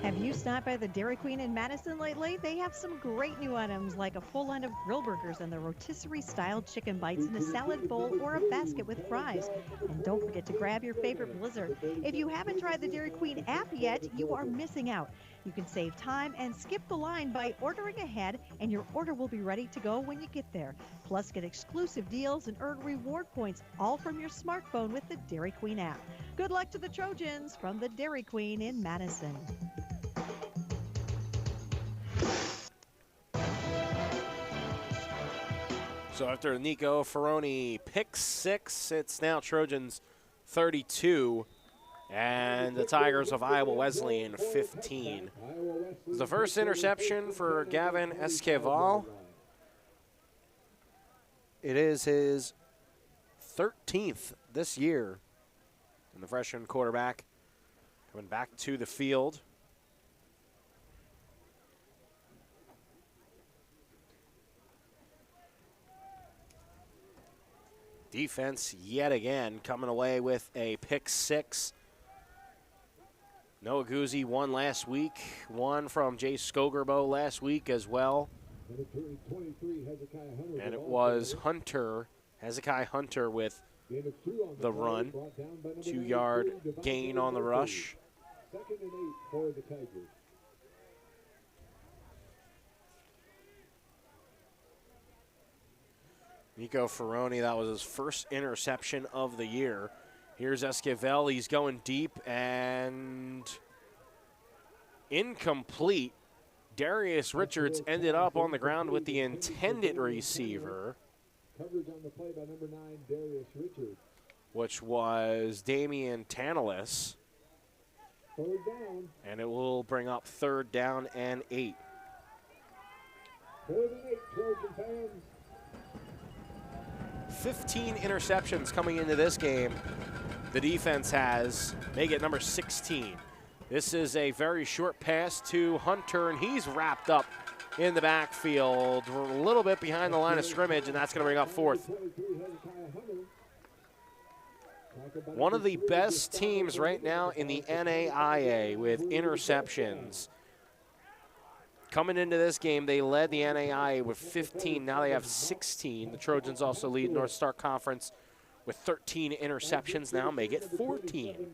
Have you stopped by the Dairy Queen in Madison lately? They have some great new items like a full line of grill burgers and the rotisserie-style chicken bites in a salad bowl or a basket with fries. And don't forget to grab your favorite Blizzard. If you haven't tried the Dairy Queen app yet, you are missing out. You can save time and skip the line by ordering ahead, and your order will be ready to go when you get there. Plus, get exclusive deals and earn reward points, all from your smartphone with the Dairy Queen app. Good luck to the Trojans from the Dairy Queen in Madison. So after Nico Ferroni pick 6, it's now Trojans 32 and the Tigers of Iowa Wesleyan 15. It's the first interception for Gavin Esquivel. It is his 13th this year. And the freshman quarterback coming back to the field. Defense yet again coming away with a pick 6. Noah Guzzi won last week. One from Jay Skogerbo last week as well. And it was Hezekiah Hunter with the run. 2-yard gain on the rush. 2nd and 8 for the Tigers. Nico Ferroni, that was his first interception of the year. Here's Esquivel. He's going deep and incomplete. Darius Richards ended up on the ground with the intended receiver, Coverage on the play by number 9, Darius Richards. which was Damian Tanalis. 3rd down. And it will bring up 3rd down and 8. 4th and 8, Trojan fans. 15 interceptions coming into this game. The defense has, make it number 16. This is a very short pass to Hunter, and he's wrapped up in the backfield, a little bit behind the line of scrimmage, and that's going to bring up 4th. One of the best teams right now in the NAIA with interceptions. Coming into this game, they led the NAIA with 15. Now they have 16. The Trojans also lead North Star Conference with 13 interceptions. Now make it 14.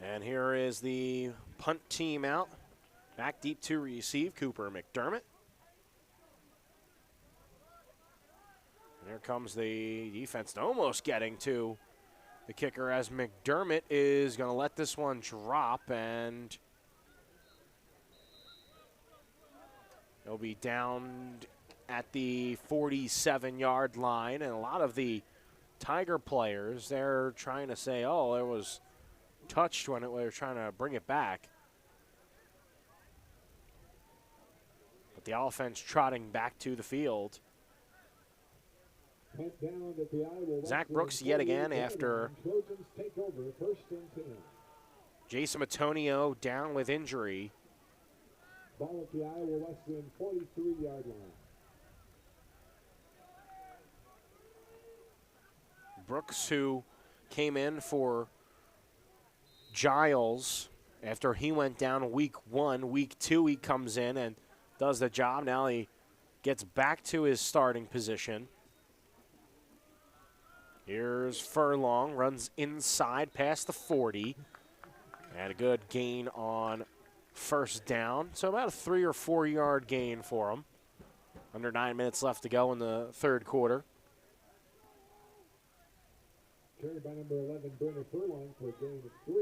And here is the punt team out. Back deep to receive, Cooper McDermott. And here comes the defense almost getting to the kicker as McDermott is going to let this one drop, and he'll be down at the 47-yard line. And a lot of the Tiger players, they're trying to say, oh, it was touched when we were trying to bring it back. But the offense trotting back to the field. Zach Brooks yet again after Jason Matonio down with injury. Ball at the Iowa Wesleyan 43-yard line. Brooks, who came in for Giles after he went down week 1. Week 2 he comes in and does the job. Now he gets back to his starting position. Here's Furlong, runs inside past the 40. And a good gain on 1st down. So about a 3 or 4 yard gain for him. Under 9 minutes left to go in the 3rd quarter. Carried by number 11, Brenner Furlong for a gain of 3.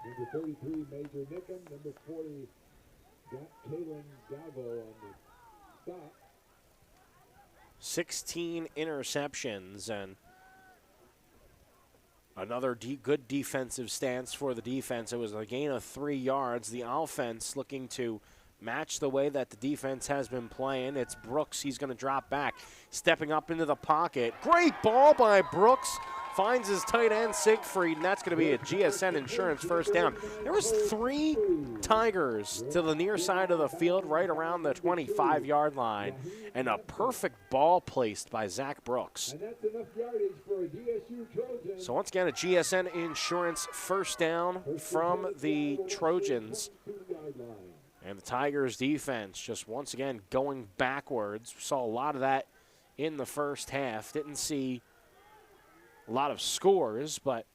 Number 33, Major Nickham. Number 40, Kaylin Galvo on the stop. 16 interceptions and another good defensive stance for the defense. It was a gain of 3 yards. The offense looking to match the way that the defense has been playing. It's Brooks. He's going to drop back, stepping up into the pocket. Great ball by Brooks finds his tight end Siegfried, and that's going to be a GSN Insurance first down. There was 3 Tigers to the near side of the field, right around the 25-yard line, and a perfect ball placed by Zach Brooks. And that's enough yardage for a DSU Trojan. So once again, a GSN Insurance first down from the Trojans. And the Tigers defense just once again going backwards. We saw a lot of that in the first half. Didn't see a lot of scores, but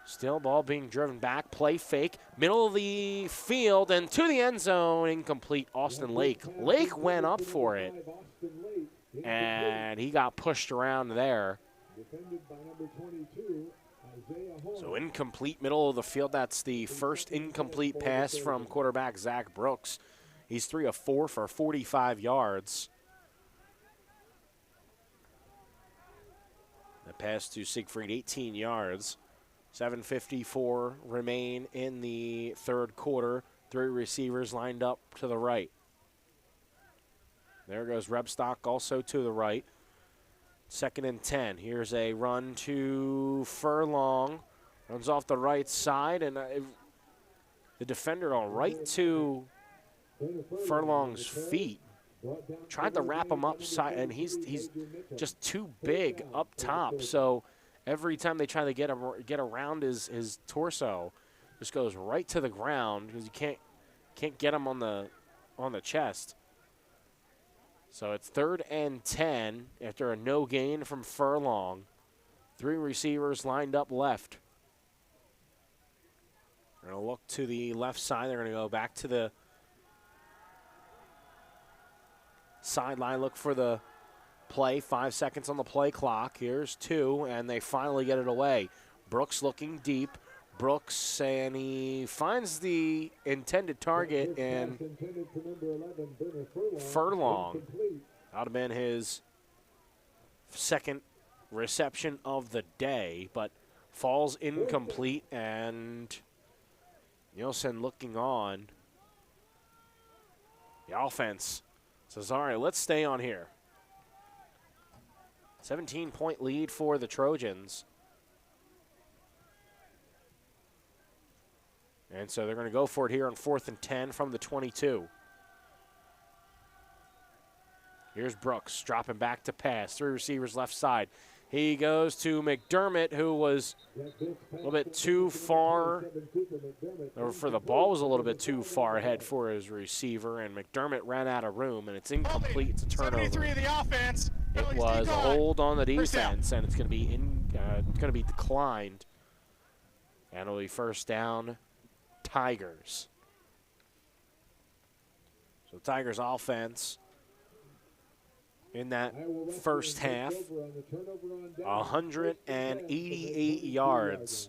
still ball being driven back. Play fake, middle of the field, and to the end zone, incomplete. Austin Lake. Lake went up for it, and he got pushed around there. Defended by number 22. So incomplete, middle of the field. That's the first incomplete pass from quarterback Zach Brooks. He's 3 of 4 for 45 yards. The pass to Siegfried, 18 yards. 7:54 remain in the third quarter. 3 receivers lined up to the right. There goes Rebstock also to the right. 2nd and 10. Here's a run to Furlong. Runs off the right side, and the defender all right to Furlong's feet. Tried to wrap him upside, and he's just too big up top. So every time they try to get around his torso, just goes right to the ground because you can't get him on the chest. So it's 3rd and 10 after a no gain from Furlong. 3 receivers lined up left. They're going to look to the left side. They're going to go back to the sideline, look for the play. 5 seconds on the play clock. Here's 2, and they finally get it away. Brooks looking deep. Brooks, and he finds the intended target, and Furlong. That would have been his 2nd reception of the day, but falls incomplete, and Nielsen looking on. The offense says, all right, let's stay on here. 17-point lead for the Trojans. And so they're going to go for it here on 4th and 10 from the 22. Here's Brooks dropping back to pass. 3 receivers left side. He goes to McDermott, who was a little bit too far, or for the ball was a little bit too far ahead for his receiver, and McDermott ran out of room, and it's incomplete. It's a turnover. 73 of the offense. It was a hold on the defense, and it's going to be declined. And it'll be first down. Tigers. So Tigers offense in that first half, 188 yards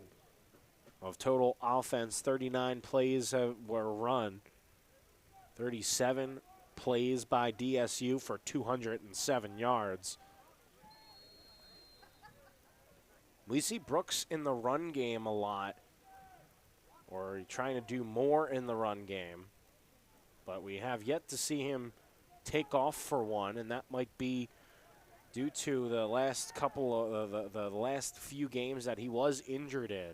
of total offense. 39 plays were run. 37 plays by DSU for 207 yards. We see Brooks in the run game a lot, or trying to do more in the run game. But we have yet to see him take off for one, and that might be due to the last couple of the last few games that he was injured in.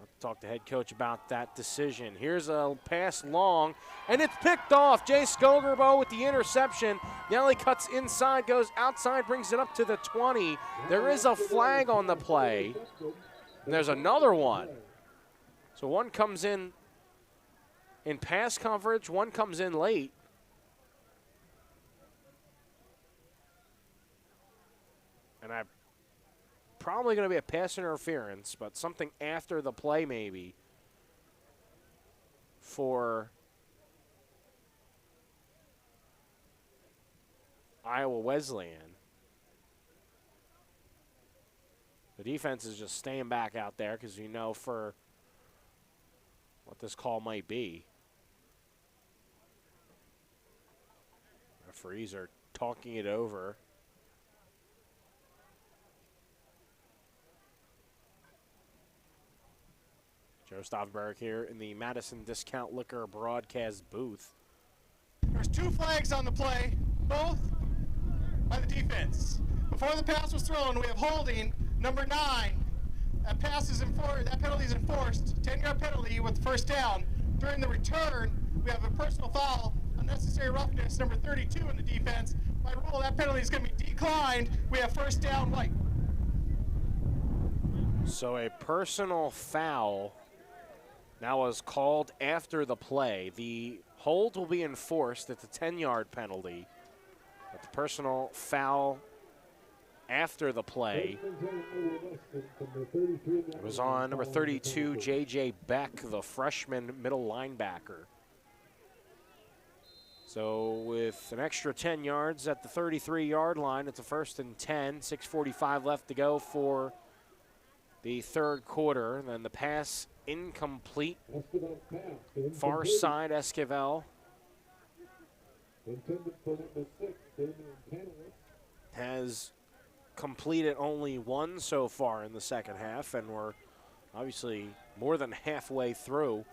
I'll talk to head coach about that decision. Here's a pass long, and it's picked off. Jay Skogerbo with the interception. Now he cuts inside, goes outside, brings it up to the 20. There is a flag on the play. And there's another one. So one comes in pass coverage, one comes in late. And I'm probably going to be a pass interference, but something after the play maybe for Iowa Wesleyan. The defense is just staying back out there because you know for what this call might be. Referees are talking it over. Joe Stofberg here in the Madison Discount Liquor broadcast booth. There's 2 flags on the play. Both by the defense. Before the pass was thrown, we have holding number 9. That penalty is enforced. 10-yard penalty with first down. During the return, we have a personal foul, unnecessary roughness, number 32 in the defense. By rule, that penalty is going to be declined. We have first down white. So a personal foul now was called after the play. The hold will be enforced at the 10-yard penalty, but the personal foul after the play it was on number 32, J.J. Beck, the freshman middle linebacker. So with an extra 10 yards at the 33-yard line, it's a 1st and 10, 6:45 left to go for the third quarter. Then the pass incomplete. Far side, Esquivel has completed only one so far in the second half, and we're obviously more than halfway through.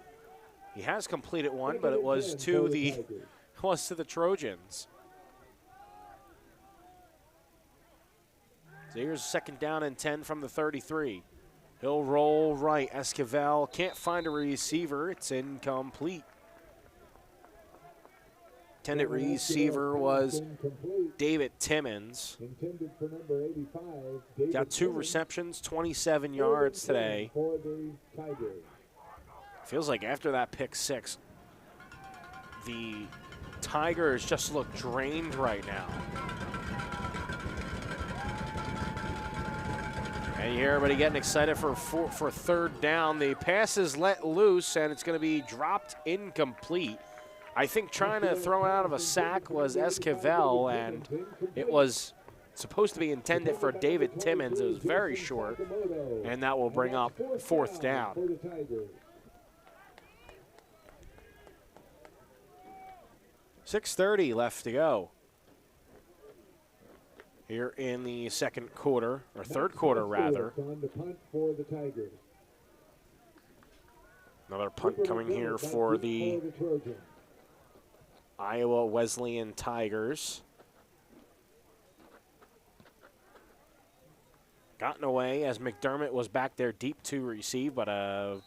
He has completed one, but it was to the Trojans. So here's 2nd down and 10 from the 33. He'll roll right. Esquivel can't find a receiver. It's incomplete. Intended receiver was David Timmons. Got 2 receptions, 27 yards today. Feels like after that pick 6, the Tigers just look drained right now. And you hear everybody getting excited for 3rd down. The pass is let loose, and it's going to be dropped incomplete. I think trying to throw it out of a sack was Esquivel, and it was supposed to be intended for David Timmons. It was very short, and that will bring up 4th down. .6:30 left to go here in the second quarter, or third quarter rather. Another punt coming here for the Iowa Wesleyan Tigers. Gotten away as McDermott was back there deep to receive, but a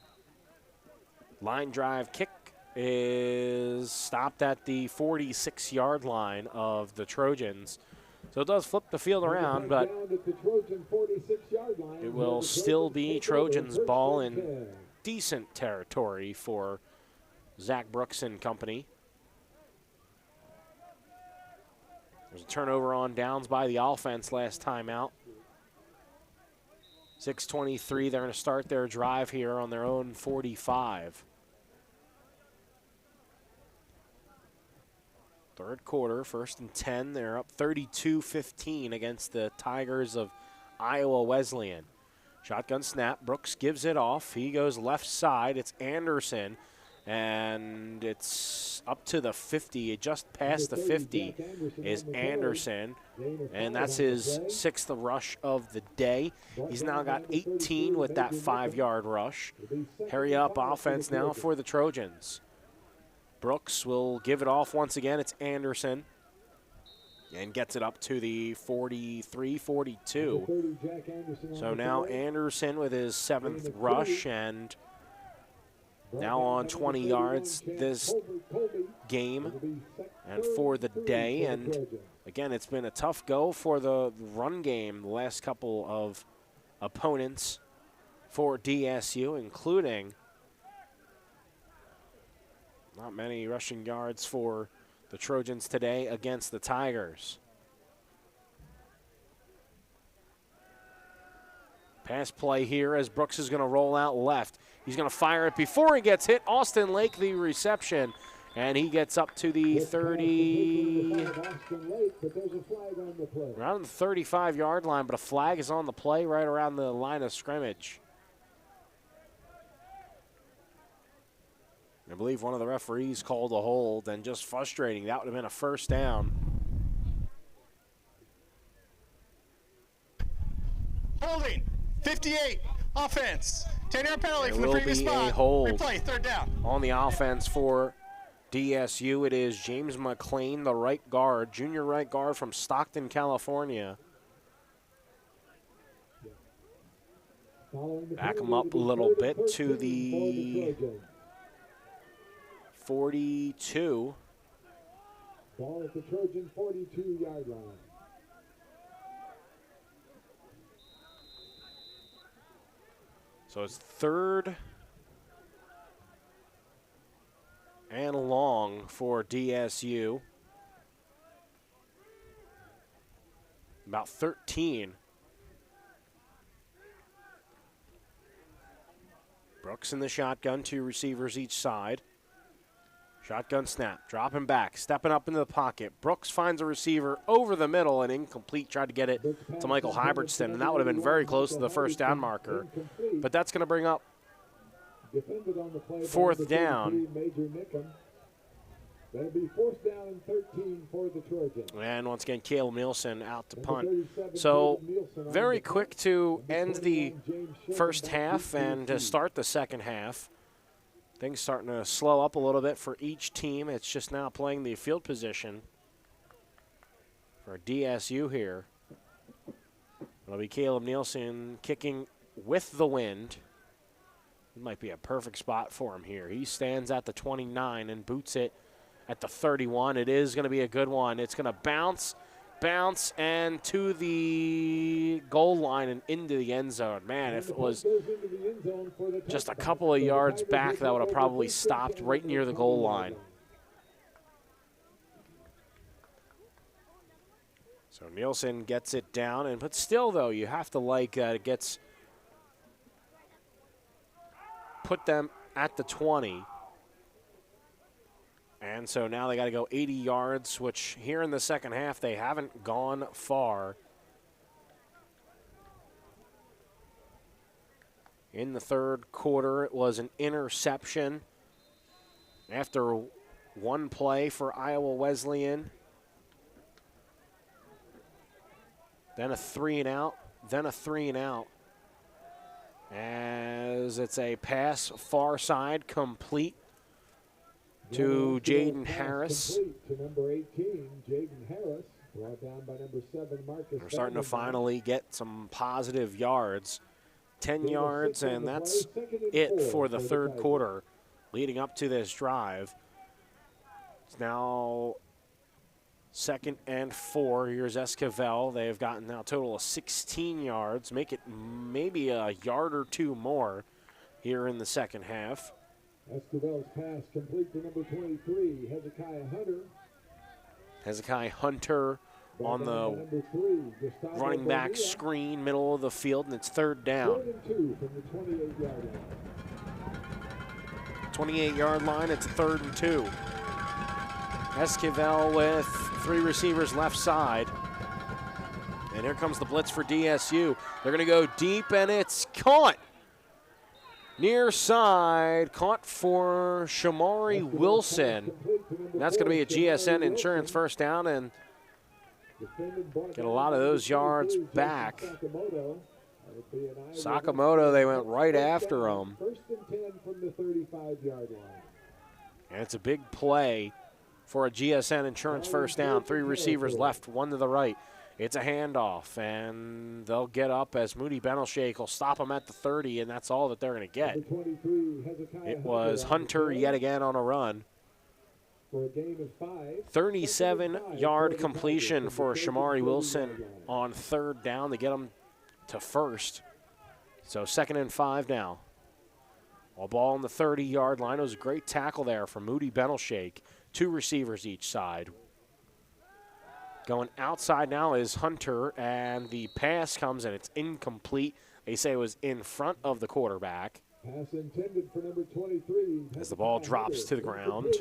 line drive kick is stopped at the 46-yard line of the Trojans. So it does flip the field around, but it will still be Trojans ball in decent territory for Zach Brooks and company. There's a turnover on downs by the offense last time out. 6:23, they're going to start their drive here on their own 45. Third quarter, 1st and 10. They're up 32-15 against the Tigers of Iowa Wesleyan. Shotgun snap. Brooks gives it off. He goes left side. It's Anderson, and it's up to the 50. It just past the 50 is Anderson, and that's his 6th rush of the day. He's now got 18 with that 5-yard rush. Hurry up offense now for the Trojans. Brooks will give it off once again. It's Anderson, and gets it up to the 43-42. So now Anderson with his 7th rush, and now on 20 yards this game and for the day. And again, it's been a tough go for the run game the last couple of opponents for DSU, including not many rushing yards for the Trojans today against the Tigers. Pass play here as Brooks is going to roll out left. He's going to fire it before he gets hit. Austin Lake, the reception, and he gets up to the 30, around the 35-yard line, but a flag is on the play right around the line of scrimmage. I believe one of the referees called a hold, and just frustrating. That would have been a 1st down. Holding, 58, offense. 10-yard penalty There from the will previous be spot. a hold Replay, 3rd down. on the offense for DSU, it is James McLean, the right guard, junior right guard from Stockton, California. Back him up a little bit to the 42. Ball at the Trojan 42-yard line. So it's 3rd and long for DSU. About 13. Brooks in the shotgun, 2 receivers each side. Shotgun snap, dropping back, stepping up into the pocket. Brooks finds a receiver over the middle and incomplete. Tried to get it to Michael Hybertston, and that would have been very close to the first down marker. But that's going to bring up 4th down. That'll be 4th down and 13 for the Trojans. And once again, Caleb Nielsen out to punt. So very quick to end the first half and to start the second half. Things starting to slow up a little bit for each team. It's just now playing the field position for DSU here. It'll be Caleb Nielsen kicking with the wind. It might be a perfect spot for him here. He stands at the 29 and boots it at the 31. It is going to be a good one. It's going to bounce, and to the goal line and into the end zone. Man, if it was just a couple of yards back, that would have probably stopped right near the goal line. So Nielsen gets it down, but still, though, you have to like it gets put them at the 20. And so now they got to go 80 yards, which here in the second half they haven't gone far. In the third quarter, it was an interception after one play for Iowa Wesleyan. Then a 3-and-out, then a 3-and-out. As it's a pass far side, complete to Jaden Harris. To number 18, Jaden Harris, brought down by number 7, Marcus. We're starting to finally get some positive yards. 10 yards, and that's it for the third quarter leading up to this drive. It's now 2nd and 4. Here's Esquivel. They've gotten now a total of 16 yards. Make it maybe a yard or 2 more here in the second half. Esquivel's pass complete to number 23, Hezekiah Hunter. Hezekiah Hunter on the running back screen, middle of the field, and it's 3rd down. 3rd and 2 from the 28-yard line. 28-yard line, it's 3rd and 2. Esquivel with 3 receivers left side. And here comes the blitz for DSU. They're going to go deep, and it's caught. Near side, caught for Shamari Wilson. That's going to be a GSN Insurance first down, and get a lot of those yards back. Sakamoto, they went right after him. 1st and 10 from the 35-yard line. And it's a big play for a GSN Insurance first down. 3 receivers left, 1 to the right. It's a handoff, and they'll get up as Moody Benelshake will stop them at the 30, and that's all that they're going to get. It was Hunter yet again on a run. For a gain of 5. 37-yard completion for Shamari Wilson on 3rd down to get them to 1st. So 2nd and 5 now. A ball on the 30-yard line. It was a great tackle there for Moody Benelshake. 2 receivers each side. Going outside now is Hunter, and the pass comes and it's incomplete. They say it was in front of the quarterback. Pass intended for number 23. As the ball drops to the ground.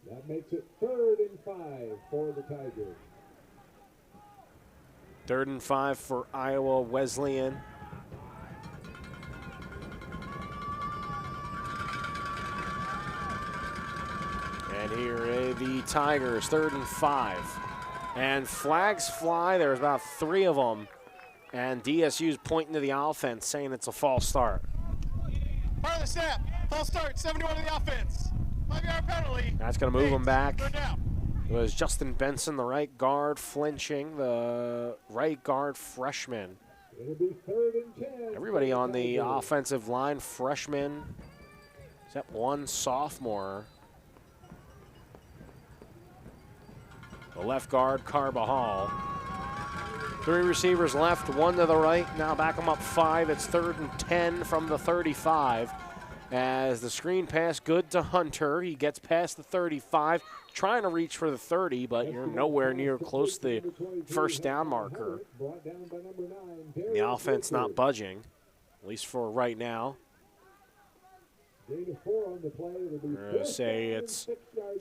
That makes it 3rd and 5 for the Tigers. 3rd and 5 for Iowa Wesleyan. And here are the Tigers, 3rd and 5. And flags fly. There's about 3 of them. And DSU's pointing to the offense, saying it's a false start. Part of the snap. False start, 71 in the offense. 5-yard penalty. That's going to move him back. Third down. It was Justin Benson, the right guard, flinching, the right guard freshman. It'll be 3rd and 10. Everybody on the offensive line, freshman, except one sophomore. The left guard, Carbajal. 3 receivers left, 1 to the right. Now back them up 5. It's 3rd and 10 from the 35. As the screen pass good to Hunter. He gets past the 35, trying to reach for the 30, but you're nowhere near close to the first down marker. The offense not budging, at least for right now. Say it's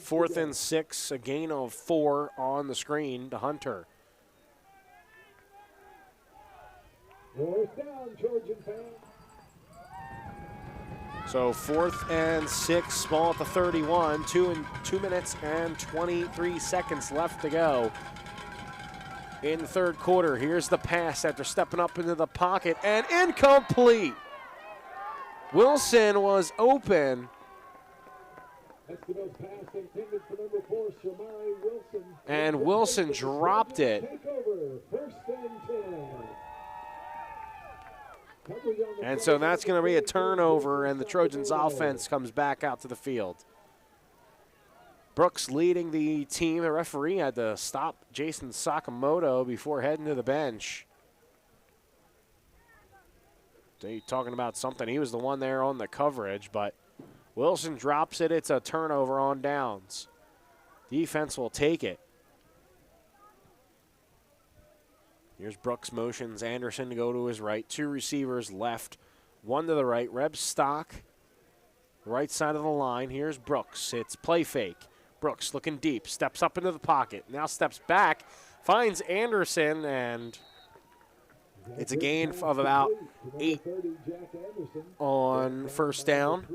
4th and 6, a gain of 4 on the screen to Hunter. So 4th and 6, ball at the 31, 2 minutes and 23 seconds left to go in the third quarter. Here's the pass after stepping up into the pocket, and incomplete. Wilson was open. And Wilson dropped it. And so that's going to be a turnover, and the Trojans offense comes back out to the field. Brooks leading the team. The referee had to stop Jason Sakamoto before heading to the bench. They talking about something. He was the one there on the coverage, but Wilson drops it. It's a turnover on downs. Defense will take it. Here's Brooks motions Anderson to go to his right. 2 receivers left, 1 to the right. Reb Stock, right side of the line. Here's Brooks. It's play fake. Brooks looking deep, steps up into the pocket, now steps back, finds Anderson, and it's a gain of about 8 on first down.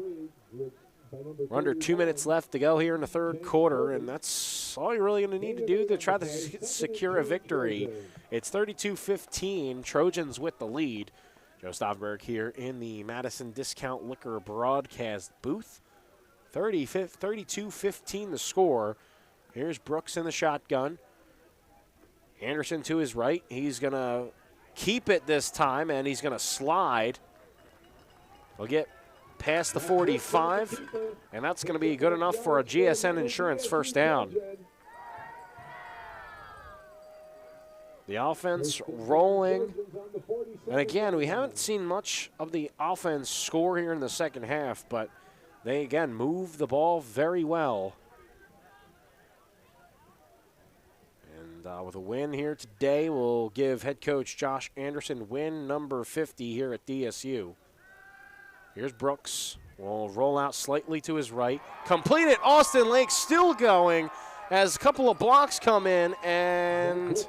We're under 2 minutes left to go here in the third quarter, and that's all you're really going to need to do to try to secure a victory. It's 32-15, Trojans with the lead. Joe Staudenberg here in the Madison Discount Liquor broadcast booth. 32-15 the score. Here's Brooks in the shotgun. Anderson to his right. He's going to keep it this time, and he's going to slide. He'll get past the 45, and that's going to be good enough for a GSN Insurance first down. The offense rolling. And again, we haven't seen much of the offense score here in the second half, but they, again, move the ball very well. And with a win here today, we'll give head coach Josh Anderson win number 50 here at DSU. Here's Brooks. Will roll out slightly to his right. Completed. Austin Lake still going as a couple of blocks come in, and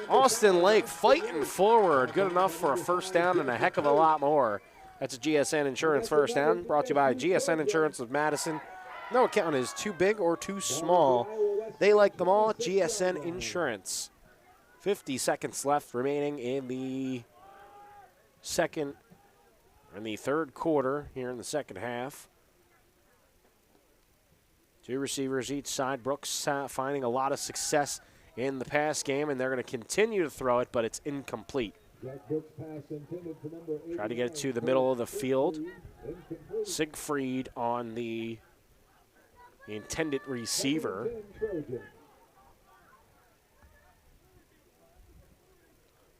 Austin Lake fighting forward. Good enough for a first down and a heck of a lot more. That's a GSN Insurance first down, brought to you by GSN Insurance of Madison. No account is too big or too small. They like them all. GSN Insurance. 50 seconds left remaining in the third quarter here in the second half. 2 receivers each side. Brooks finding a lot of success in the pass game, and they're going to continue to throw it, but it's incomplete. Try to get it to the middle of the field. Siegfried on the intended receiver.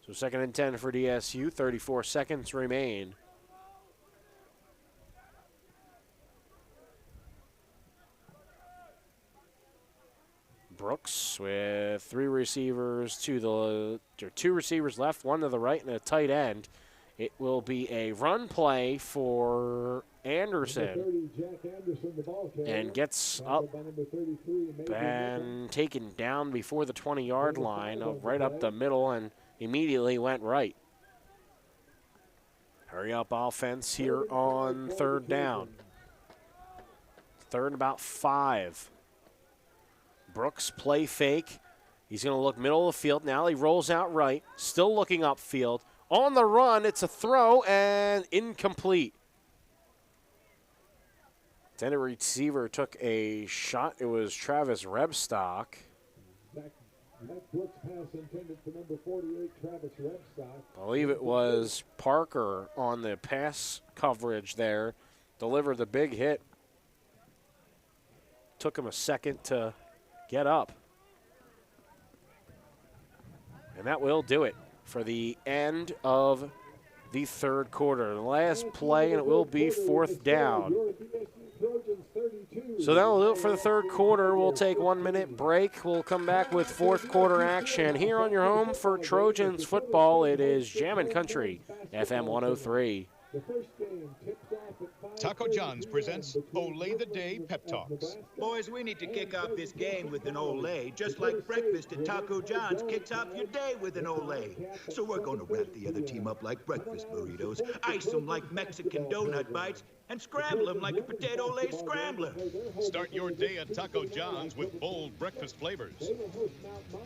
So 2nd and 10 for DSU. 34 seconds remain. Brooks with 3 receivers to two receivers left, 1 to the right, and a tight end. It will be a run play for Anderson, and gets up and taken down before the 20-yard line, right up the middle, and immediately went right. Hurry up offense here on 3rd down. 3rd and about 5. Brooks play fake. He's going to look middle of the field. Now he rolls out right, still looking upfield. On the run, it's a throw and incomplete. Intended receiver took a shot. It was Travis Rebstock. That Brooks pass intended for number 48, Travis Rebstock. I believe it was Parker on the pass coverage there. Delivered the big hit. Took him a second to get up. And that will do it for the end of the third quarter. The last play, and it will be fourth down. So that'll do it for the third quarter. We'll take 1 minute break. We'll come back with fourth quarter action here on your home for Trojans football. It is Jammin' Country, FM 103. Taco John's presents Olay the Day Pep Talks. Boys, we need to kick off this game with an Olay, just like breakfast at Taco John's kicks off your day with an Olay. So we're going to wrap the other team up like breakfast burritos, ice them like Mexican donut bites, and scramble them like a potato Olay scrambler. Start your day at Taco John's with bold breakfast flavors.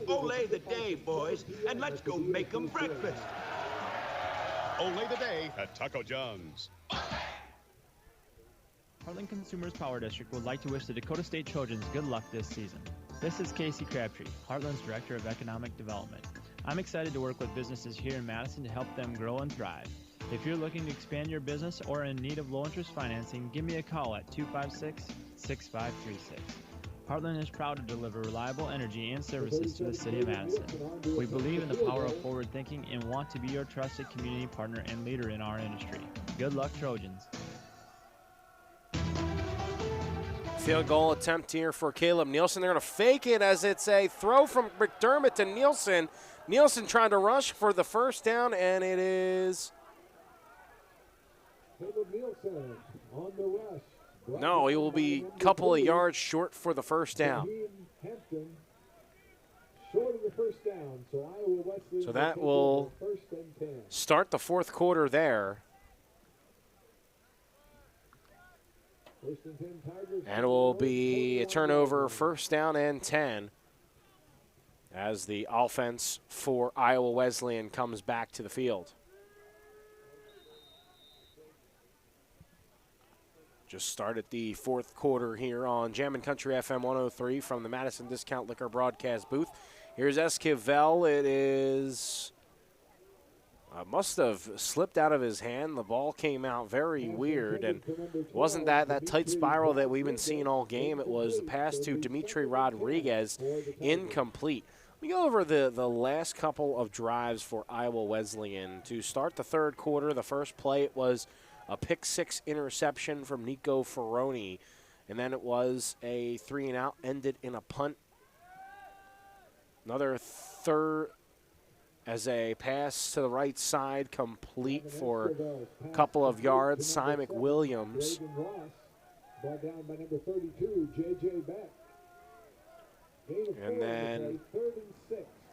Olay the day, boys, and let's go make them breakfast. Olay the Day at Taco John's. Heartland Consumers Power District would like to wish the Dakota State Trojans good luck this season. This is Casey Crabtree, Heartland's Director of Economic Development. I'm excited to work with businesses here in Madison to help them grow and thrive. If you're looking to expand your business or in need of low-interest financing, give me a call at 256-6536. Heartland is proud to deliver reliable energy and services to the city of Madison. We believe in the power of forward thinking and want to be your trusted community partner and leader in our industry. Good luck, Trojans. Field goal attempt here for Caleb Nielsen. They're going to fake it as it's a throw from McDermott to Nielsen. Nielsen trying to rush for the first down, and it is... Caleb Nielsen on the rush. No, he will be a couple of yards short for the first down. Short of the first down, so Iowa Wesleyan So that will start the fourth quarter there. And it will be a turnover, first down and 10, as the offense for Iowa Wesleyan comes back to the field. Just started the fourth quarter here on Jammin' Country FM 103 from the Madison Discount Liquor broadcast booth. Here's Esquivel. It is must have slipped out of his hand. The ball came out very weird, and it wasn't that tight spiral that we've been seeing all game. It was the pass to Dimitri Rodriguez, incomplete. We go over the last couple of drives for Iowa Wesleyan. To start the third quarter, the first play, it was a pick-six interception from Nico Ferroni, and then it was a 3-and-out, ended in a punt. Another third as a pass to the right side, complete for a couple of yards. Cy McWilliams. Ball down by number 32, J.J. Beck. And then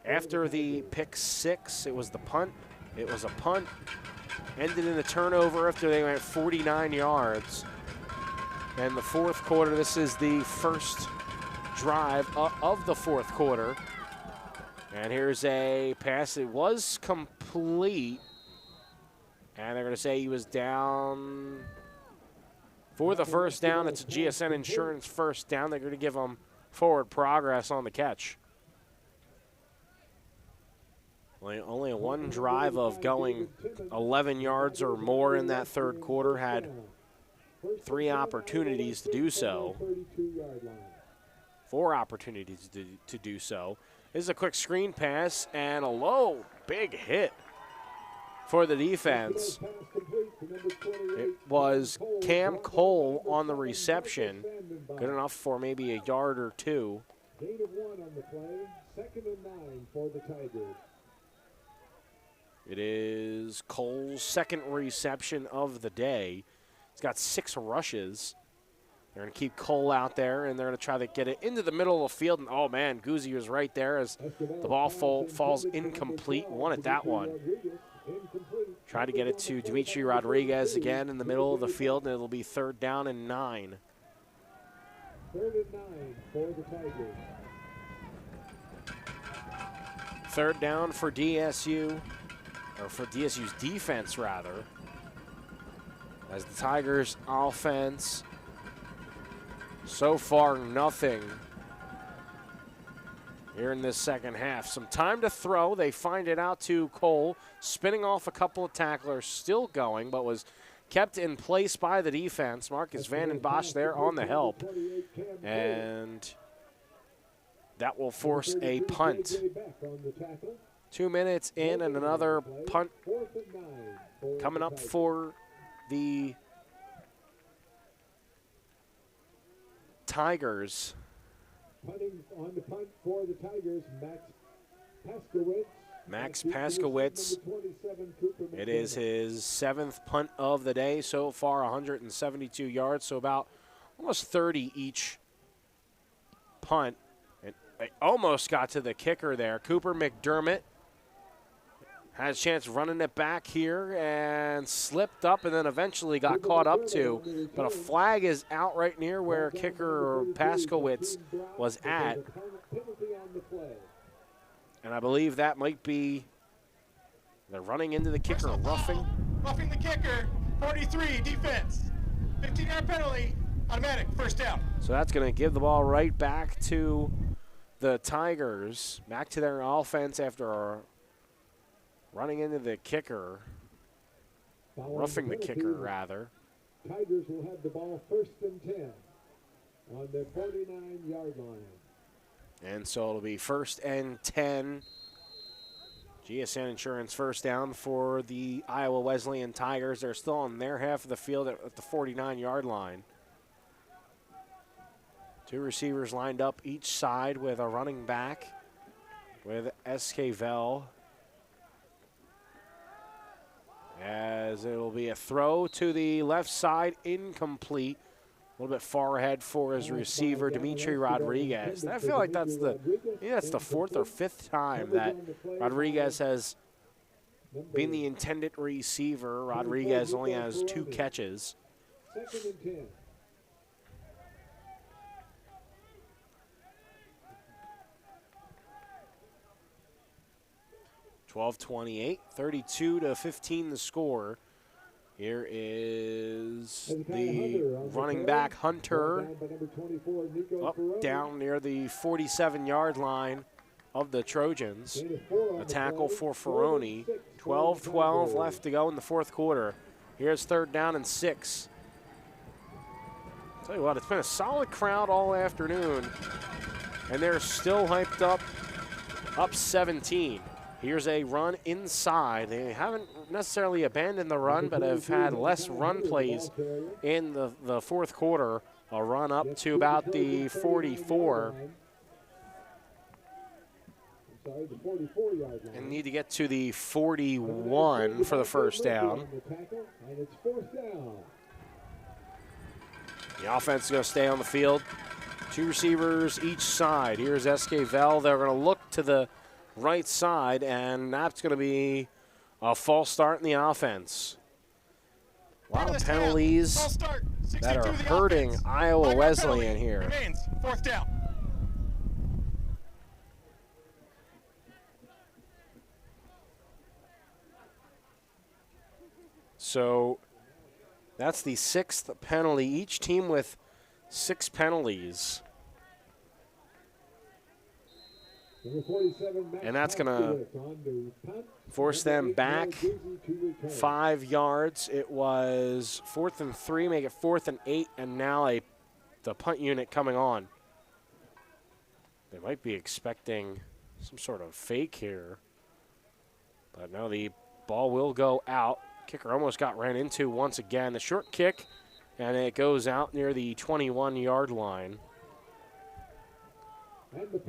after the pick six, it was the punt. It was a punt. Ended in a turnover after they went 49 yards. And the fourth quarter, this is the first drive of the fourth quarter. And here's a pass. It was complete. And they're going to say he was down for the first down. It's a GSN Insurance first down. They're going to give him forward progress on the catch. Only a one drive of going 11 yards or more in that third quarter. Had 3 opportunities to do so. 4 opportunities to do so. This is a quick screen pass and a low, big hit for the defense. It was Cam Cole on the reception. Good enough for maybe a yard or 2. Gain of 1 on the play. 2nd and 9 for the Tigers. It is Cole's second reception of the day. He's got 6 rushes. They're going to keep Cole out there, and they're going to try to get it into the middle of the field. And, oh, man, Guzzi was right there as the ball falls incomplete. Wanted that one. Try to get it to Dimitri Rodriguez again in the middle of the field, and it'll be 3rd down and 9. 3rd and 9 for the Tigers. 3rd down for DSU, or for DSU's defense, rather, as the Tigers' offense So far, nothing here in this second half. Some time to throw. They find it out to Cole, spinning off a couple of tacklers, still going, but was kept in place by the defense. Marcus Vanden Bosch there on the help. And that will force a punt. 2 minutes in and another punt coming up for the Tigers. Punting on the punt for the Tigers, Max Paskowitz. It is his 7th punt of the day so far, 172 yards, so about almost 30 each punt. And they almost got to the kicker there. Cooper McDermott has a chance running it back here and slipped up and then eventually got caught up to. But a flag is out right near where kicker Paskowitz was at. And I believe that might be, they're running into the kicker, roughing. Roughing the kicker, 43, defense. 15-yard penalty, automatic, first down. So that's going to give the ball right back to the Tigers, back to their offense after running into the kicker, roughing the kicker, rather. Tigers will have the ball 1st and 10 on their 49-yard line. And so it'll be 1st and 10. GSN Insurance first down for the Iowa Wesleyan Tigers. They're still on their half of the field at the 49-yard line. 2 receivers lined up each side with a running back with Esquivel. As it'll be a throw to the left side, incomplete. A little bit far ahead for his receiver, Dimitri Rodriguez. I feel like that's the 4th or 5th time that Rodriguez has been the intended receiver. Rodriguez only has 2 catches. 2nd and 10. 12:28, 32-15 the score. Here is the running back, Hunter, up down near the 47-yard line of the Trojans. A tackle for Ferroni. 12-12 left to go in the 4th quarter. Here's 3rd down and 6. Tell you what, it's been a solid crowd all afternoon, and they're still hyped up 17. Here's a run inside. They haven't necessarily abandoned the run, but have had less run plays in the 4th quarter. A run up to about the 44. And need to get to the 41 for the first down. The offense is going to stay on the field. 2 receivers each side. Here's Esquivel. They're going to look to the right side, and that's going to be a false start in the offense. A lot of penalties that are hurting Iowa Wesleyan here. Remains 4th down. So that's the 6th penalty. Each team with 6 penalties. And that's going to force them back 5 yards. It was 4th and 3, make it 4th and 8, and now the punt unit coming on. They might be expecting some sort of fake here. But no, the ball will go out. Kicker almost got ran into once again. The short kick, and it goes out near the 21-yard line.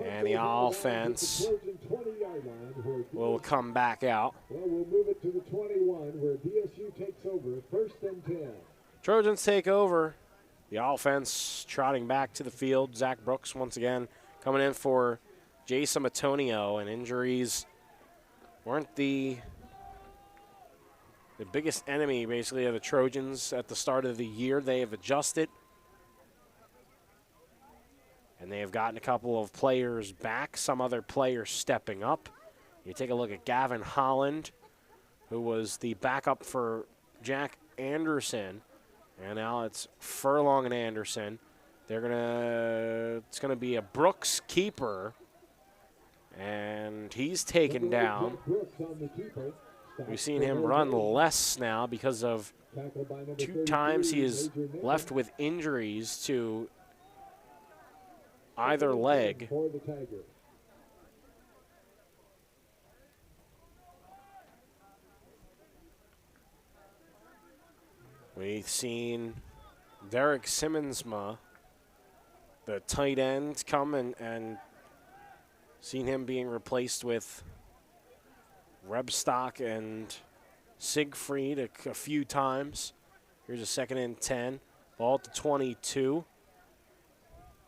And the offense will come back out. Well, we'll move it to the 21 where DSU takes over, 1st and 10. Trojans take over. The offense trotting back to the field. Zach Brooks once again coming in for Jason Matonio, and injuries weren't the biggest enemy, basically, of the Trojans at the start of the year. They have adjusted. And they have gotten a couple of players back, some other players stepping up. You take a look at Gavin Holland, who was the backup for Jack Anderson. And now it's Furlong and Anderson. It's gonna be a Brooks keeper, and he's taken down. We've seen him run less now because of 2 times he is left with injuries to either leg. We've seen Derek Simmonsma, the tight end, come and seen him being replaced with Rebstock and Siegfried a few times. Here's a 2nd and 10. Ball at the 22.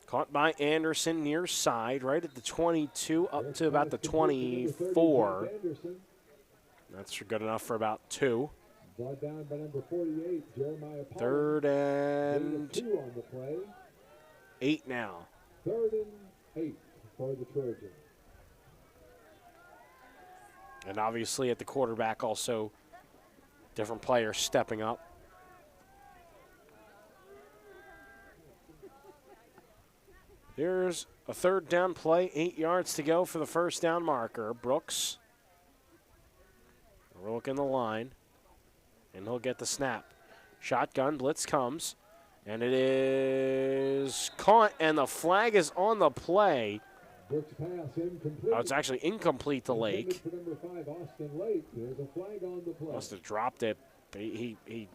Caught by Anderson near side, right at the 22, up to about the 24. That's good enough for about 2. Brought down by number 48, Jeremiah Paul. 3rd and 2 on the play. 8 now. 3rd and 8 for the Trojans. And obviously at the quarterback also different players stepping up. Here's a 3rd down play, 8 yards to go for the 1st down marker. Brooks. We're looking the line. And he'll get the snap. Shotgun blitz comes. And it is caught, and the flag is on the play. Brooks pass incomplete. Oh, it's actually incomplete to Lake. For number 5, Austin Lake. There's a flag on the play. Must have dropped it. He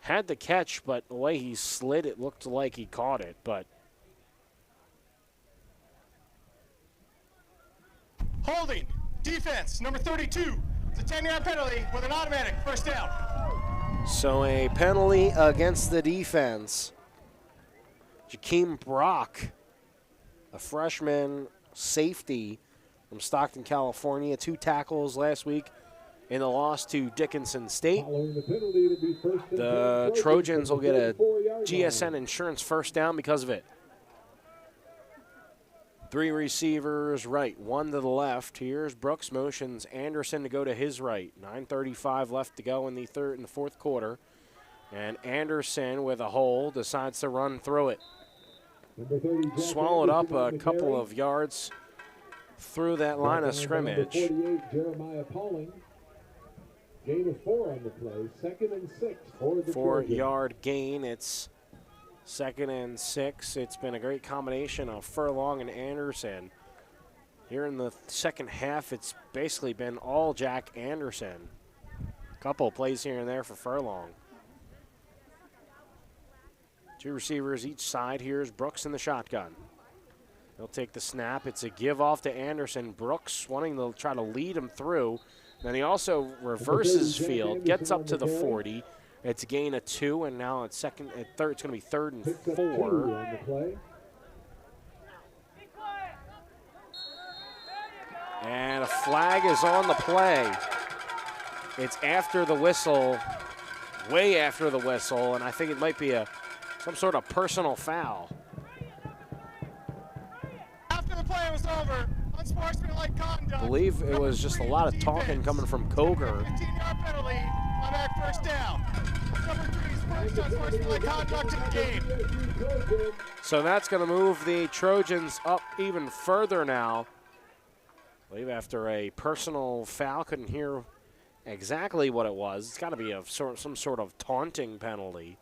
had the catch, but the way he slid, it looked like he caught it. But Holding. Defense, number 32. It's a 10-yard penalty with an automatic 1st down. so a penalty against the defense. Jakeem Brock, a freshman safety from Stockton, California. 2 tackles last week in the loss to Dickinson State. The Trojans will get a GSN Insurance 1st down because of it. 3 receivers right, 1 to the left. Here's Brooks, motions Anderson to go to his right. 9:35 left to go in the 4th quarter. And Anderson with a hole decides to run through it. Swallowed up a couple of yards through that line of scrimmage. 48, Jeremiah Pauling. Gain of 4 on the play. 2nd and 6 for the 4-yard gain. It's 2nd and 6. It's been a great combination of Furlong and Anderson. Here in the 2nd half, it's basically been all Jack Anderson. A couple of plays here and there for Furlong. 2 receivers each side. Here's Brooks in the shotgun. He'll take the snap. It's a give off to Anderson. Brooks wanting to try to lead him through. Then he also reverses field, gets up to the 40. It's a gain of 2, and now it's it's going to be 3rd and 4. And a flag is on the play. It's after the whistle, way after the whistle, and I think it might be some sort of personal foul. After the play was over, unsportsmanlike conduct. I believe it was just a lot of talking coming from Koger. 15-yard penalty on that 1st down. Number 3's first unsportsmanlike conduct in the game. So that's going to move the Trojans up even further now. I believe after a personal foul, couldn't hear exactly what it was. It's got to be some sort of taunting penalty.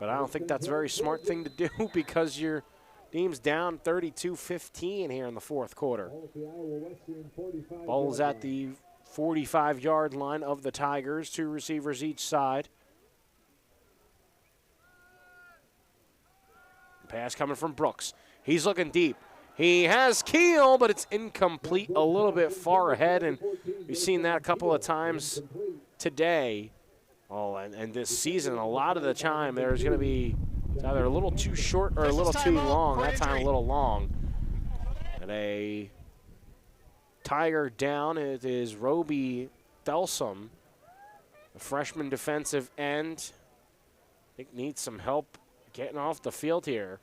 But I don't think that's a very smart thing to do because your team's down 32-15 here in the 4th quarter. Ball is at the 45-yard line of the Tigers. 2 receivers each side. Pass coming from Brooks. He's looking deep. He has Keel, but it's incomplete, a little bit far ahead, and we've seen that a couple of times today. Oh, and this season, a lot of the time, there's going to be either a little too short or a little too long. That time a little long. And a Tiger down. It is Roby Thelsom, a freshman defensive end. I think needs some help getting off the field here.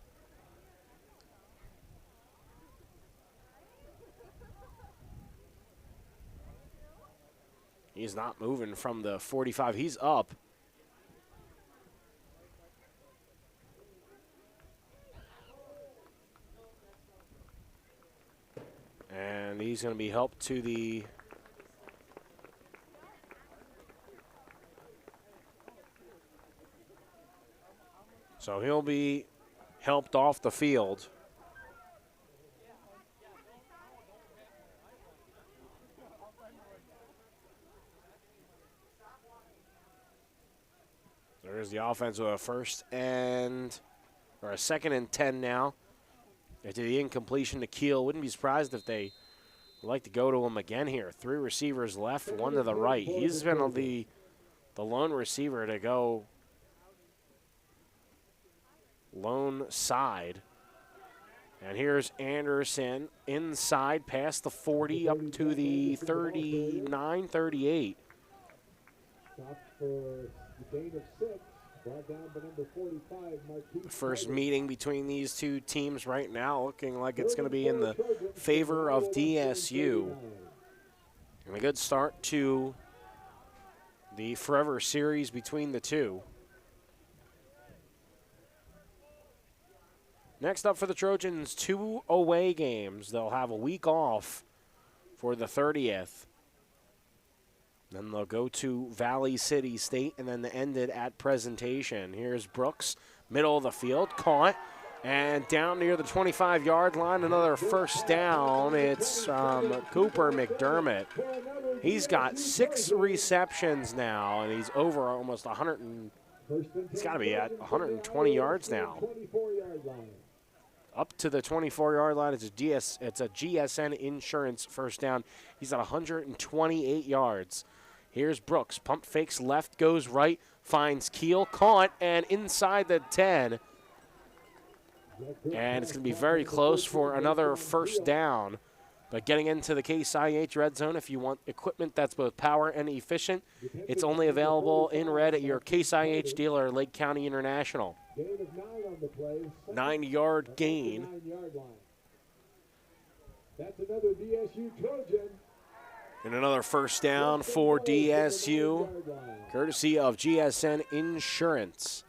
He's not moving from the 45. He's up. And he's going to be helped to the so he'll be helped off the field. There's the offense with a second and 10 now. After the incompletion to Keel, wouldn't be surprised if they like to go to him again here. 3 receivers left, 1 to the right. He's been the lone receiver to go lone side. And here's Anderson inside past the 40 up to the 39, 38. Stop for the gain of 6. Brought down by number 45, Marquise. The first meeting between these two teams right now looking like it's going to be in the favor of DSU. And a good start to the forever series between the two. Next up for the Trojans, 2 away games. They'll have a week off for the 30th. Then they'll go to Valley City State and then end it at Presentation. Here's Brooks, middle of the field, caught, and down near the 25-yard line, another first down. It's Cooper McDermott. He's got 6 receptions now, and he's over almost 100. He's got to be at 120 yards now. Up to the 24-yard line. It's a GSN Insurance first down. He's at 128 yards. Here's Brooks. Pump fakes left, goes right, finds Keel, caught, and inside the 10. And it's going to be very close for another first down. But getting into the Case IH red zone, if you want equipment that's both power and efficient, it's only available in red at your Case IH dealer, Lake County International. 9-yard gain. That's another DSU Trojan. And another first down for DSU, courtesy of GSN Insurance.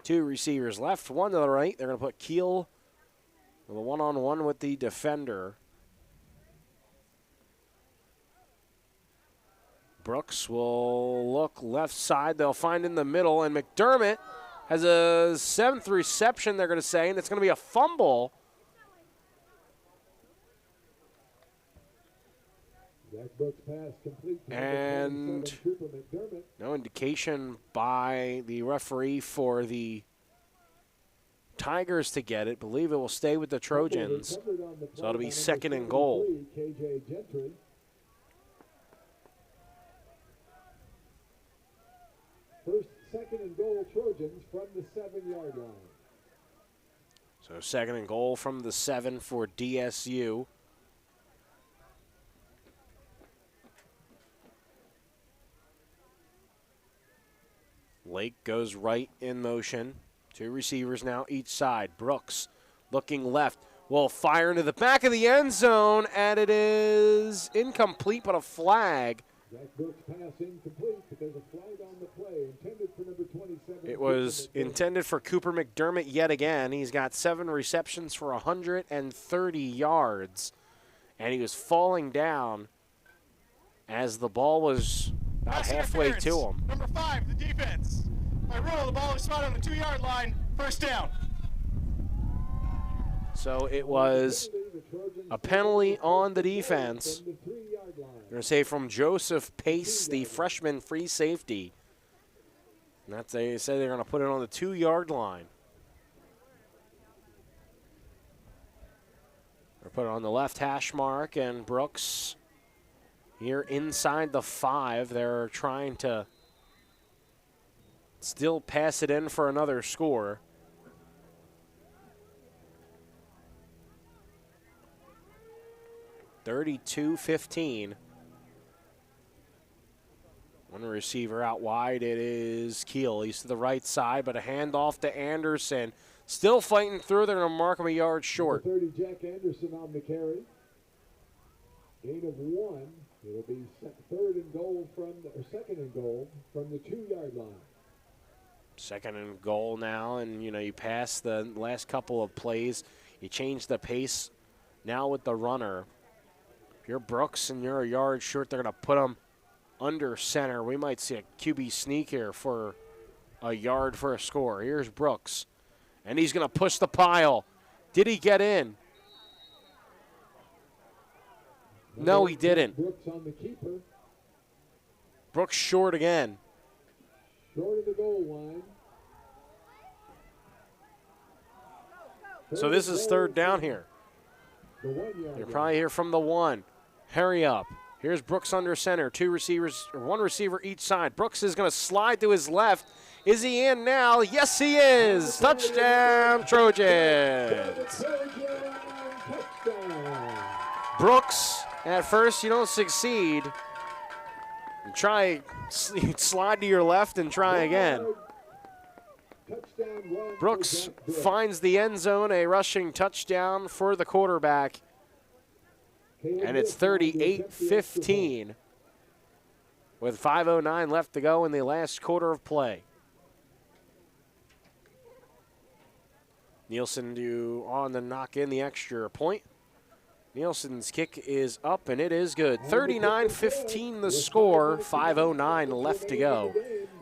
2 receivers left, 1 to the right. They're going to put Keel with a one-on-one with the defender. Brooks will look left side. They'll find in the middle, and McDermott has a 7th reception, they're going to say, and it's going to be a fumble. And no indication by the referee for the Tigers to get it. Believe it will stay with the Trojans. So it'll be 2nd and goal. First, 2nd and goal Trojans from the 7-yard line. So 2nd and goal from the 7 for DSU. Lake goes right in motion. 2 receivers now each side. Brooks looking left. Will fire into the back of the end zone, and it is incomplete, but a flag. Jack Brooks' pass incomplete, but there's a flag on the play intended for number 27. It was intended for Cooper McDermott yet again. He's got 7 receptions for 130 yards, and he was falling down as the ball was about halfway to him. Number 5, the defense. By rule, the ball is spotted on the 2-yard line. First down. So it was a penalty on the defense. We're going to say from Joseph Pace, the freshman free safety. And that's, they say they're going to put it on the 2-yard line. They're put it on the left hash mark, and Brooks here inside the 5. They're trying to still pass it in for another score. (32-15). One receiver out wide. It is Keel. He's to the right side, but a handoff to Anderson. Still fighting through. They're going to mark him a yard short. 30 Jack Anderson on the carry. Gain of 1. It'll be 2nd and goal from the 2-yard line. 2nd and goal now, and you pass the last couple of plays. You change the pace now with the runner. If you're Brooks and you're a yard short, they're going to put him under center. We might see a QB sneak here for a yard for a score. Here's Brooks, and he's going to push the pile. Did he get in? No, he didn't. Brooks on the keeper. Brooks short again. Short of the goal line. So this is third down here. The 1 yard. You're probably here from the 1. Hurry up. Here's Brooks under center. 2 receivers, or 1 receiver each side. Brooks is going to slide to his left. Is he in now? Yes, he is. Touchdown, Trojans. Brooks, at first you don't succeed. Try, slide to your left and try again. Brooks finds the end zone, a rushing touchdown for the quarterback. And it's 38-15 with 5:09 left to go in the last quarter of play. Nielsen on to knock in the extra point. Nielsen's kick is up, and it is good. 39-15 the score, 5:09 left to go.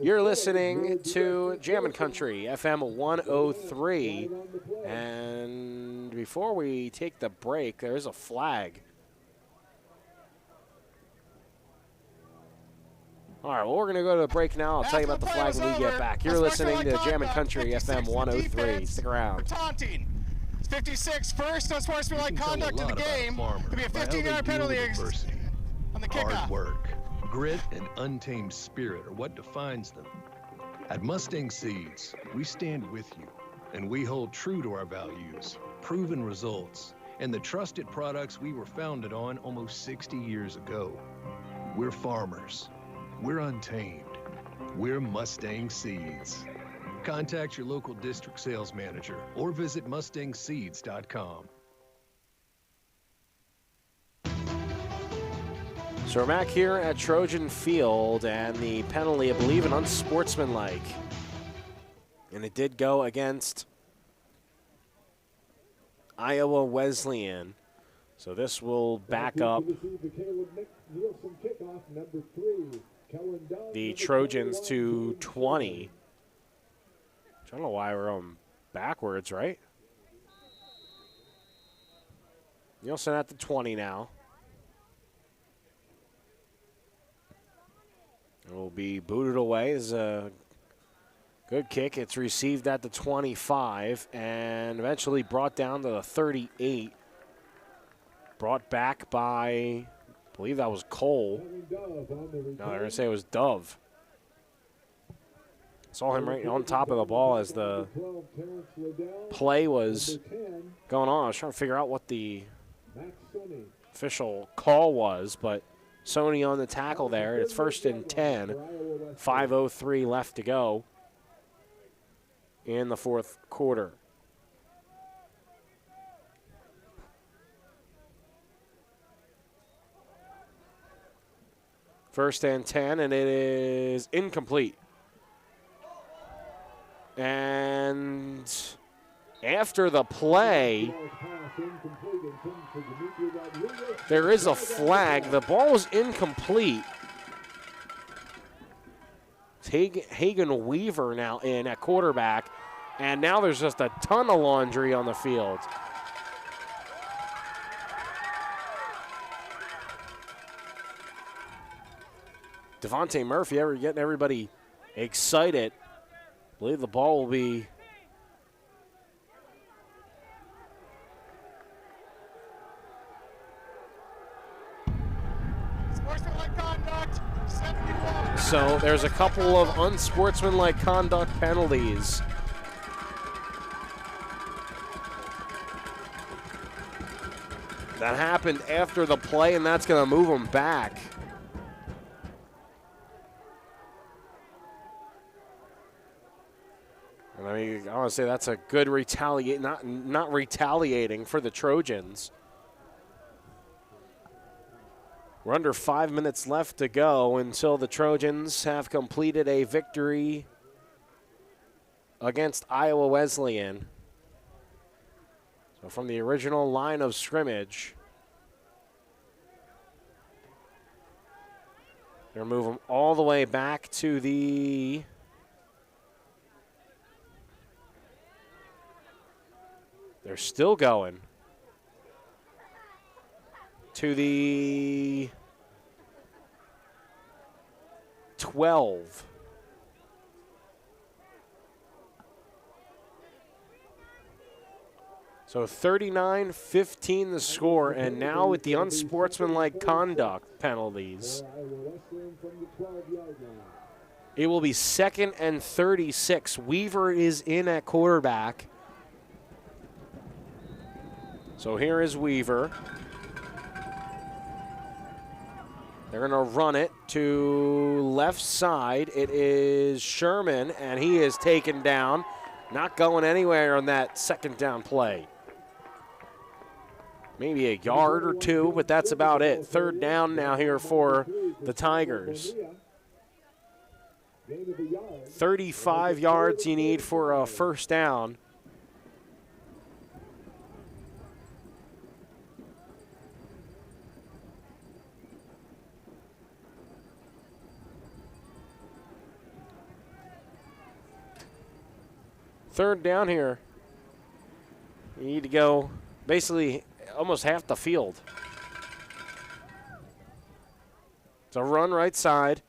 You're listening to Jammin' Country, FM 103. And before we take the break, there's a flag. All right, well, we're going to go to the break now. I'll tell you about the flag when we get back. You're listening to Jammin' Country, FM 103. Stick around. Taunting. 56 first, no sportsmanlike conduct in the game. Could be a 15-yard penalty on the kickoff. Hard work, grit, and untamed spirit are what defines them. At Mustang Seeds, we stand with you, and we hold true to our values, proven results, and the trusted products we were founded on almost 60 years ago. We're farmers. We're untamed. We're Mustang Seeds. Contact your local district sales manager or visit mustangseeds.com. So we're back here at Trojan Field, and the penalty, I believe, an unsportsmanlike. And it did go against Iowa Wesleyan. So this will back up the Trojans to 20. I don't know why we're on backwards, right? Nielsen at the 20 now. It will be booted away. This is a good kick. It's received at the 25 and eventually brought down to the 38. Brought back by, I believe that was Cole. No, they're going to say it was Dove. Saw him right on top of the ball as the play was going on. I was trying to figure out what the official call was, but Sony on the tackle there. It's 1st and 10. 5:03 left to go in the fourth quarter. First and 10, and it is incomplete. And after the play, there is a flag. The ball was incomplete. It's Hagen Weaver now in at quarterback, and now there's just a ton of laundry on the field. Devontae Murphy ever getting everybody excited. I believe the ball will be Sportsmanlike conduct, 71. so there's a couple of unsportsmanlike conduct penalties. That happened after the play, and that's going to move them back. And I mean, I want to say that's a good not retaliating for the Trojans. We're under 5 minutes left to go until the Trojans have completed a victory against Iowa Wesleyan. So from the original line of scrimmage, They're going to move them all the way back to the they're still going to the 12. So 39-15 the score, and now with the unsportsmanlike conduct penalties, it will be 2nd and 36. Weaver is in at quarterback. So here is Weaver. They're going to run it to left side. It is Sherman, and he is taken down. Not going anywhere on that 2nd down play. Maybe a yard or two, but that's about it. 3rd down now here for the Tigers. 35 yards you need for a 1st down. Third down here. You need to go basically almost half the field. It's a run right side.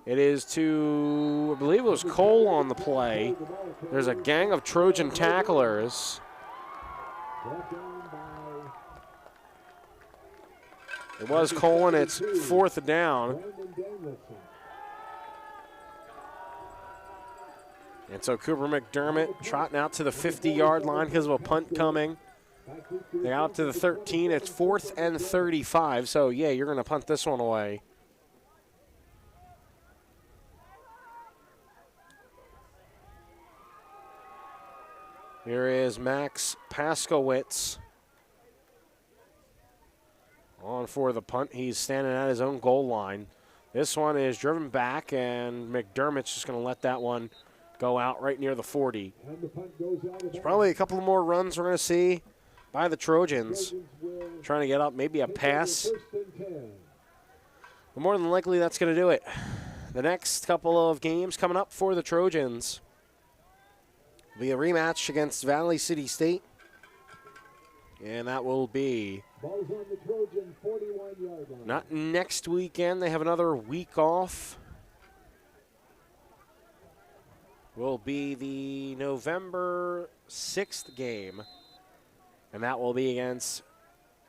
It is to, I believe it was Cole on the play. There's a gang of Trojan tacklers. It was Cole, and it's 4th down. And so Cooper McDermott trotting out to the 50-yard line because of a punt coming. They're out to the 13. It's 4th and 35. So, yeah, you're going to punt this one away. Here is Max Paskowitz on for the punt. He's standing at his own goal line. This one is driven back, and McDermott's just going to let that one go out right near the 40. There's probably a couple more runs we're going to see by the Trojans, trying to get up maybe a pass. But more than likely, that's going to do it. The next couple of games coming up for the Trojans will be a rematch against Valley City State, and that will be not next weekend. They have another week off. Will be the November 6th game, and that will be against,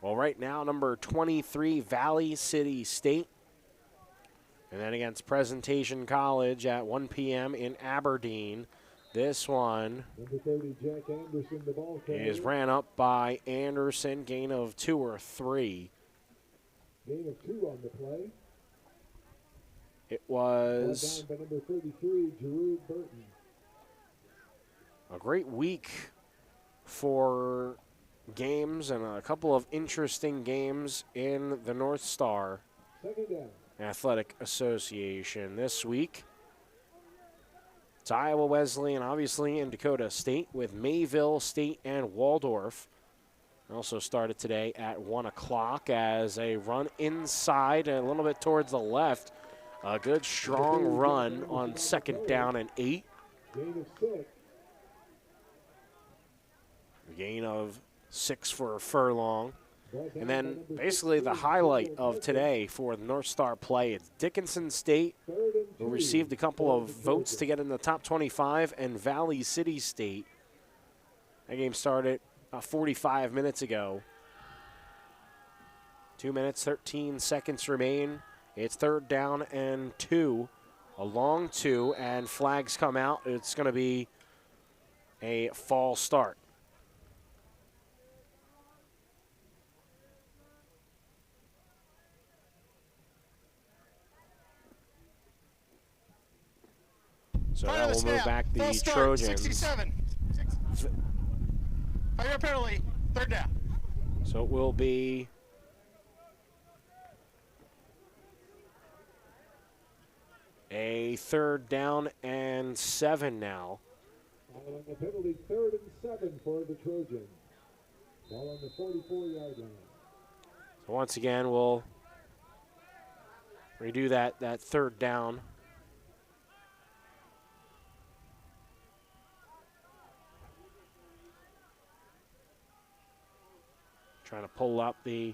well, right now, number 23, Valley City State, and then against Presentation College at 1 p.m. in Aberdeen. This one is ran up by Anderson, gain of 2 or 3. Gain of 2 on the play. It was by number 33, Drew Burton. A great week for games and a couple of interesting games in the North Star Athletic Association this week. It's Iowa Wesleyan, obviously, in Dakota State with Mayville State and Waldorf. Also started today at 1 o'clock as a run inside and a little bit towards the left. A good, strong run on 2nd down and 8. Gain of 6. Gain of 6 for a furlong. And then basically the highlight of today for the North Star play, it's Dickinson State, who received a couple of votes to get in the top 25, and Valley City State. That game started 45 minutes ago. 2 minutes, 13 seconds remain. It's 3rd down and 2, a long 2, and flags come out. It's going to be a false start. So that will move back the Trojans. 67. 5-yard penalty, 3rd down. So it will be a 3rd down and 7 now. Ball on the penalty, 3rd and 7 for the Trojans. Ball on the 44-yard line. So once again, we'll redo that third down. Trying to pull up the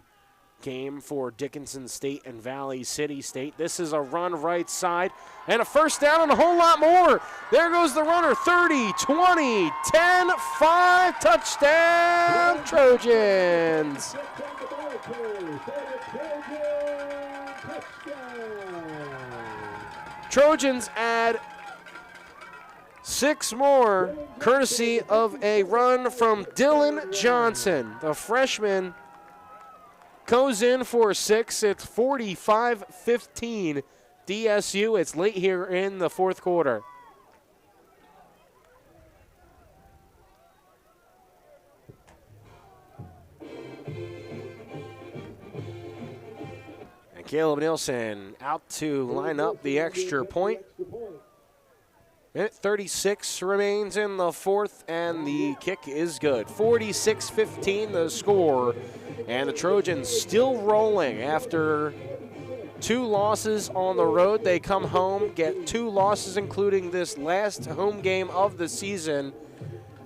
game for Dickinson State and Valley City State. This is a run right side and a first down and a whole lot more. There goes the runner. 30, 20, 10, 5, touchdown, Trojans. Trojans add 6 more, courtesy of a run from Dylan Johnson. The freshman goes in for 6. It's 45-15 DSU. It's late here in the fourth quarter. And Caleb Nielsen out to line up the extra point. Minute 36 remains in the fourth, and the kick is good. 46-15 the score, and the Trojans still rolling after 2 losses on the road. They come home, get 2 losses, including this last home game of the season,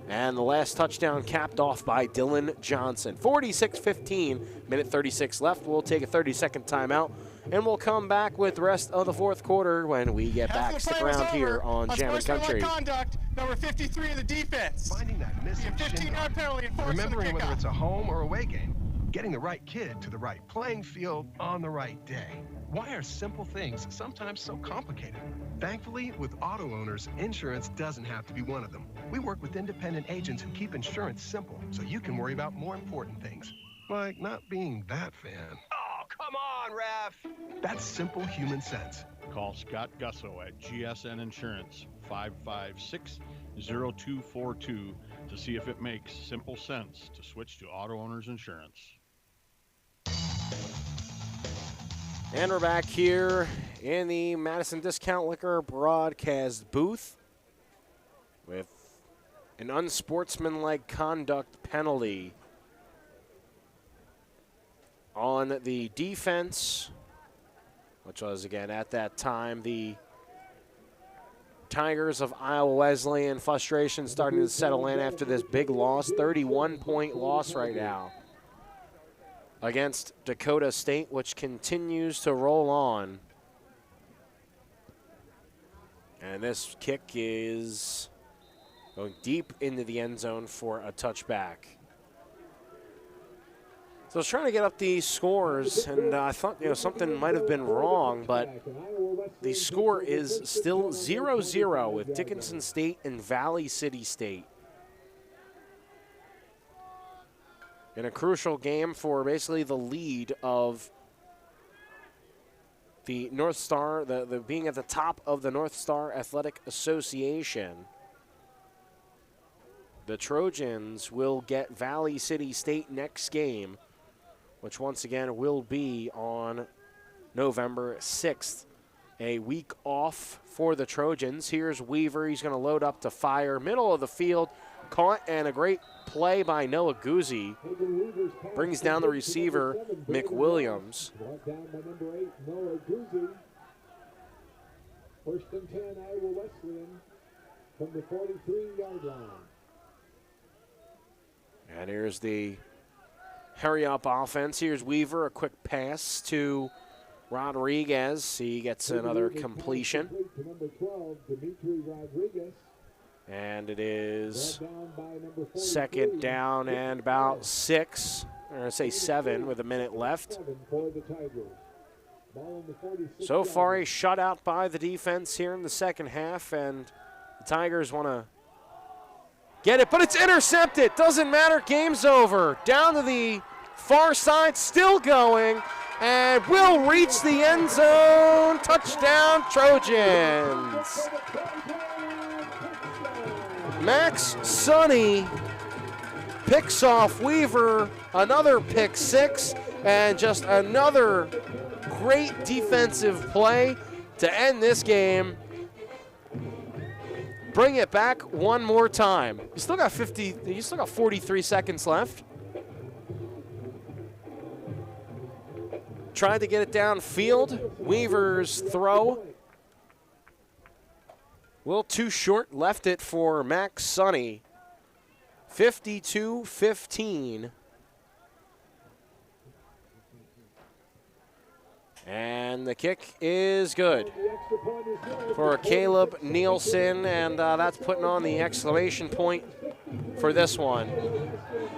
and the last touchdown capped off by Dylan Johnson. 46-15, minute 36 left. We'll take a 30-second timeout, and we'll come back with the rest of the fourth quarter when we get back. Stick around here on Jammin' Country. Conduct, number 53 of the defense. Finding that missing 15-yard penalty and forcing remembering the whether kickoff. it's a home or away game, getting the right kid to the right playing field on the right day. Why are simple things sometimes so complicated? Thankfully, with auto owners, insurance doesn't have to be one of them. We work with independent agents who keep insurance simple, so you can worry about more important things, like not being that fan. Oh, come on, ref! That's simple human sense. Call Scott Gusso at GSN Insurance, 556-0242, to see if it makes simple sense to switch to auto owners insurance. And we're back here in the Madison Discount Liquor broadcast booth with an unsportsmanlike conduct penalty on the defense, which was, again, at that time, the Tigers of Iowa Wesleyan. Frustration starting to settle in after this big loss, 31-point loss right now against Dakota State, which continues to roll on. And this kick is going deep into the end zone for a touchback. So I was trying to get up the scores, and I thought something might have been wrong, but the score is still 0-0 with Dickinson State and Valley City State. In a crucial game for basically the lead of the North Star, the being at the top of the North Star Athletic Association. The Trojans will get Valley City State next game, which once again will be on November 6th. A week off for the Trojans. Here's Weaver. He's going to load up to fire. Middle of the field. Caught, and a great play by Noah Guzzi. Brings down the receiver, McWilliams. Brought down by number 8, Noah Guzzi. First and 10, Iowa Wesleyan from the 43-yard line. And here's the hurry-up offense. Here's Weaver, a quick pass to Rodriguez. He gets another completion. To number 12, Dimitri Rodriguez. And it is second down and about 6, or I say 7 with a minute left. So far a shutout by the defense here in the second half, and the Tigers want to get it, but it's intercepted. Doesn't matter, game's over. Down to the far side, still going, and will reach the end zone. Touchdown, Trojans. Max Sonny picks off Weaver, another pick 6, and just another great defensive play to end this game. Bring it back one more time. You still got 43 seconds left. tried to get it downfield. Weaver's throw. A little too short, left it for Max Sonny. 52-15. And the kick is good for Caleb Nielsen, and that's putting on the exclamation point for this one.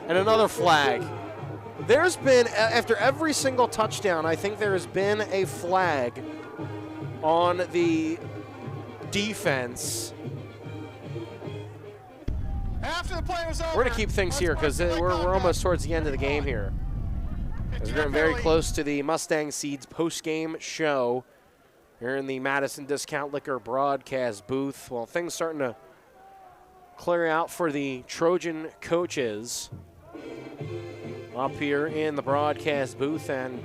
And another flag. There's been, after every single touchdown, I think there has been a flag on the After the play was over, We're going to keep things here because we're almost towards the end of the game here. As we're getting very close to the Mustang Seeds post-game show here in the Madison Discount Liquor broadcast booth. Well, things starting to clear out for the Trojan coaches up here in the broadcast booth, and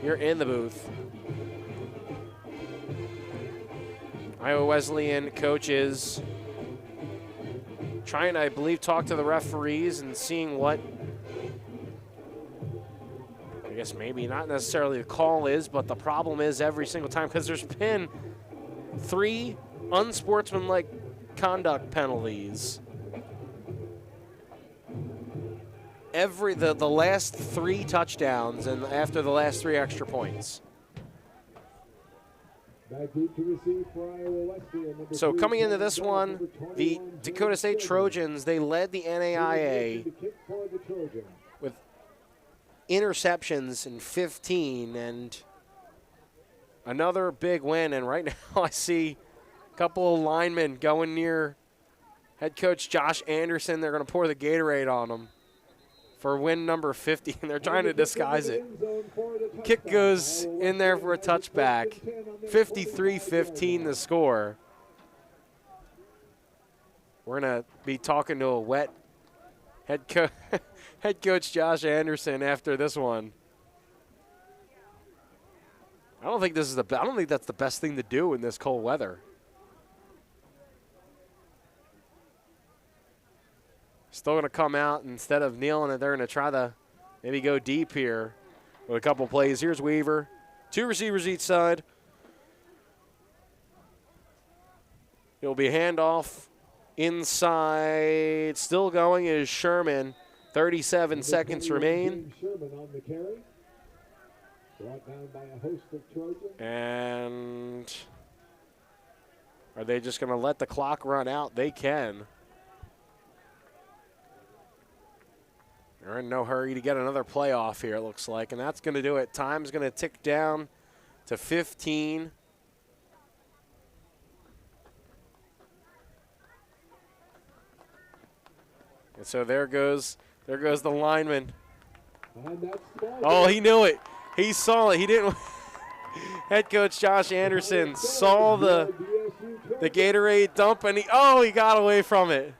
you're in the booth. Iowa Wesleyan coaches trying to, I believe, talk to the referees and seeing what, I guess maybe not necessarily the call is, but the problem is every single time, because there's been 3 unsportsmanlike conduct penalties. The last 3 touchdowns and after the last 3 extra points. So coming into this one, the Dakota State Trojans, they led the NAIA with interceptions in 15, and another big win. And right now I see a couple of linemen going near head coach Josh Anderson. They're going to pour the Gatorade on him for win number 50, and they're trying to disguise it. Kick goes in there for a touchback. 53-15 the score. We're going to be talking to a wet head coach Josh Anderson after this one. I don't think that's the best thing to do in this cold weather. Still going to come out, instead of kneeling it, they're going to try to maybe go deep here with a couple plays. Here's Weaver. 2 receivers each side. It'll be a handoff inside. Still going is Sherman. 37 seconds remain. And are they just going to let the clock run out? They can. They're in no hurry to get another play off here, it looks like, and that's going to do it. Time's going to tick down to 15. And so there goes the lineman. Oh, he knew it. He saw it. He didn't. Head coach Josh Anderson saw the Gatorade dump, and he got away from it.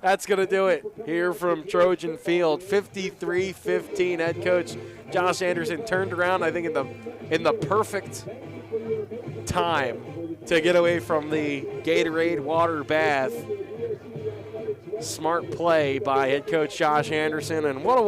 That's going to do it here from Trojan Field. 53-15. Head coach Josh Anderson turned around, I think, in the perfect time to get away from the Gatorade water bath. Smart play by head coach Josh Anderson, and what a